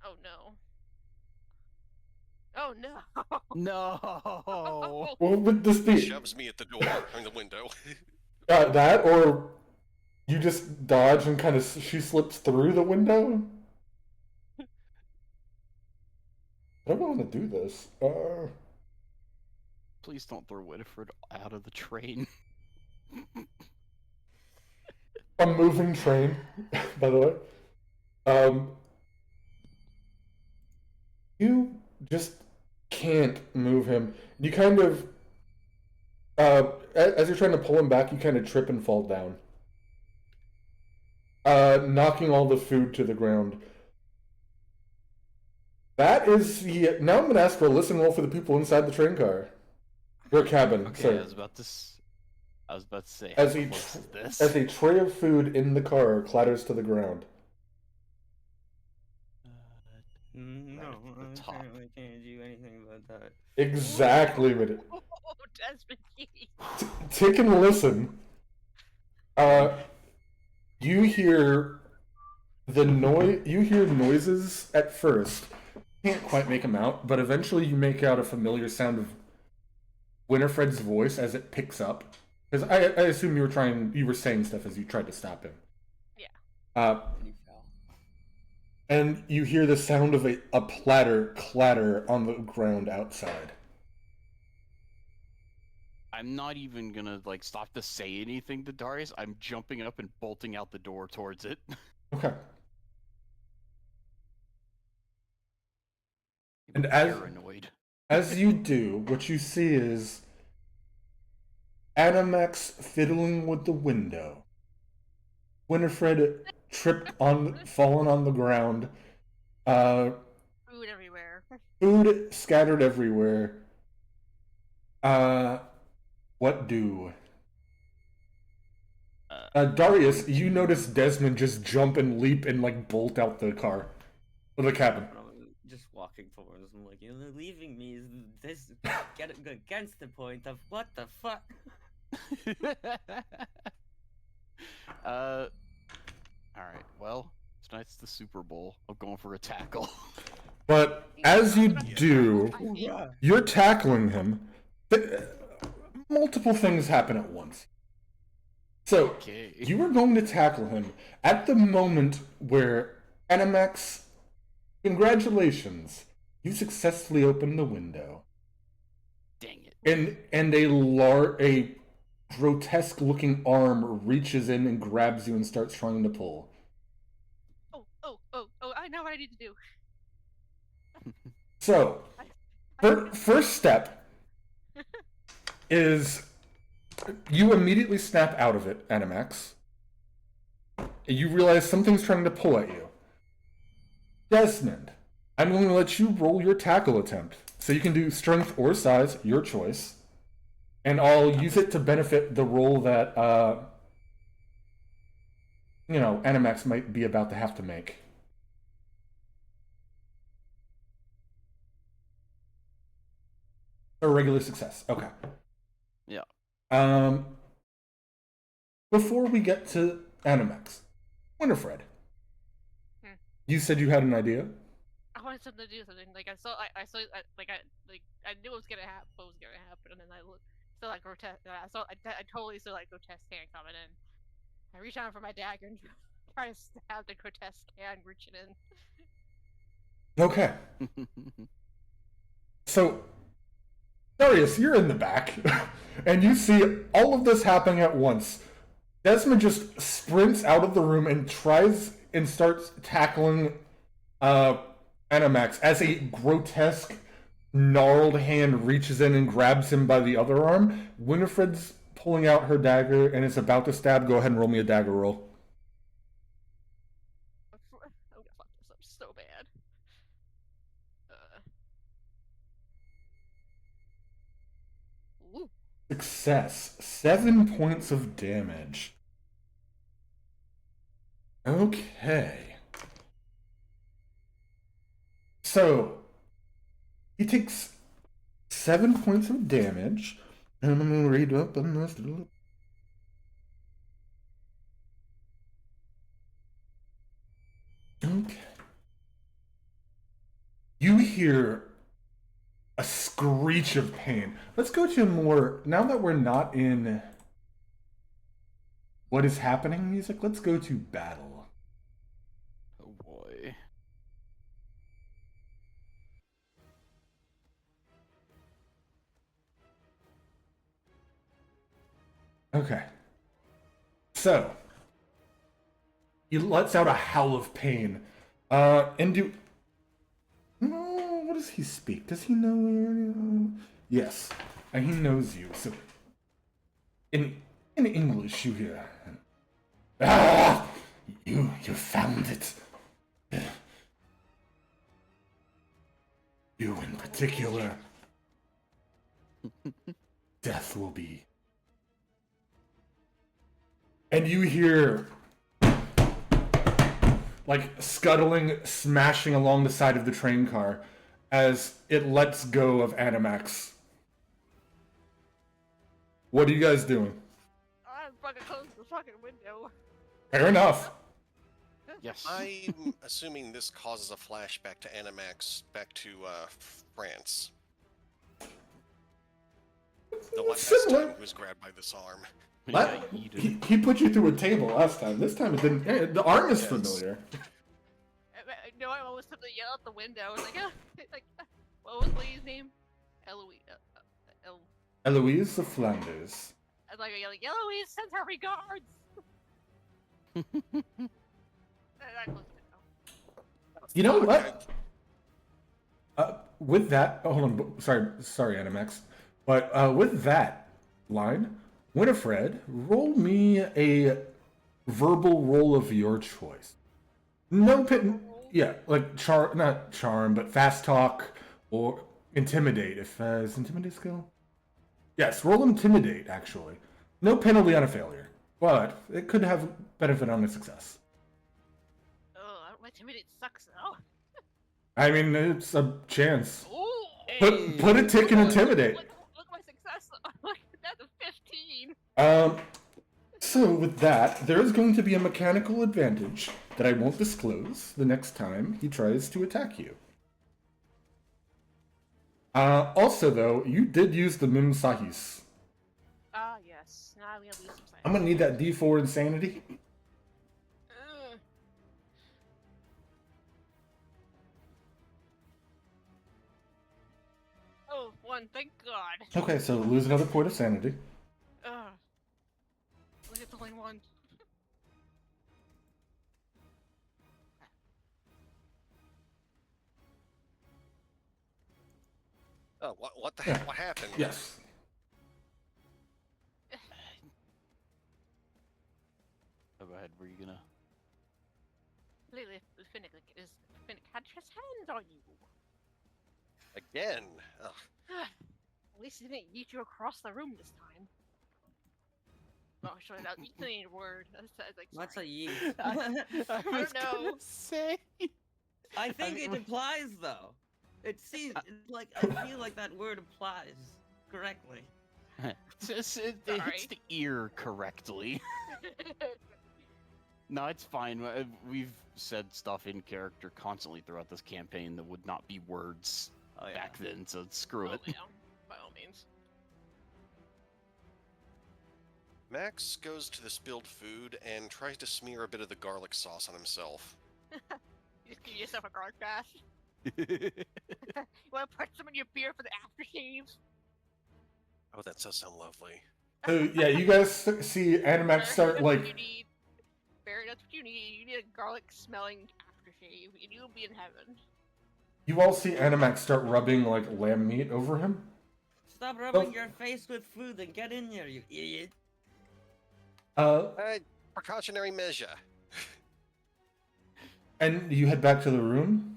Oh no. Oh no. No. What would this He be? shoves me at the door, the window. That, or you just dodge and kind of she slips through the window? I don't want to do this. Please don't throw Winifred out of the train. A moving train, by the way. You just can't move him. You kind of, as you're trying to pull him back, you kind of trip and fall down, knocking all the food to the ground. That is the. Now I'm going to ask for a listen roll for the people inside the train car. Your cabin. Okay, sorry. I was about to say. As How a close is this? As a tray of food in the car clatters to the ground. No, Right at the top. apparently can't do anything about that. Exactly, minute. Oh, Desmond Key. Take and listen. You hear the noise. You hear noises at first. Can't quite make them out, but eventually you make out a familiar sound of Winifred's voice as it picks up. Because I assume you were saying stuff as you tried to stop him. Yeah. And you fell. And you hear the sound of a platter clatter on the ground outside. I'm not even gonna stop to say anything to Darius. I'm jumping up and bolting out the door towards it. Okay. I'm And as paranoid. as you do, what you see is Animax fiddling with the window. Winifred fallen on the ground. Food everywhere. Food scattered everywhere. What do? Darius, you notice Desmond just jump and leap and bolt out the car. Or the cabin. I'm just walking towards him, like, you're leaving me. Is this get against the point of what the fuck? Alright, well, tonight's the Super Bowl. I'm going for a tackle. But as you do, Yeah. you're tackling him. Multiple things happen at once. So, Okay. you were going to tackle him at the moment where Animax, congratulations, you successfully opened the window. Dang it. And a grotesque-looking arm reaches in and grabs you and starts trying to pull. Oh, I know what I need to do. So, first step is you immediately snap out of it, Animax. You realize something's trying to pull at you. Desmond, I'm going to let you roll your tackle attempt. So you can do strength or size, your choice. And I'll use it to benefit the roll that, Animax might be about to have to make. A regular success. Okay. Yeah. Before we get to Animex, Winifred, you said you had an idea. I wanted something to do something. Like I saw, I knew it was gonna happen. What was gonna happen, and then I looked, still like grotesque. I totally still like grotesque hand coming in. I reach out for my dagger and try to stab the grotesque hand reaching in. Okay. So, Darius, you're in the back, and you see all of this happening at once. Desmond just sprints out of the room and tries and starts tackling Animax as a grotesque, gnarled hand reaches in and grabs him by the other arm. Winifred's pulling out her dagger and is about to stab. Go ahead and roll me a dagger roll. I'm gonna fuck this up so bad. Ooh. Success. 7 points of damage. Okay. So, he takes 7 points of damage. And I'm going to read up on this. Okay. You hear a screech of pain. Let's go to more, now that we're not in what is happening music, let's go to battle. Oh boy. Okay. So, he lets out a howl of pain. And do... No, what does he speak? Does he know? Yes, and he knows you. So, in English, you hear, "Ah, you found it. You in particular. Death will be." And you hear, like, scuttling, smashing along the side of the train car as it lets go of Animax. What are you guys doing? I'm fucking closing the fucking window. Fair enough. Yes. I'm assuming this causes a flashback to Animax, back to France. The last Similar. time he was grabbed by this arm. What? Yeah, He put you through a table last time. This time it didn't. The arm is familiar. No, I almost have to yell out the window. Like, like, what was the lady's name? Eloise. Eloise of Flanders. I was like yelling, Eloise, send her regards. I closed the window. You know what? With that, hold on. Sorry, Animax. But with that line, Winifred, roll me a verbal roll of your choice. No pit. Yeah, like not charm, but fast talk or intimidate. If is intimidate skill? Yes, roll intimidate. Actually, no penalty on a failure, but it could have benefit on a success. Oh, my intimidate sucks though. I mean, it's a chance. Ooh. Put a tick in intimidate. Look at my success. Look, that's a 15. So with that, there is going to be a mechanical advantage that I won't disclose the next time he tries to attack you. Also, though, you did use the Mim Sahis. Ah, yes. Now I'm gonna lose some sight. I'm gonna need that D4 insanity. Oh, one, thank God. Okay, so lose another point of sanity. Look at the only one. Oh, what the heck? What happened? Yes. Oh, go ahead. Were you gonna? Lately, Fenalik had his hands on you. Again? Ugh. At least he didn't yeet you across the room this time. Oh, sure, that yeet ain't a word. That's like, What's a sorry. yeet? I was gonna gonna say. I think mean, it implies though. It seems like I feel like that word applies correctly. It Sorry. hits the ear correctly. No, it's fine. We've said stuff in character constantly throughout this campaign that would not be words Oh yeah. back then, so screw Oh, it. yeah, by all means. Max goes to the spilled food and tries to smear a bit of the garlic sauce on himself. You just give yourself a garlic bath. You want to put some in your beer for the aftershave? Oh, that does sound lovely. So yeah, you guys see Animax start That's what like you need. Barry, that's what you need. You need a garlic-smelling aftershave, and you'll be in heaven. you all see Animax start rubbing like lamb meat over him. Stop rubbing your face with food and get in here, you idiot. Precautionary measure. And you head back to the room.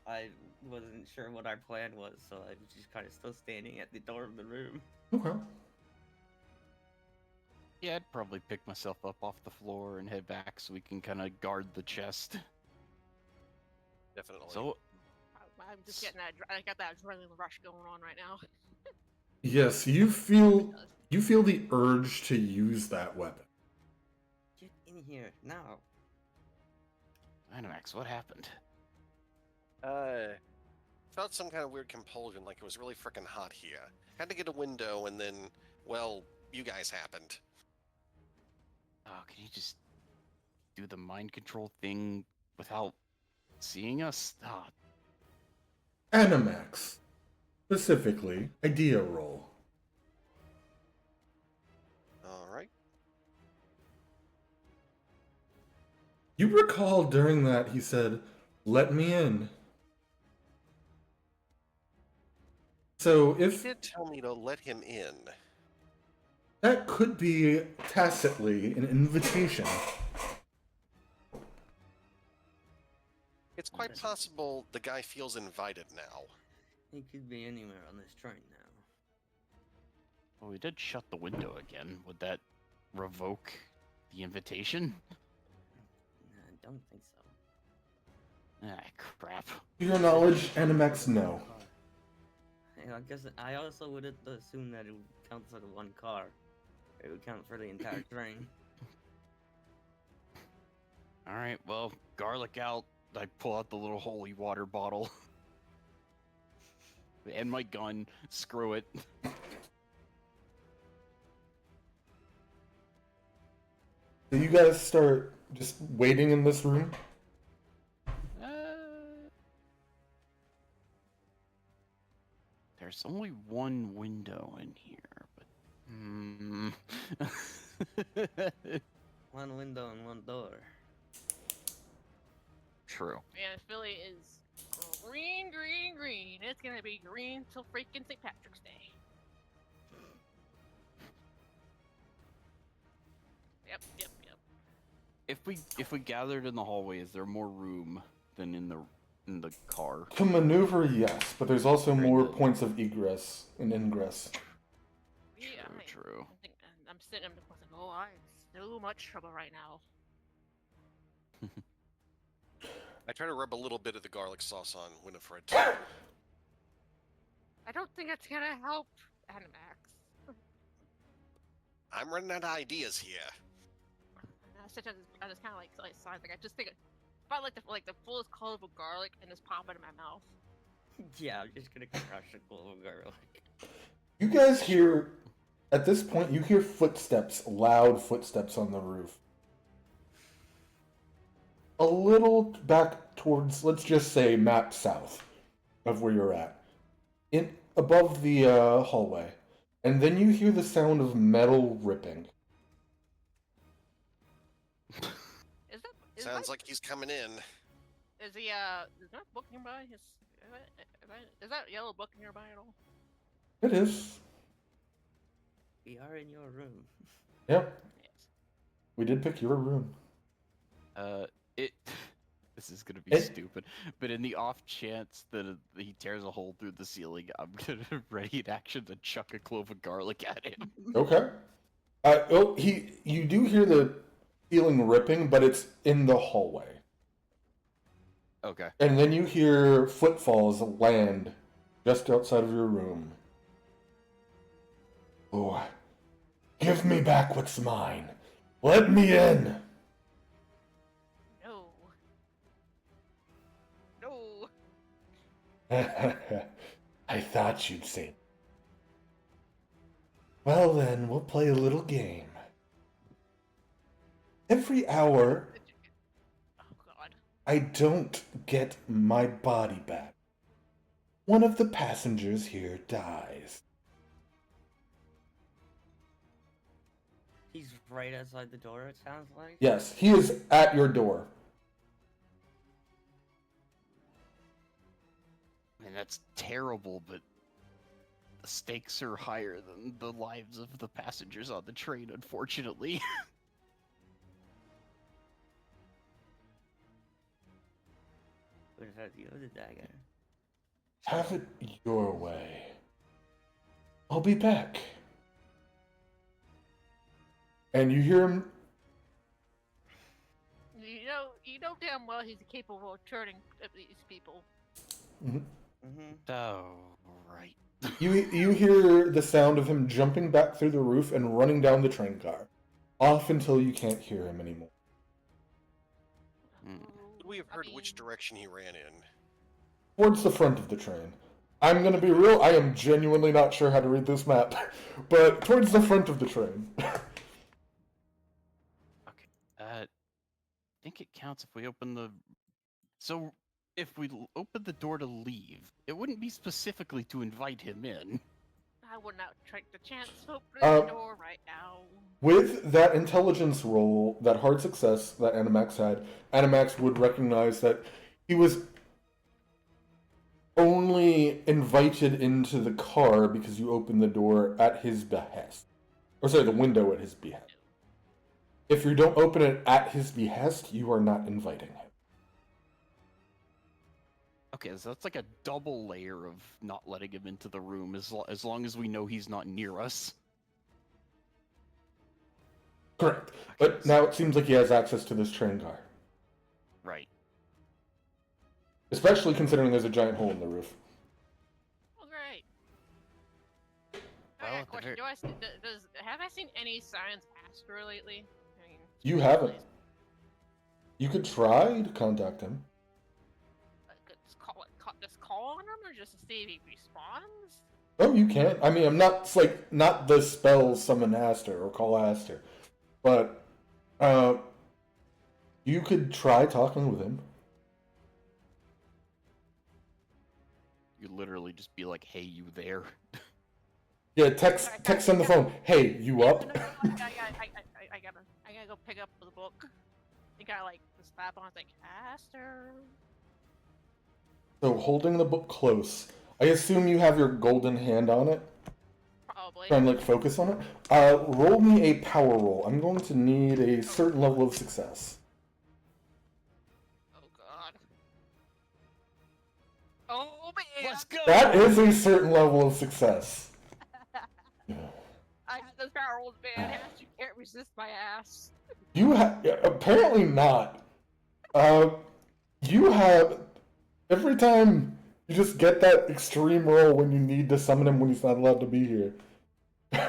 I wasn't sure what our plan was, so I was just kind of still standing at the door of the room. Okay. Yeah, I'd probably pick myself up off the floor and head back so we can kind of guard the chest. Definitely. So, I'm just getting that. I got that adrenaline rush going on right now. Yes, you feel the urge to use that weapon. Get in here now. Animax, what happened? Felt some kind of weird compulsion, like it was really freaking hot here. Had to get a window, and then, well, you guys happened. Oh, can you just do the mind control thing without seeing us? Oh, Animax. Specifically, idea roll. Alright. You recall during that he said, "Let me in." So He if did tell me to let him in. that could be tacitly an invitation. It's quite possible the guy feels invited now. He could be anywhere on this train now. well, we did shut the window again. Would that revoke the invitation? I don't think so. Ah, crap. To your knowledge, Animax, no. Yeah, I guess I also would assume that it would count for the one car. It would count for the entire train. Alright, well, garlic out. I pull out the little holy water bottle. And my gun. Screw it. So you guys start just waiting in this room? There's only one window in here, but... One window and one door. True. Man, Philly is green, green, green. It's gonna be green till freaking St. Patrick's Day. Yep. If we gathered in the hallway, is there more room than in the car? To maneuver, yes, but there's also Very more good. points of egress and ingress. Yeah, True. I think I'm sitting. I'm like, oh, I'm in so much trouble right now. I try to rub a little bit of the garlic sauce on Winifred. I don't think it's gonna help Animax. I'm running out of ideas here. I just kind of like sigh. Like I just think if I like the fullest clove of garlic and just pop it in my mouth. Yeah, I'm just gonna crush a clove of garlic. You guys hear, at this point, you hear footsteps, loud footsteps on the roof. A little back towards, let's just say, map south of where you're at. Above the hallway. And then you hear the sound of metal ripping. Sounds like he's coming in. Is he is that book nearby? Is that yellow book nearby at all? It is. We are in your room. Yep. Yes. We did pick your room. This is gonna be stupid, but in the off chance that he tears a hole through the ceiling, I'm gonna ready in action to chuck a clove of garlic at him. Okay. You do hear the ceiling ripping, but it's in the hallway. Okay. And then you hear footfalls land just outside of your room. Oh, give me back what's mine. Let me in. No. No. I thought you'd say. Well then, we'll play a little game. Every hour, Oh God. I don't get my body back. One of the passengers here dies. He's right outside the door, it sounds like. Yes, he is at your door. I mean, that's terrible, but the stakes are higher than the lives of the passengers on the train, unfortunately. What if that's you, the dagger? Have it your way. I'll be back. And you hear him. You know damn well he's capable of turning these people. Oh, right. You hear the sound of him jumping back through the roof and running down the train car. Off until you can't hear him anymore. Would we have heard which direction he ran in? Towards the front of the train. I'm gonna be real, I am genuinely not sure how to read this map. But towards the front of the train. Okay. I think it counts if we open the... So, if we open the door to leave, it wouldn't be specifically to invite him in. I would not take the chance to open the door right now. With that intelligence roll, that hard success that Animax had, Animax would recognize that he was only invited into the car because you opened the door at his behest. Or sorry, the window at his behest. If you don't open it at his behest, you are not inviting him. Okay, so that's like a double layer of not letting him into the room, as long as we know he's not near us. Correct. Okay, But now it seems like he has access to this train car. Right. Especially considering there's a giant hole in the roof. Oh, great. Well, I got a at the question. very- Have I seen any signs of Astro lately? I mean, You haven't. You could try to contact him. Just call on him, or just to see if he responds? Oh, you can. I mean, I'm not, it's like, not the spell summon Aster or call Aster. But, you could try talking with him. You literally just be like, hey, you there? Yeah, text on the phone. Hey, you up? I gotta go pick up the book. You gotta like just slap on. It's like Aster. So, holding the book close. I assume you have your golden hand on it. Probably. Try and, like, focus on it. Roll me a power roll. I'm going to need a certain level of success. Oh God. Oh man. Let's go! That is a certain level of success. I have those power rolls, man. You can't resist my ass. You have... Apparently not. You have... Every time you just get that extreme roll when you need to summon him when he's not allowed to be here. You're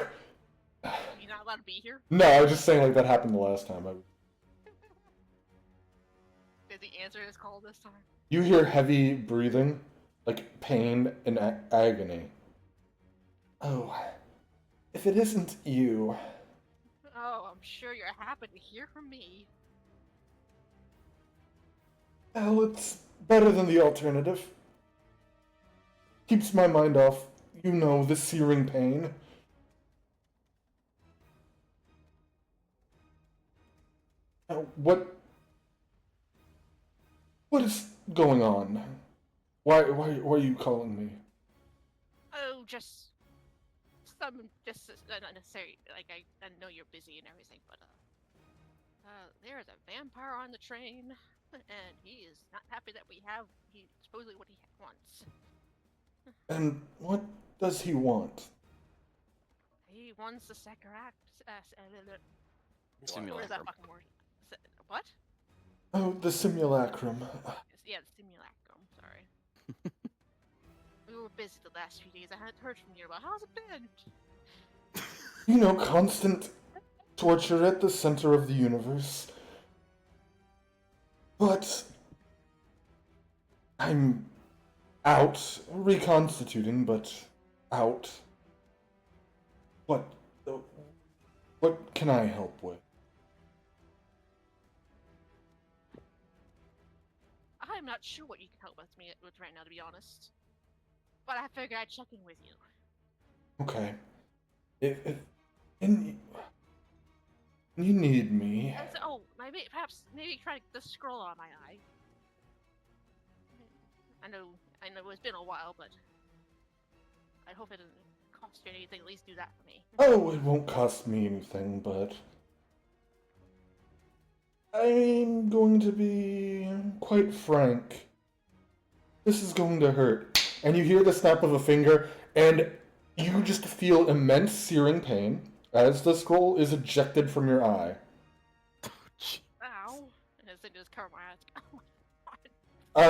not allowed to be here? No, I was just saying like that happened the last time. Did he answer his call this time? You hear heavy breathing, like pain and agony. Oh, if it isn't you... Oh, I'm sure you're happy to hear from me. Well, it's better than the alternative. Keeps my mind off, you know, the searing pain. What is going on? Why are you calling me? Oh, just unnecessary. Like I know you're busy and everything, but there is a vampire on the train, and he is not happy that he supposedly what he wants. And what does he want? He wants the second act. What is that Simulacrum. fucking word? What? Oh, the simulacrum. Yeah, the simulacrum. Sorry. We were busy the last few days. I hadn't heard from you about how's it been. You know, constant torture at the center of the universe. But I'm out, reconstituting, but out. What can I help with? I'm not sure what you can help me with right now, to be honest. But I figured I'd check in with you. Okay. If and you need me. And so, perhaps try the scroll on my eye. I know it's been a while, but I hope it doesn't cost you anything. At least do that for me. Oh, it won't cost me anything, but I'm going to be quite frank. This is going to hurt. And you hear the snap of a finger, and you just feel immense searing pain as the scroll is ejected from your eye. Ow! And as I just cover my eyes. Oh my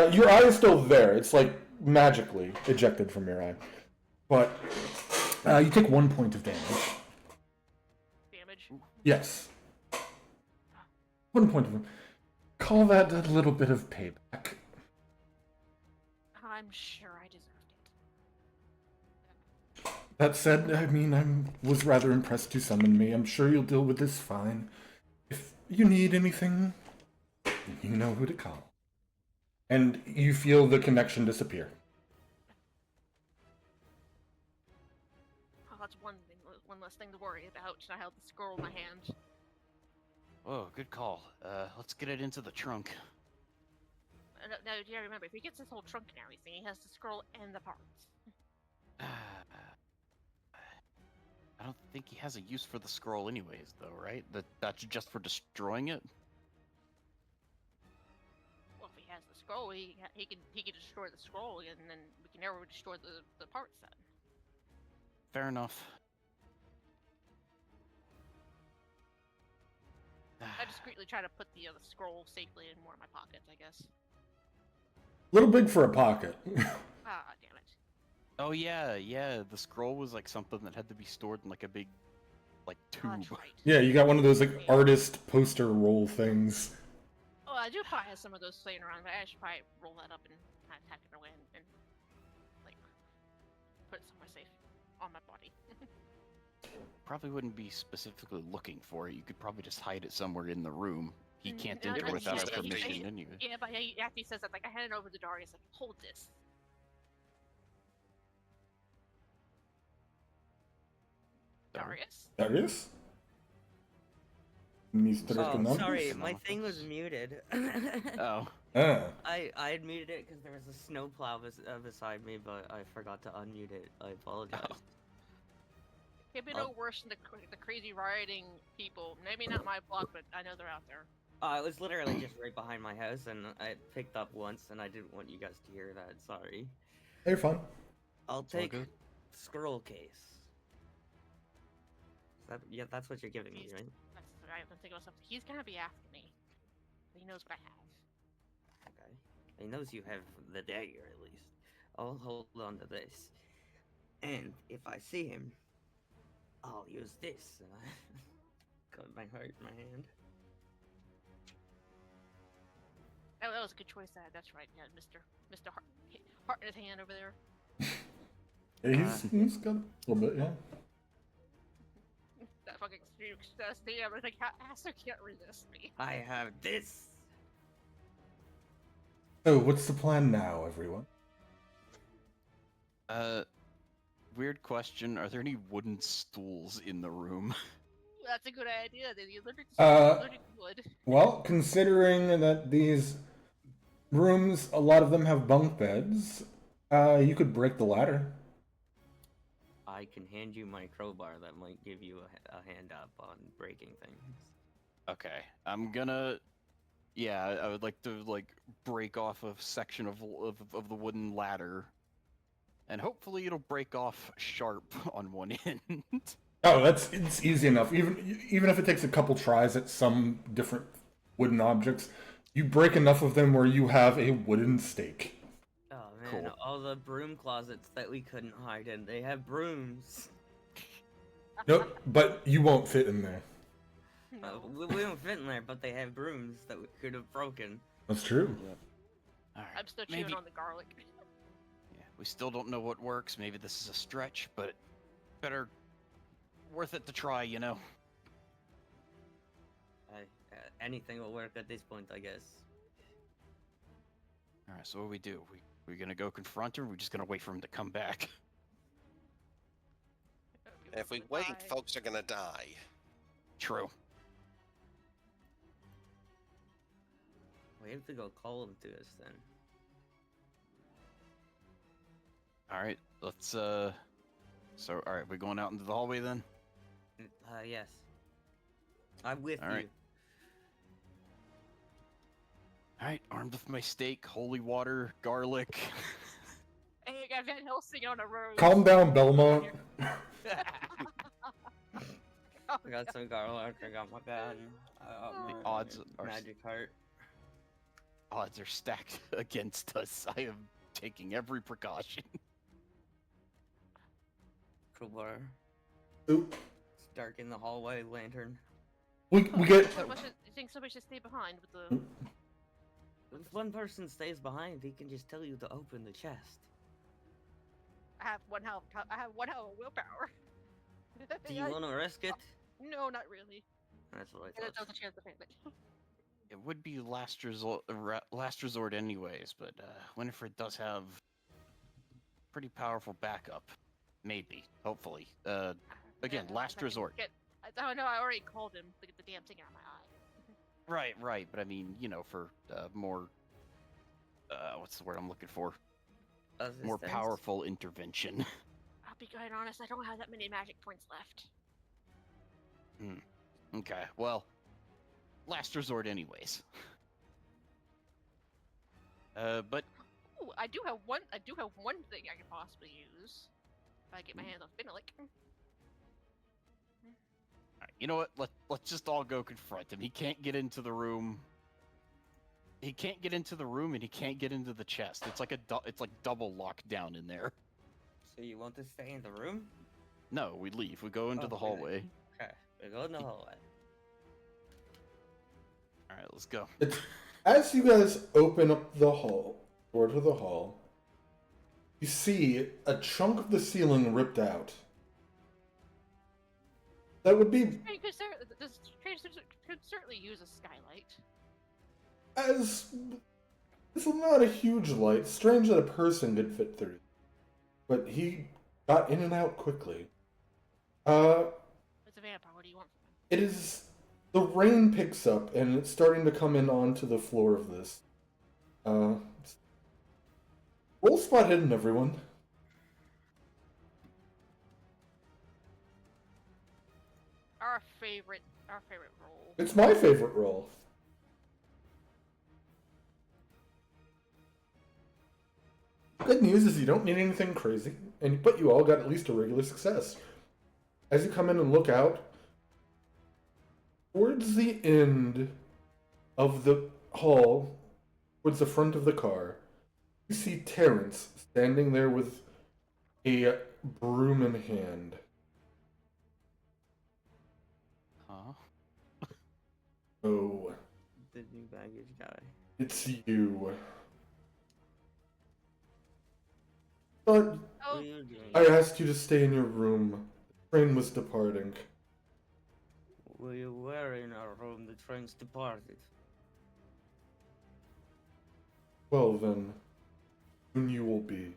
god. Your eye is still there. It's like magically ejected from your eye. But you take 1 point of damage. Damage? Yes. 1 point of damage. Call that a little bit of payback. I'm sure I deserved it. That said, I mean, I was rather impressed to summon me. I'm sure you'll deal with this fine. If you need anything, you know who to call. And you feel the connection disappear. Oh, that's one less thing to worry about. I held the scroll in my hand. Oh, good call. Let's get it into the trunk. No, yeah, remember, if he gets this whole trunk and everything, he has to scroll and the parts. I don't think he has a use for the scroll anyways, though, right? That's just for destroying it? Well, if he has the scroll, he can destroy the scroll, and then we can never destroy the parts then. Fair enough. I discreetly try to put the scroll safely in more of my pockets, I guess. A little big for a pocket. Ah, damn it. Oh yeah, the scroll was like something that had to be stored in like a big, like, tube. That's right. Yeah, you got one of those like artist poster roll things. Oh, I do probably have some of those laying around, but I should probably roll that up and kind of tack it away and like put it somewhere safe on my body. Probably wouldn't be specifically looking for it. You could probably just hide it somewhere in the room. He can't enter no, without he's our got permission updated. anyway. Yeah, but after he says that, like I hand it over to Darius, like hold this. Darius? Darius? Mr. Oh, Columbus? sorry, my thing was muted. Oh. I had muted it because there was a snowplow beside me, but I forgot to unmute it. I apologize. Oh. It'd be no worse than the crazy rioting people. Maybe not my block, but I know they're out there. It was literally just right behind my house, and I picked up once, and I didn't want you guys to hear that. Sorry. You're fine. I'll all take good. scroll case. Yeah, that's what you're giving me, right? That's right. I'm thinking of something. He's gonna be after me. He knows what I have. Okay. He knows you have the dagger, at least. I'll hold on to this. And if I see him, I'll use this. Got my heart in my hand. Oh, that was a good choice. That's right. Yeah, Mr. Heart in his hand over there. Yeah, he's got a little bit, yeah. That fucking Steve, I think Aster can't resist me. I have this. So, what's the plan now, everyone? Weird question. Are there any wooden stools in the room? That's a good idea. They literally would. Well, considering that these rooms, a lot of them have bunk beds, you could break the ladder. I can hand you my crowbar that might give you a hand up on breaking things. Okay, I'm gonna. Yeah, I would like to break off a section of the wooden ladder, and hopefully it'll break off sharp on one end. Oh, it's easy enough. Even if it takes a couple tries at some different wooden objects, You break enough of them where you have a wooden stake. Oh man, Cool. all the broom closets that we couldn't hide in, they have brooms. Nope, but you won't fit in there. No. We don't fit in there, but they have brooms that we could have broken. That's true. Yep. All right. I'm still chewing maybe. on the garlic. Yeah, we still don't know what works. Maybe this is a stretch, but better worth it to try, you know. Anything will work at this point, I guess. All right. So what do? We gonna go confront her? Or we just gonna wait for him to come back? If we wait, folks are gonna die. True. We have to go call him to us then. All right. Let's So all right, we going out into the hallway then? Yes. I'm with All you. right. All right. Armed with my stake, holy water, garlic. Hey, I got Van Helsing on a road. Calm down, Belmont. I got some garlic, I got my gun. The my odds are magic heart. Odds are stacked against us. I am taking every precaution. Crowbar. Oop. It's dark in the hallway, lantern. We get You think somebody should stay behind with the? If one person stays behind, he can just tell you to open the chest. I have one hell of willpower. Do you want to risk it? No, not really. That's what I There's thought. a chance of it. It would be last resort anyways, but Winifred does have pretty powerful backup. Maybe, hopefully. Again, last resort. Oh no, I already called him to get the damn thing out of my eye. Right, but I mean, you know, for more, what's the word I'm looking for? More Assistance. powerful intervention. I'll be quite honest, I don't have that many magic points left. Okay, well, last resort anyways. But Ooh, I do have one thing I can possibly use. If I get my hands on Fenalik. you know what? Let's just all go confront him. He can't get into the room. He can't get into the room, and he can't get into the chest. It's like it's like double lockdown in there. So you want to stay in the room? No, we leave. We go into the Okay. hallway. Okay, we go in the hallway. All right, let's go. As you guys open up the hall, door to the hall, you see a chunk of the ceiling ripped out. That would be This train could certainly use a skylight. as this is not a huge light. Strange that a person could fit through, but he got in and out quickly. It's a vampire. What do you want from him? It is the rain picks up and it's starting to come in onto the floor of this. Roll spot hidden, everyone. Our favorite role. It's my favorite roll. Good news is you don't need anything crazy, but you all got at least a regular success. As you come in and look out, towards the end of the hall, towards the front of the car, you see Terrence standing there with a broom in hand. Huh? Oh, The new baggage guy. it's you. But What Oh, are you doing? I asked you to stay in your room. The train was departing. We were in our room, the train's departed. Well then, soon you will be.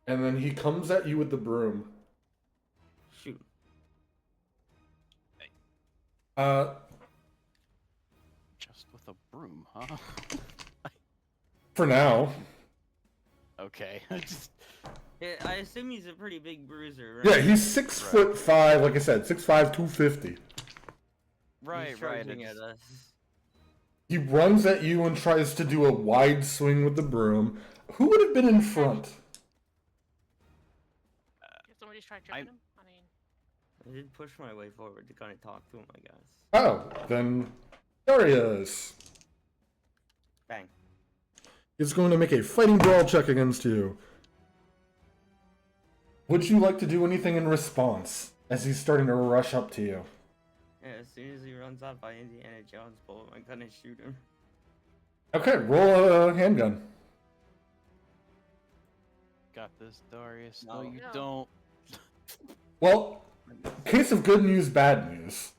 And then he comes at you with the broom. Shoot. Just with a broom, huh? For now. Okay. Just Yeah, I assume he's a pretty big bruiser, right? Yeah, he's 6'5", like I said, 6'5", 250. right, He's right. charging it's- at us. He runs at you and tries to do a wide swing with the broom. Who would have been in front? if somebody's trying to trick him. I mean, I did push my way forward to kind of talk to him, I guess. Oh, then Darius Bang. is going to make a fighting brawl check against you. Would you like to do anything in response as he's starting to rush up to you? Yeah, as soon as he runs out by Indiana Jones bullet, I'm gonna shoot him. Okay, roll a handgun. Got this, Darius. No. No, you No. don't. Well, case of good news, bad news.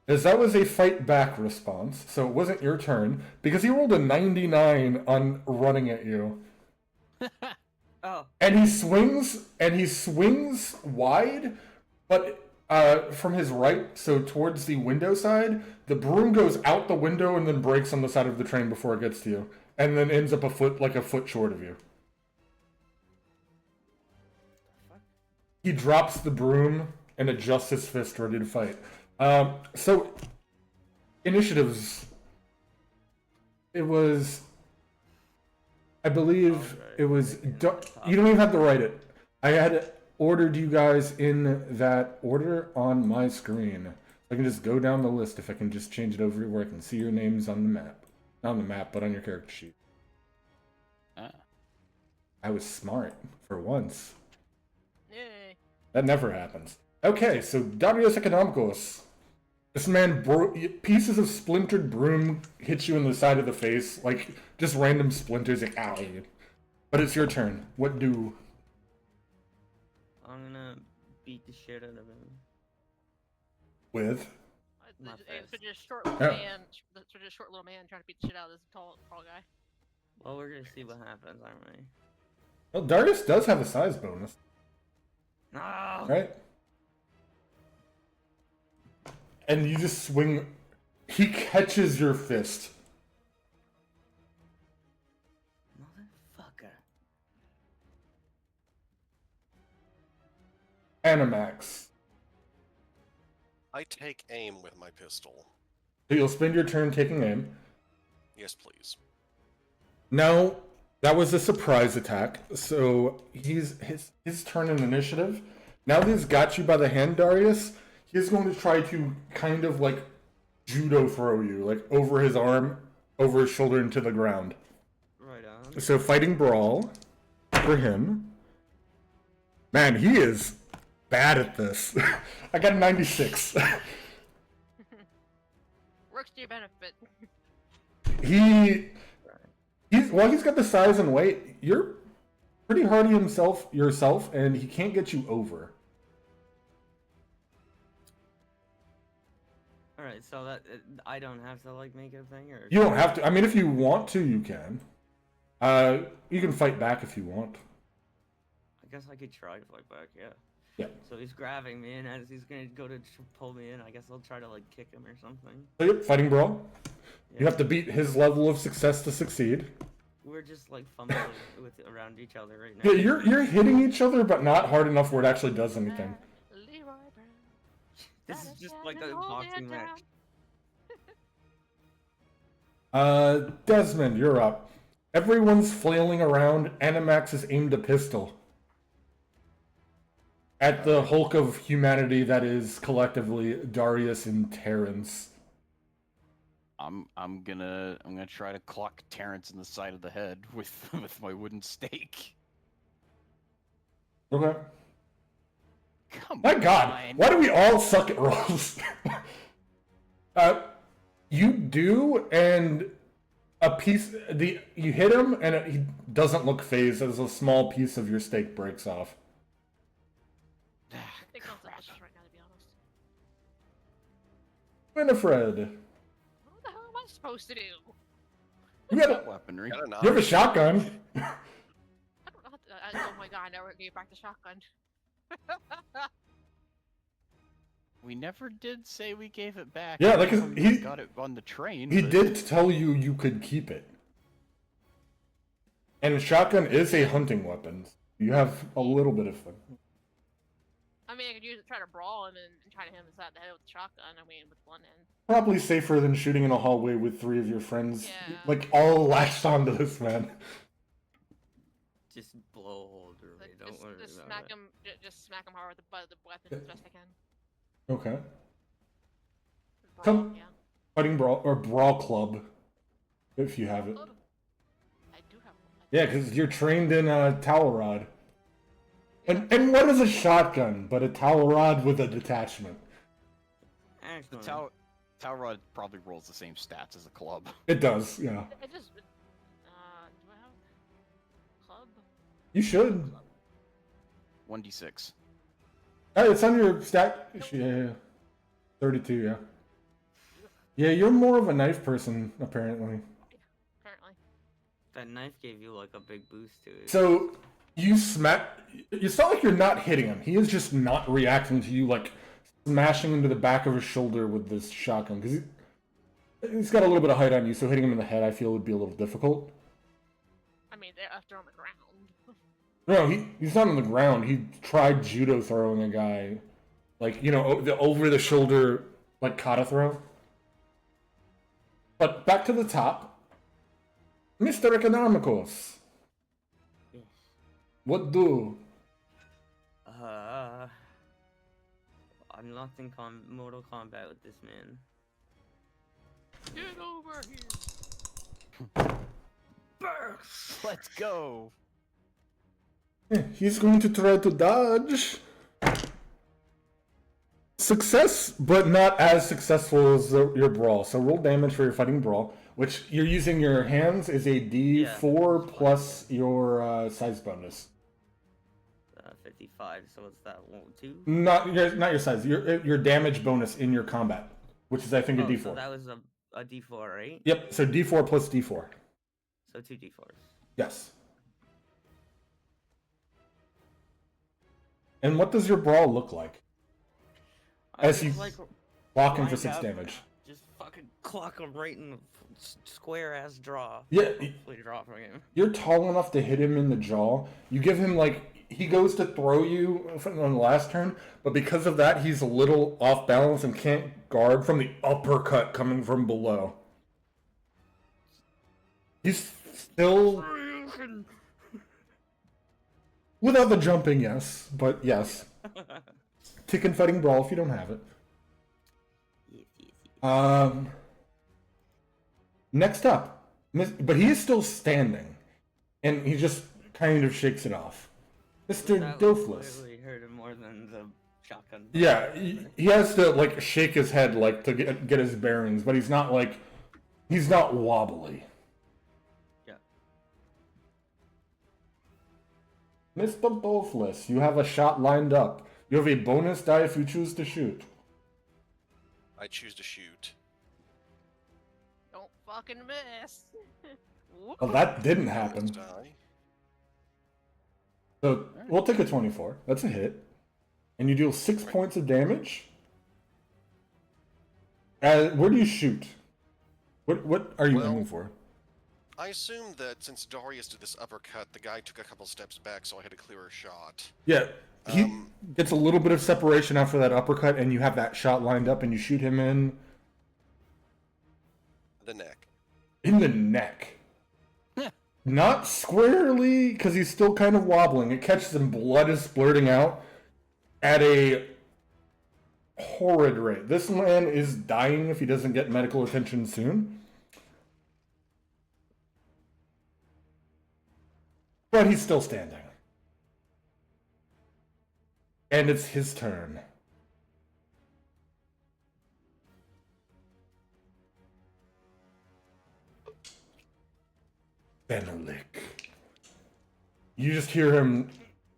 Is that was a fight back response, so it wasn't your turn, because he rolled a 99 on running at you. Oh. And he swings wide, but from his right, so towards the window side, the broom goes out the window and then breaks on the side of the train before it gets to you, and then ends up a foot short of you. He drops the broom and adjusts his fist, ready to fight. So initiatives. It was, I believe, it was. You don't even have to write it. I had ordered you guys in that order on my screen. I can just go down the list if I can just change it over where I can see your names on the map. Not on the map, but on your character sheet. Ah. I was smart for once. Yay. That never happens. Okay, so Darius Economicos. This man pieces of splintered broom hit you in the side of the face, like just random splinters, like ow. But it's your turn. What do? I'm gonna beat the shit out of him. With? My It's fist. just short little Yeah. man. It's just short little man trying to beat the shit out of this tall guy. Well, we're gonna see what happens, aren't we? Well, Darius does have a size bonus, No! right? And you just swing. He catches your fist. Motherfucker. Animax. I take aim with my pistol. So you'll spend your turn taking aim. Yes, please. Now, that was a surprise attack, so his turn in initiative. Now that he's got you by the hand, Darius, he's going to try to kind of like judo throw you, like over his arm, over his shoulder into the ground. Right on. So fighting brawl for him. Man, he is bad at this. I got a 96. Works to your benefit. He's got the size and weight. You're pretty hardy yourself, and he can't get you over. Alright, so that I don't have to like make a thing, or You don't have to. I mean, if you want to, you can. You can fight back if you want. I guess I could try to fight back. Yeah. Yeah. So he's grabbing me, and as he's gonna go to pull me in, I guess I'll try to like kick him or something. So yep, fighting brawl. Yeah. You have to beat his level of success to succeed. We're just like fumbling around each other right now. Yeah, you're hitting each other, but not hard enough where it actually does anything. Leroy Brown. This is just like a boxing match. Desmond, you're up. Everyone's flailing around. Animax has aimed a pistol at the hulk of humanity that is collectively Darius and Terrence. I'm gonna try to clock Terrence in the side of the head with my wooden stake. Okay. Come My God, on. why do we all suck at rolls? You do, and you hit him, and he doesn't look phased as a small piece of your steak breaks off. I think I'm suspicious right now, to be honest. Winifred, What the hell am I supposed to do? you have Weaponry. Got a you have a knife. shotgun. I don't know how to, oh my god, I never gave back the shotgun. We never did say we gave it back. Yeah, like, Everyone he- got it on the train. He but- did tell you you could keep it. And a shotgun is a hunting weapon. You have a little bit of fun. I mean, I could use it, try to brawl him and try to hit him inside the head with the shotgun. I mean, with one end. Probably safer than shooting in a hallway with 3 of your friends, Yeah. like all latched onto this man. Just blow a hole through me. Like, Don't worry just about smack it. him, just smack him hard with the butt of the weapon as best I can. Okay. Brawl, Come- yeah. Fighting brawl or brawl club, if you have it. Club? I do have one. Yeah, because you're trained in a towel rod. And what is a shotgun but a towel rod with a detachment? The Actually, Tower Rod probably rolls the same stats as a club. It does, yeah. It just. Do I have club? You should. 1d6. It's on your stat. Yeah. 32, yeah. Yeah, you're more of a knife person, apparently. Apparently. that knife gave you like a big boost to it. So you smack. It's not like you're not hitting him. He is just not reacting to you, like smashing into the back of his shoulder with this shotgun because he's got a little bit of height on you. So hitting him in the head, I feel, would be a little difficult. I mean, they're on the ground. No, he's not on the ground. He tried judo throwing a guy, like, you know, the over the shoulder, like kata throw. But back to the top, Mr. Economicos. Yes. What do? I'm locked in Mortal Kombat with this man. Get over here! Let's go. He's going to try to dodge. Success, but not as successful as your brawl. So roll damage for your fighting brawl, which you're using your hands is a D4 plus your size bonus. 55. So what's that? 2? Not your size. Your damage bonus in your combat, which is I think a D4. So that was a D4, right? Yep. So D4 plus D4. So 2 D4s. Yes. And what does your brawl look like? As you clock him for 6 damage. Just fucking clock him right in the square ass draw. Yeah, Draw from him. you're tall enough to hit him in the jaw. You give him, like, he goes to throw you on the last turn, but because of that, he's a little off balance and can't guard from the uppercut coming from below. He's still... Without the jumping, yes. But yes. Tick fighting brawl if you don't have it. Yes. Next up. But he is still standing. And he just kind of shakes it off. Mr. That Dofless. literally hurt him more than the shotgun. Yeah, he has to, like, shake his head, like, to get his bearings, but he's not, like... He's not wobbly. Yeah. Mr. Dofless, you have a shot lined up. You have a bonus die if you choose to shoot. I choose to shoot. Don't fucking miss! Whoop. Well, that didn't Bonus happen. die. So, we'll take a 24. That's a hit. And you deal 6 points of damage. Where do you shoot? What are you aiming for? I assume that since Darius did this uppercut, the guy took a couple steps back, so I had a clearer shot. Yeah, he gets a little bit of separation after that uppercut, and you have that shot lined up, and you shoot him in The neck. the neck. Not squarely, because he's still kind of wobbling. It catches him, blood is splurting out at a horrid rate. This man is dying if he doesn't get medical attention soon. But he's still standing. And it's his turn. Fenalik. You just hear him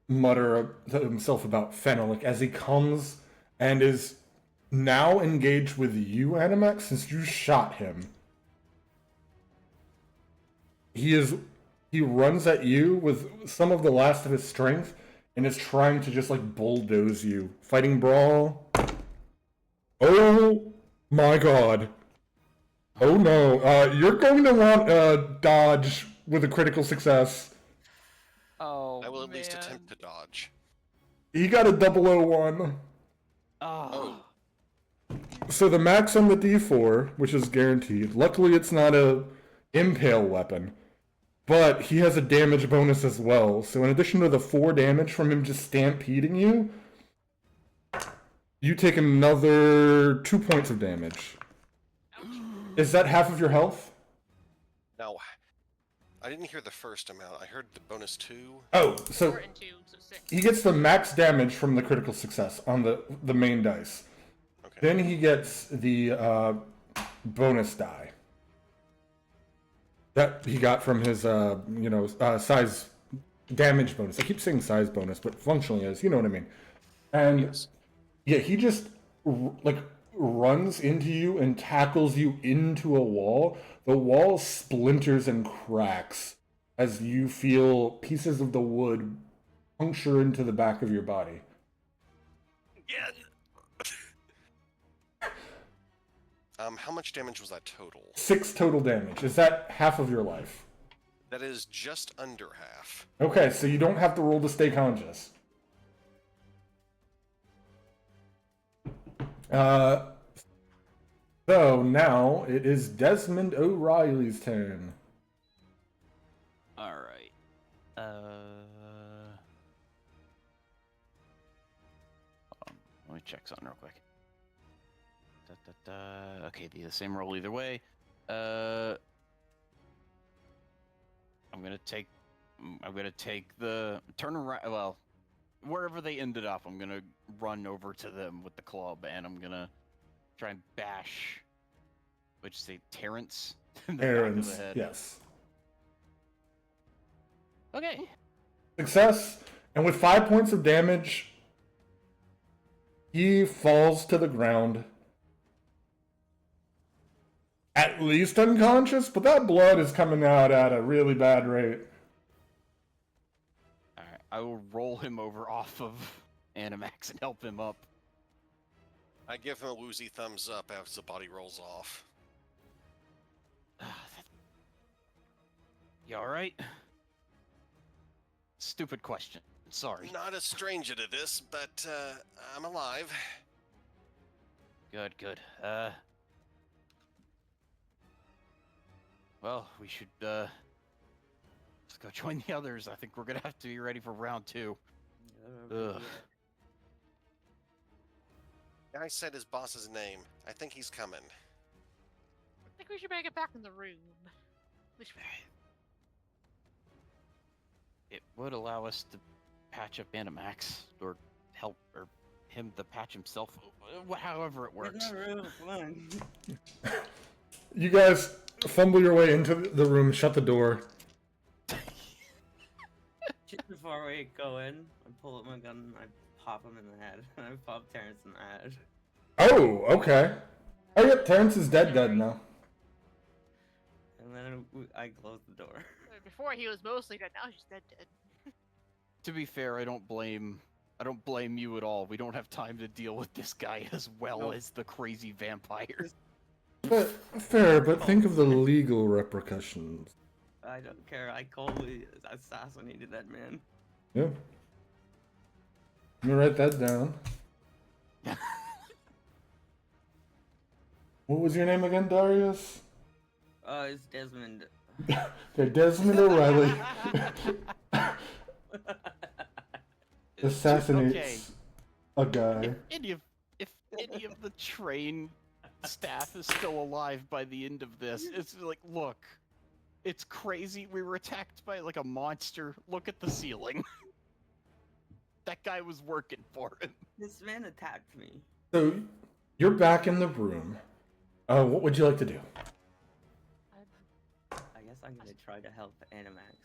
mutter to himself about Fenalik as he comes and is now engaged with you, Animax, since you shot him. He runs at you with some of the last of his strength and is trying to just, like, bulldoze you. Fighting brawl. Oh my god. Oh no. You're going to want dodge with a critical success. Oh, I will at least man. attempt to dodge. He got a 001. Oh. So the max on the D4, which is guaranteed. Luckily, it's not a impale weapon. But he has a damage bonus as well. So in addition to the 4 damage from him just stampeding you, You take another 2 points of damage. Ouch. Is that half of your health? Now, I didn't hear the first amount. I heard the bonus 2. Oh, so 4 and 2, so 6. he gets the max damage from the critical success on the main dice. Okay. Then he gets the bonus die that he got from his size damage bonus. I keep saying size bonus, but functionally is, you know what I mean. And Yes. yeah, he just runs into you and tackles you into a wall. The wall splinters and cracks as you feel pieces of the wood puncture into the back of your body. Again. How much damage was that total? 6 total damage. Is that half of your life? That is just under half. Okay, so you don't have to roll to stay conscious. So now it is Desmond O'Reilly's turn. All right. Let me check something real quick. Okay, the same roll either way. I'm gonna take the turn around. Well, wherever they ended up, I'm gonna run over to them with the club, and I'm gonna try and bash. What'd you say, Terrence? In the back of Aaron's, the head. yes. Okay. Success, and with 5 points of damage, he falls to the ground. At least unconscious, but that blood is coming out at a really bad rate. Alright, I will roll him over off of Animax and help him up. I give him a woozy thumbs up as the body rolls off. You alright? Stupid question. Sorry. Not a stranger to this, but I'm alive. Good, good. Well, we should, let's go join the others. I think we're gonna have to be ready for round 2. Ugh. Guy said his boss's name. I think he's coming. I think we should make it back in the room. We should... It would allow us to patch up Animax, or help, or him to patch himself, however it works. In the room, come on. You guys fumble your way into the room, shut the door. Just before we go in, I pull up my gun and I pop him in the head. And I pop Terrence in the head. Oh, okay. Oh, yep, Terrence is dead now. And then I close the door. Before he was mostly dead, now he's dead. To be fair, I don't blame you at all. We don't have time to deal with this guy as well as the crazy vampires. But fair, but think of the legal repercussions. I don't care. I coldly assassinated that man. Yeah. Let me write that down. What was your name again, Darius? It's Desmond. Okay, Desmond O'Reilly assassinates a guy. If any of the train staff is still alive by the end of this, it's like, look, it's crazy. We were attacked by like a monster. Look at the ceiling. That guy was working for him. This man attacked me. So, you're back in the room. What would you like to do? I guess I'm gonna try to help Animax.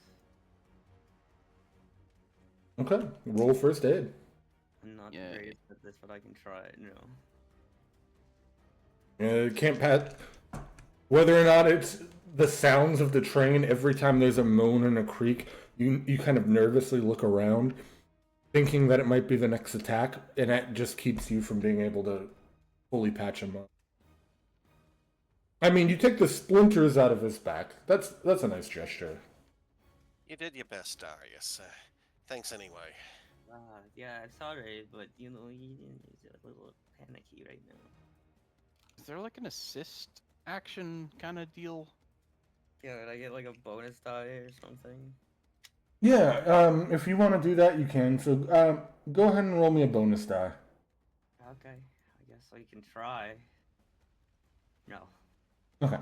Okay, roll first aid. I'm not the Yeah. greatest at this, but I can try it, you know. Can't pat. Whether or not it's the sounds of the train every time there's a moan and a creak, you kind of nervously look around, thinking that it might be the next attack, and that just keeps you from being able to fully patch him up. I mean, you take the splinters out of his back. That's a nice gesture. You did your best, Darius. Thanks anyway. Yeah, I'm sorry, but you know, he's a little panicky right now. Is there like an assist action kind of deal? Yeah, did I get like a bonus die or something? Yeah, if you want to do that, you can. So, go ahead and roll me a bonus die. How Okay, I guess we can try. No. Okay.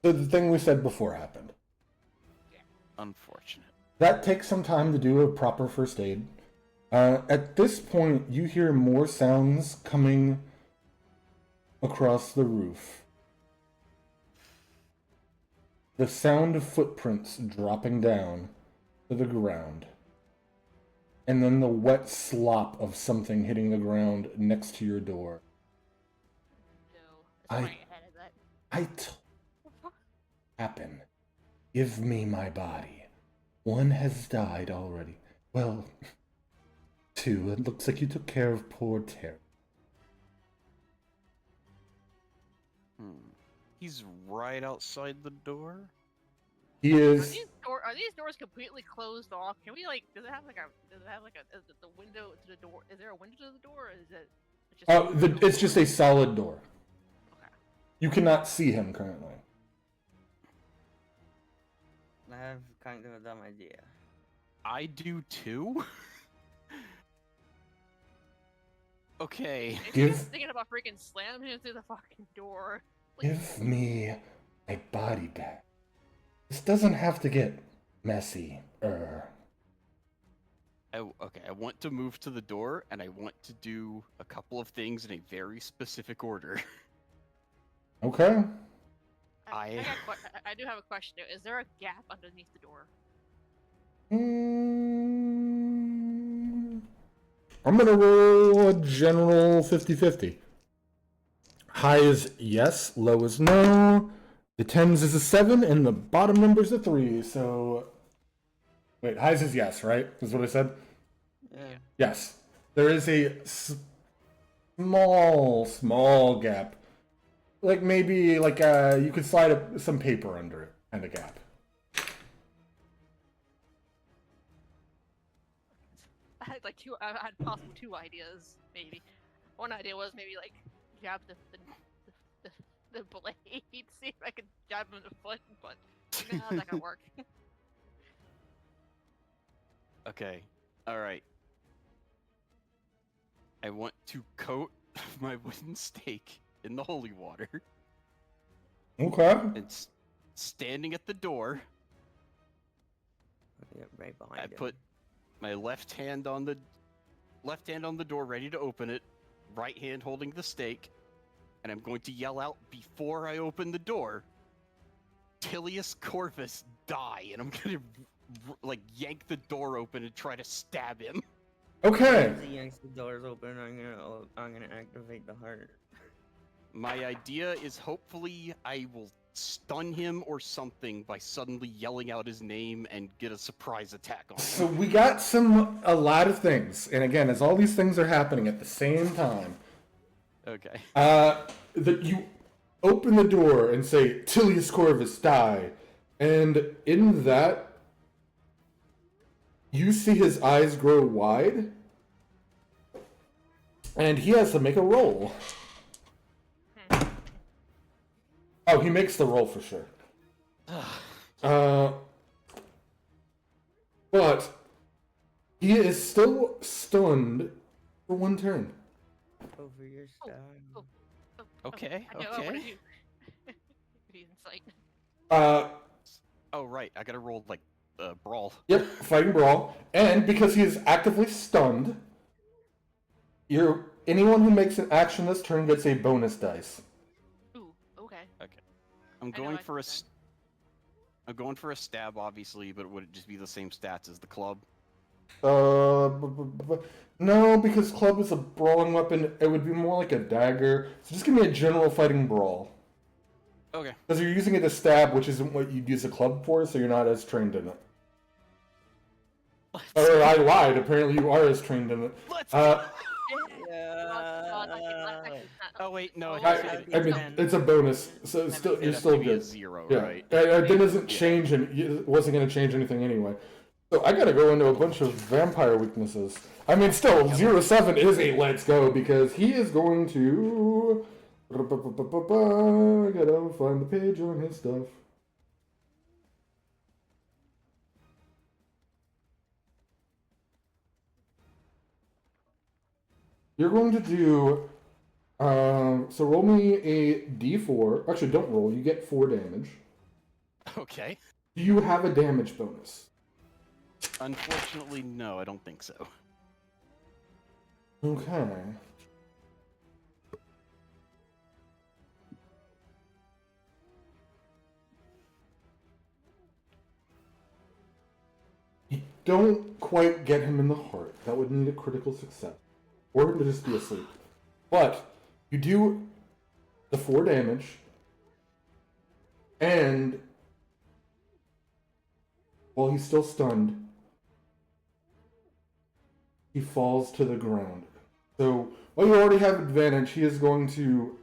So the thing we said before happened. Unfortunate. That takes some time to do a proper first aid. At this point, you hear more sounds coming across the roof. The sound of footprints dropping down to the ground. And then the wet slop of something hitting the ground next to your door. No, it's right ahead of that. I told happen. Give me my body. One has died already. Well, two. It looks like you took care of poor Terry. He's right outside the door. He Are is. these doors completely closed off? Can we does it have the window to the door? Is there a window to the door, or is it just? It's just a solid door. Okay. You cannot see him currently. I have kind of a dumb idea. I do too. Okay. If you're thinking about freaking slamming him through the fucking door. Give me my body back. This doesn't have to get messy. Okay, I want to move to the door, and I want to do a couple of things in a very specific order. Okay. I do have a question though. Is there a gap underneath the door? I'm gonna roll a general 50-50. High is yes, low is no. The tens is a 7, and the bottom number is a 3. So, wait, highs is yes, right? Is what I said. Yeah. Yes, there is a small gap. Like maybe you could slide some paper under it, kind of gap. I had possible two ideas, maybe. One idea was maybe jab the blade, see if I could jab him in the foot, but no, that's not gonna work. Okay, alright. I want to coat my wooden stake in the holy water. Okay. And standing at the door, Yeah, right behind I him. put my left hand on the door ready to open it, right hand holding the stake, and I'm going to yell out before I open the door, Tilius Corvus, die, and I'm gonna yank the door open and try to stab him. Okay. As he yanks the doors open, I'm gonna activate the heart. My idea is hopefully I will stun him or something by suddenly yelling out his name and get a surprise attack on him. So we got a lot of things, and again, as all these things are happening at the same time. Okay. You open the door and say, Tilius Corvus, die. And in that, you see his eyes grow wide. And he has to make a roll. Oh, he makes the roll for sure. But he is still stunned for one turn. Over your style. Okay, I know, what okay. did you? Be insight. Oh, right, I gotta roll, brawl. Yep, fighting brawl. And because he is actively stunned, anyone who makes an action this turn gets a bonus dice. Ooh, okay. Okay. I'm going for a stab, obviously, but would it just be the same stats as the club? No, because club is a brawling weapon. It would be more like a dagger. So just give me a general fighting brawl. Okay. Because you're using it to stab, which isn't what you'd use a club for, so you're not as trained in it. Or I lied. Apparently you are as trained in it. Let's go! Oh wait, no. I mean, it's a bonus, so it's still, you're still good. 0, yeah, right? It doesn't change, and it wasn't going to change anything anyway. So I got to go into a bunch of vampire weaknesses. I mean, still 0-7 is a let's go because he is going to. I gotta find the page on his stuff. You're going to do. So roll me a d4. Actually, don't roll. You get 4 damage. Okay. Do you have a damage bonus? Unfortunately, no, I don't think so. Okay. You don't quite get him in the heart. That would need a critical success. Or him to just be asleep. But you do the 4 damage, and while he's still stunned, he falls to the ground. So, while you already have advantage, he is going to,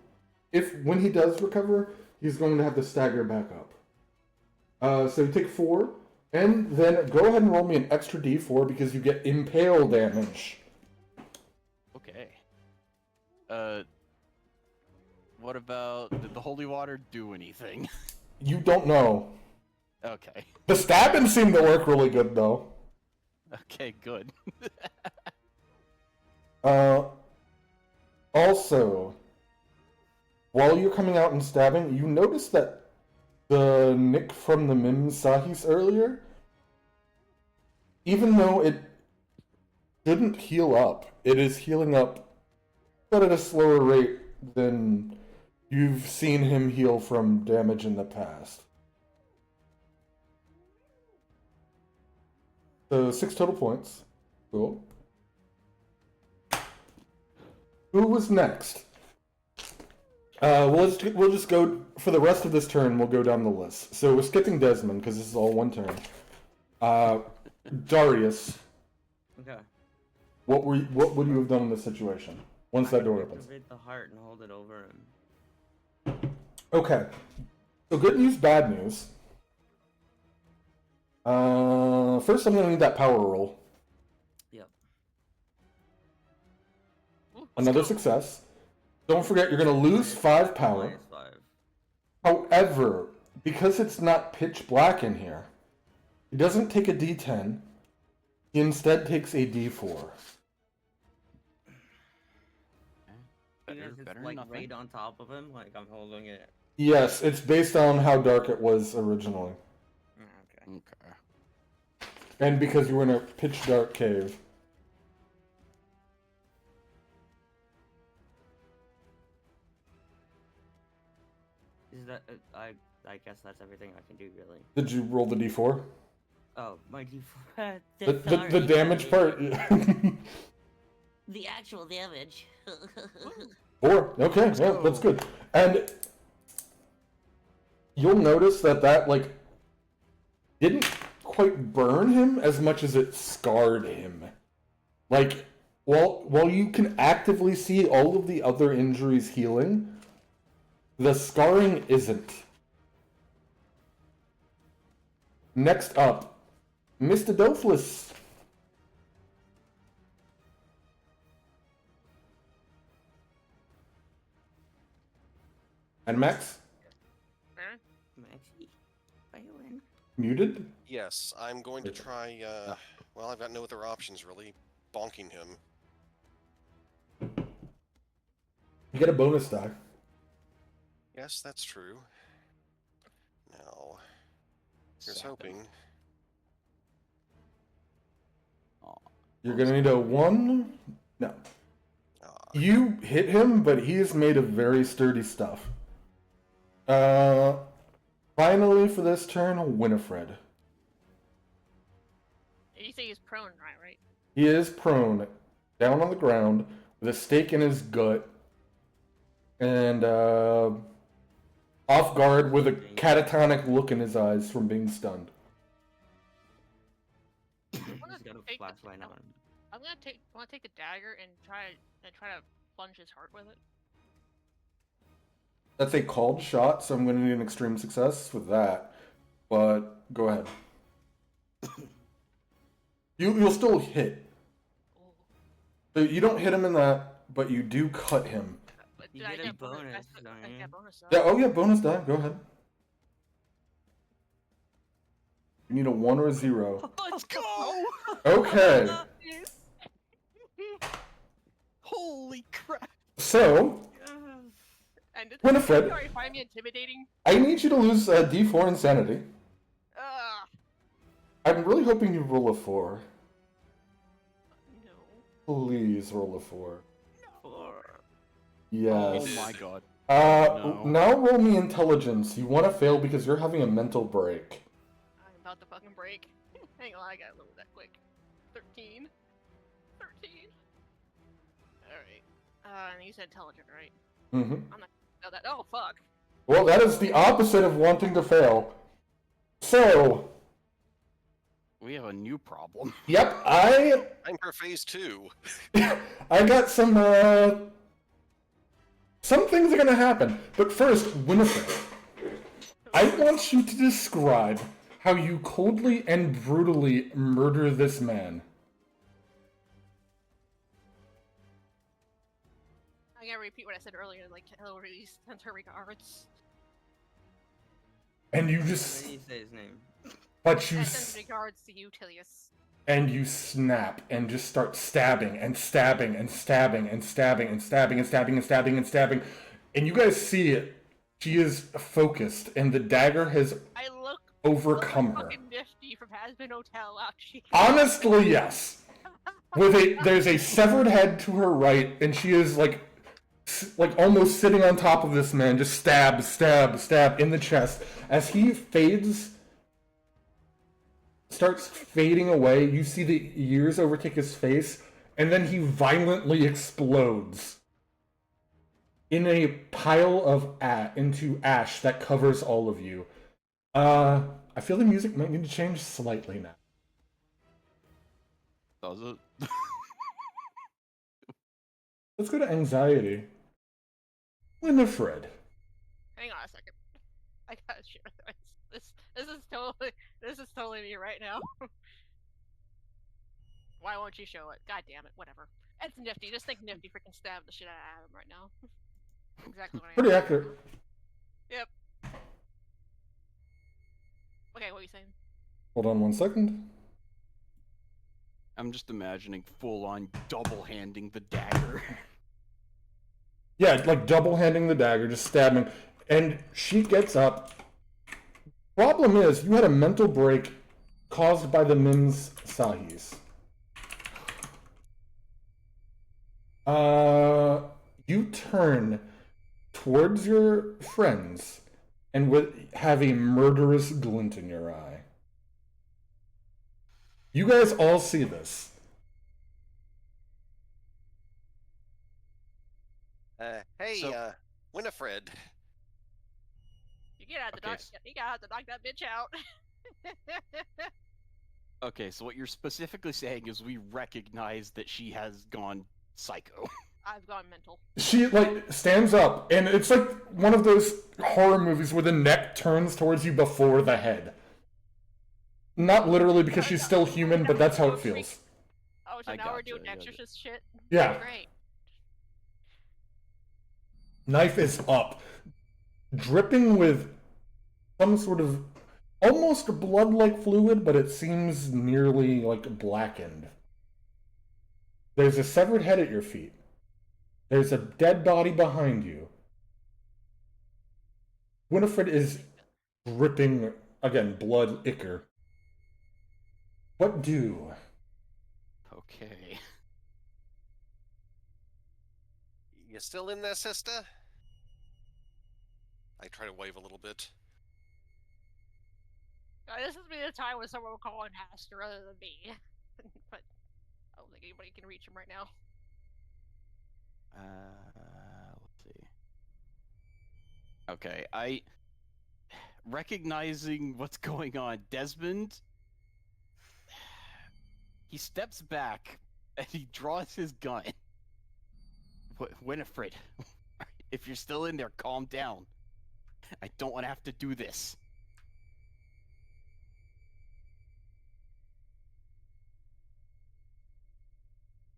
when he does recover, he's going to have to stagger back up. So you take 4, and then go ahead and roll me an extra d4 because you get impale damage. Okay. What about, did the holy water do anything? You don't know. Okay. The stabbing seemed to work really good, though. Okay, good. Also, while you're coming out and stabbing, you notice that the nick from the Mim Sahis earlier, even though it didn't heal up, it is healing up, but at a slower rate than you've seen him heal from damage in the past. So 6 total points. Cool. Who was next? We'll just go for the rest of this turn. We'll go down the list. So we're skipping Desmond because this is all one turn. Darius, Okay. what would you have done in this situation once that door opens? Activate the heart and hold it over him. Okay. So good news, bad news. First I'm gonna need that power roll. Yep. Another success. Don't forget you're gonna lose 5 power. -5. However, because it's not pitch black in here, he doesn't take a D10. He instead takes a D4. Because it's like right on top of him, like I'm holding it. Yes, it's based on how dark it was originally. Okay. Okay. And because you were in a pitch dark cave. Is that I guess that's everything I can do really. Did you roll the D4? Oh, my D4. The damage part? The actual damage. 4. Okay, yeah, that's good. And you'll notice that like didn't quite burn him as much as it scarred him. Like while you can actively see all of the other injuries healing, the scarring isn't. Next up, Mr. Doflus. And Max? Maxie, are you in? Muted? Yes, I'm going to try, well, I've got no other options, really. Bonking him. You get a bonus die. Yes, that's true. Now, here's hoping. You're gonna need a 1? No. Ah, You hit him, but he is made of very sturdy stuff. Finally for this turn, Winifred. You say he's prone, right? He is prone, down on the ground, with a stake in his gut, and off guard with a catatonic look in his eyes from being stunned. He's got a flashlight on. I'm gonna take a dagger and try to plunge his heart with it. That's a called shot, so I'm going to need an extreme success with that. But go ahead. You'll still hit. So you don't hit him in that, but you do cut him. But You did I get a get bonus? bonus, I don't you? get bonus. Yeah, oh yeah, bonus die. Go ahead. You need a 1 or a 0. Let's go! Okay. Holy So, And did Winifred. you already find me intimidating? I need you to lose D4 insanity. Ugh. I'm really hoping you roll a 4. No. Please roll a 4. Yes. Oh my god. No. Now roll me intelligence. You want to fail because you're having a mental break. I'm about to fucking break. Hang on, I gotta load that quick. 13. 13. Alright. And you said intelligent, right? Mm-hmm. I'm not gonna know that. Oh, fuck. Well, that is the opposite of wanting to fail. So, We have a new problem. yep, I'm for phase 2. I got some things are gonna happen. But first, Winifred, I want you to describe how you coldly and brutally murder this man. I gotta repeat what I said earlier, like, hello, release, sends her regards. And you When just, do you say his name? but you, I send regards to you, Tilius. and you snap and just start stabbing and stabbing and stabbing and stabbing and stabbing and stabbing and stabbing and stabbing. And you guys see it. She is focused, and the dagger has I look overcome her. fucking nifty from Hasbin Hotel, actually. Honestly, yes. There's a severed head to her right, and she is like almost sitting on top of this man, just stab, stab, stab in the chest. As he starts fading away, you see the years overtake his face, and then he violently explodes in a pile of into ash that covers all of you. I feel the music might need to change slightly now. Does it? Let's go to anxiety. Winifred. Hang on a second. I gotta share this. This is totally me right now. Why won't you show it? God damn it, whatever. It's nifty. Just think nifty freaking stab the shit out of him right now. Exactly what I Pretty am. accurate. Yep. Okay, what are you saying? Hold on one second. I'm just imagining full-on double-handing the dagger. Yeah, like double-handing the dagger, just stabbing. And she gets up. Problem is, you had a mental break caused by the Mims Sahis. You turn towards your friends and have a murderous glint in your eye. You guys all see this. Hey, Winifred. You gotta have to Okay, knock. You gotta have to knock that bitch out. Okay, so what you're specifically saying is we recognize that she has gone psycho. I've gone mental. She, like, stands up, and it's like one of those horror movies where the neck turns towards you before the head. Not literally because she's still human, but that's how it feels. Oh, so I now we're gotcha, doing I gotcha. exorcist shit? Yeah. Great. Knife is up, dripping with some sort of almost blood-like fluid, but it seems nearly, like, blackened. There's a severed head at your feet. There's a dead body behind you. Winifred is dripping, again, blood ichor. What do? Okay. You still in there, sister? I try to wave a little bit. This has been a time when someone will call on Haster other than me. But I don't think anybody can reach him right now. Let's see. Okay, recognizing what's going on, Desmond, he steps back and he draws his gun. Winifred, if you're still in there, calm down. I don't want to have to do this.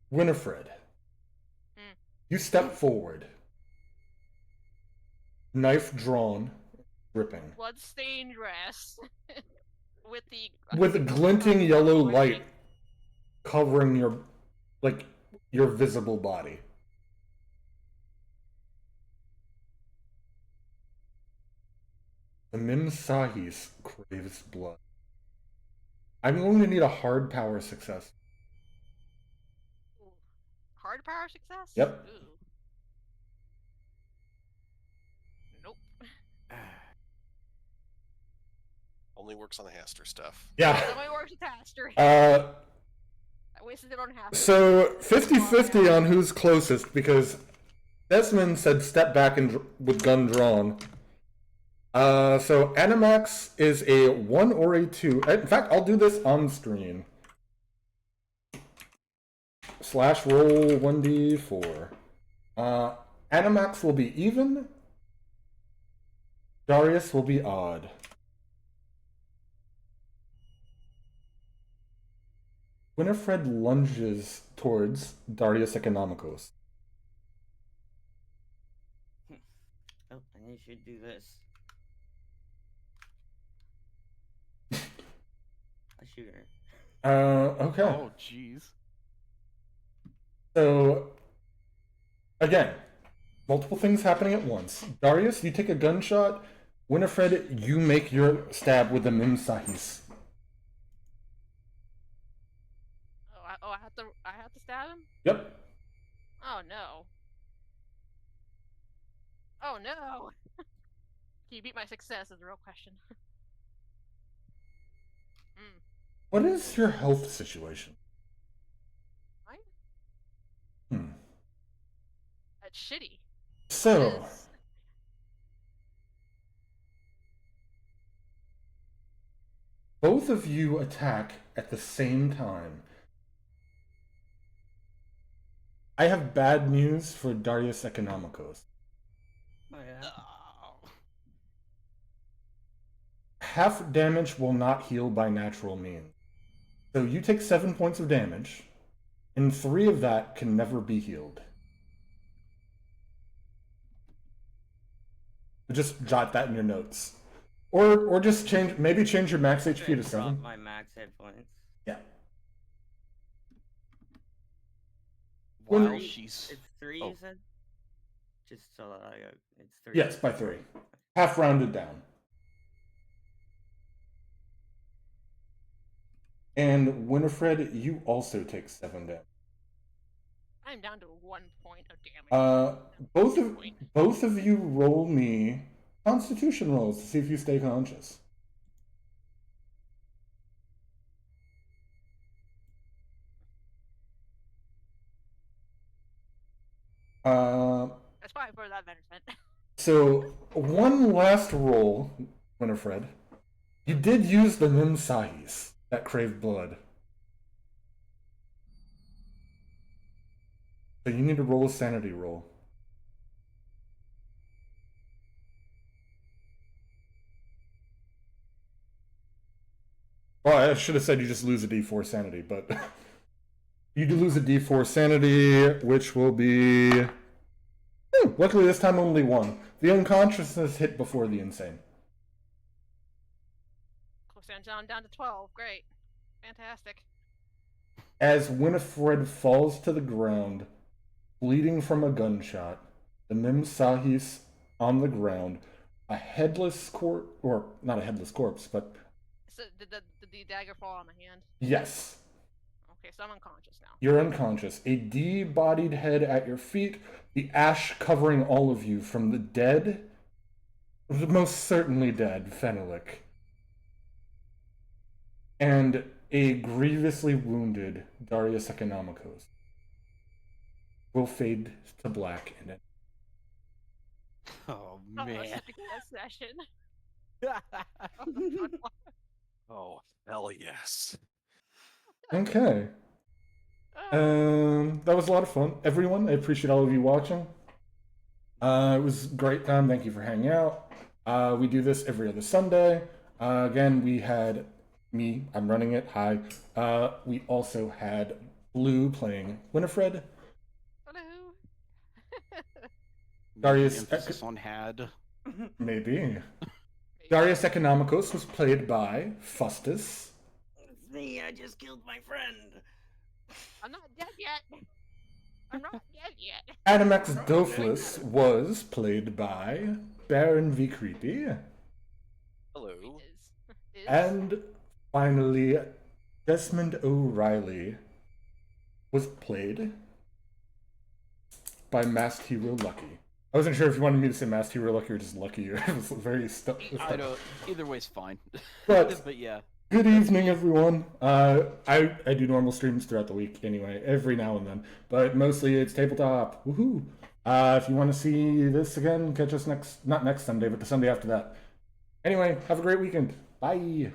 Winifred, you step forward. Knife drawn, dripping. Bloodstained dress. With a glinting yellow light covering your visible body. The Mimsahis craves blood. I'm going to need a hard power success. Ooh. Hard power success? Yep. Ooh. Nope. Only works on the Haster stuff. Yeah. Somebody works with Taster. Uh, I wasted it on half. so 50-50 on who's closest, because Desmond said step back and with gun drawn. So Animax is a 1 or a 2. In fact, I'll do this on screen. / roll 1d4. Animax will be even. Darius will be odd. Winifred lunges towards Darius Economicos. Oh, and you should do this. I shoot her. Okay. Oh, jeez. So, again, multiple things happening at once. Darius, you take a gunshot. Winifred, you make your stab with the Mimsahis. I have to stab him? Yep. Oh no. Oh no. Can you beat my success is the real question. What is your health situation? Mine? That's shitty. So, Because both of you attack at the same time. I have bad news for Darius Economicos. Oh, yeah. Half damage will not heal by natural means. So you take 7 points of damage, and 3 of that can never be healed. Just jot that in your notes. Or just maybe change your max HP to Drop 7. my max hit points. Yeah. While she's... It's 3, Oh. you said? Just so that I go. It's 3. Yes, by 3. Half rounded down. And Winifred, you also take 7 damage. I'm down to 1 point of damage. Both of you roll me Constitution rolls to see if you stay conscious. That's probably for that benefit. So one last roll, Winifred. You did use the Mimsahis that crave blood. So you need to roll a sanity roll. Well, I should have said you just lose a d4 sanity, but you do lose a d4 sanity, which will be... luckily this time only 1. The unconsciousness hit before the insane. Down to 12. Great. Fantastic. As Winifred falls to the ground, bleeding from a gunshot, the Mimsahis on the ground, a headless corpse, or not a headless corpse, but... So did the dagger fall on my hand? Yes. Okay, so I'm unconscious now. You're unconscious. A de-bodied head at your feet, the ash covering all of you from the dead, the most certainly dead, Fenalik. And a grievously wounded Darius Economicos will fade to black in it. Oh, Oh, man. that session. Oh, hell yes. Okay. That was a lot of fun. Everyone, I appreciate all of you watching. It was a great time. Thank you for hanging out. We do this every other Sunday. Again, we had me. I'm running it. Hi. We also had Blue playing Winifred. Hello. Darius Emphasis on had. Maybe. Darius Economicos was played by Phustusvsoup. It's me, I just killed my friend. I'm not dead yet. I'm not dead yet. Animax Doflus was played by Baronvcreepy. And finally, Desmond O'Reilly was played by Maskedherolucky. I wasn't sure if you wanted me to say Maskedherolucky or just Lucky. It was very I don't. Either way's fine. But But yeah. good evening, everyone. I do normal streams throughout the week anyway, every now and then, but mostly it's tabletop. Woohoo! If you want to see this again, catch us not next Sunday, but the Sunday after that. Anyway, have a great weekend. Bye.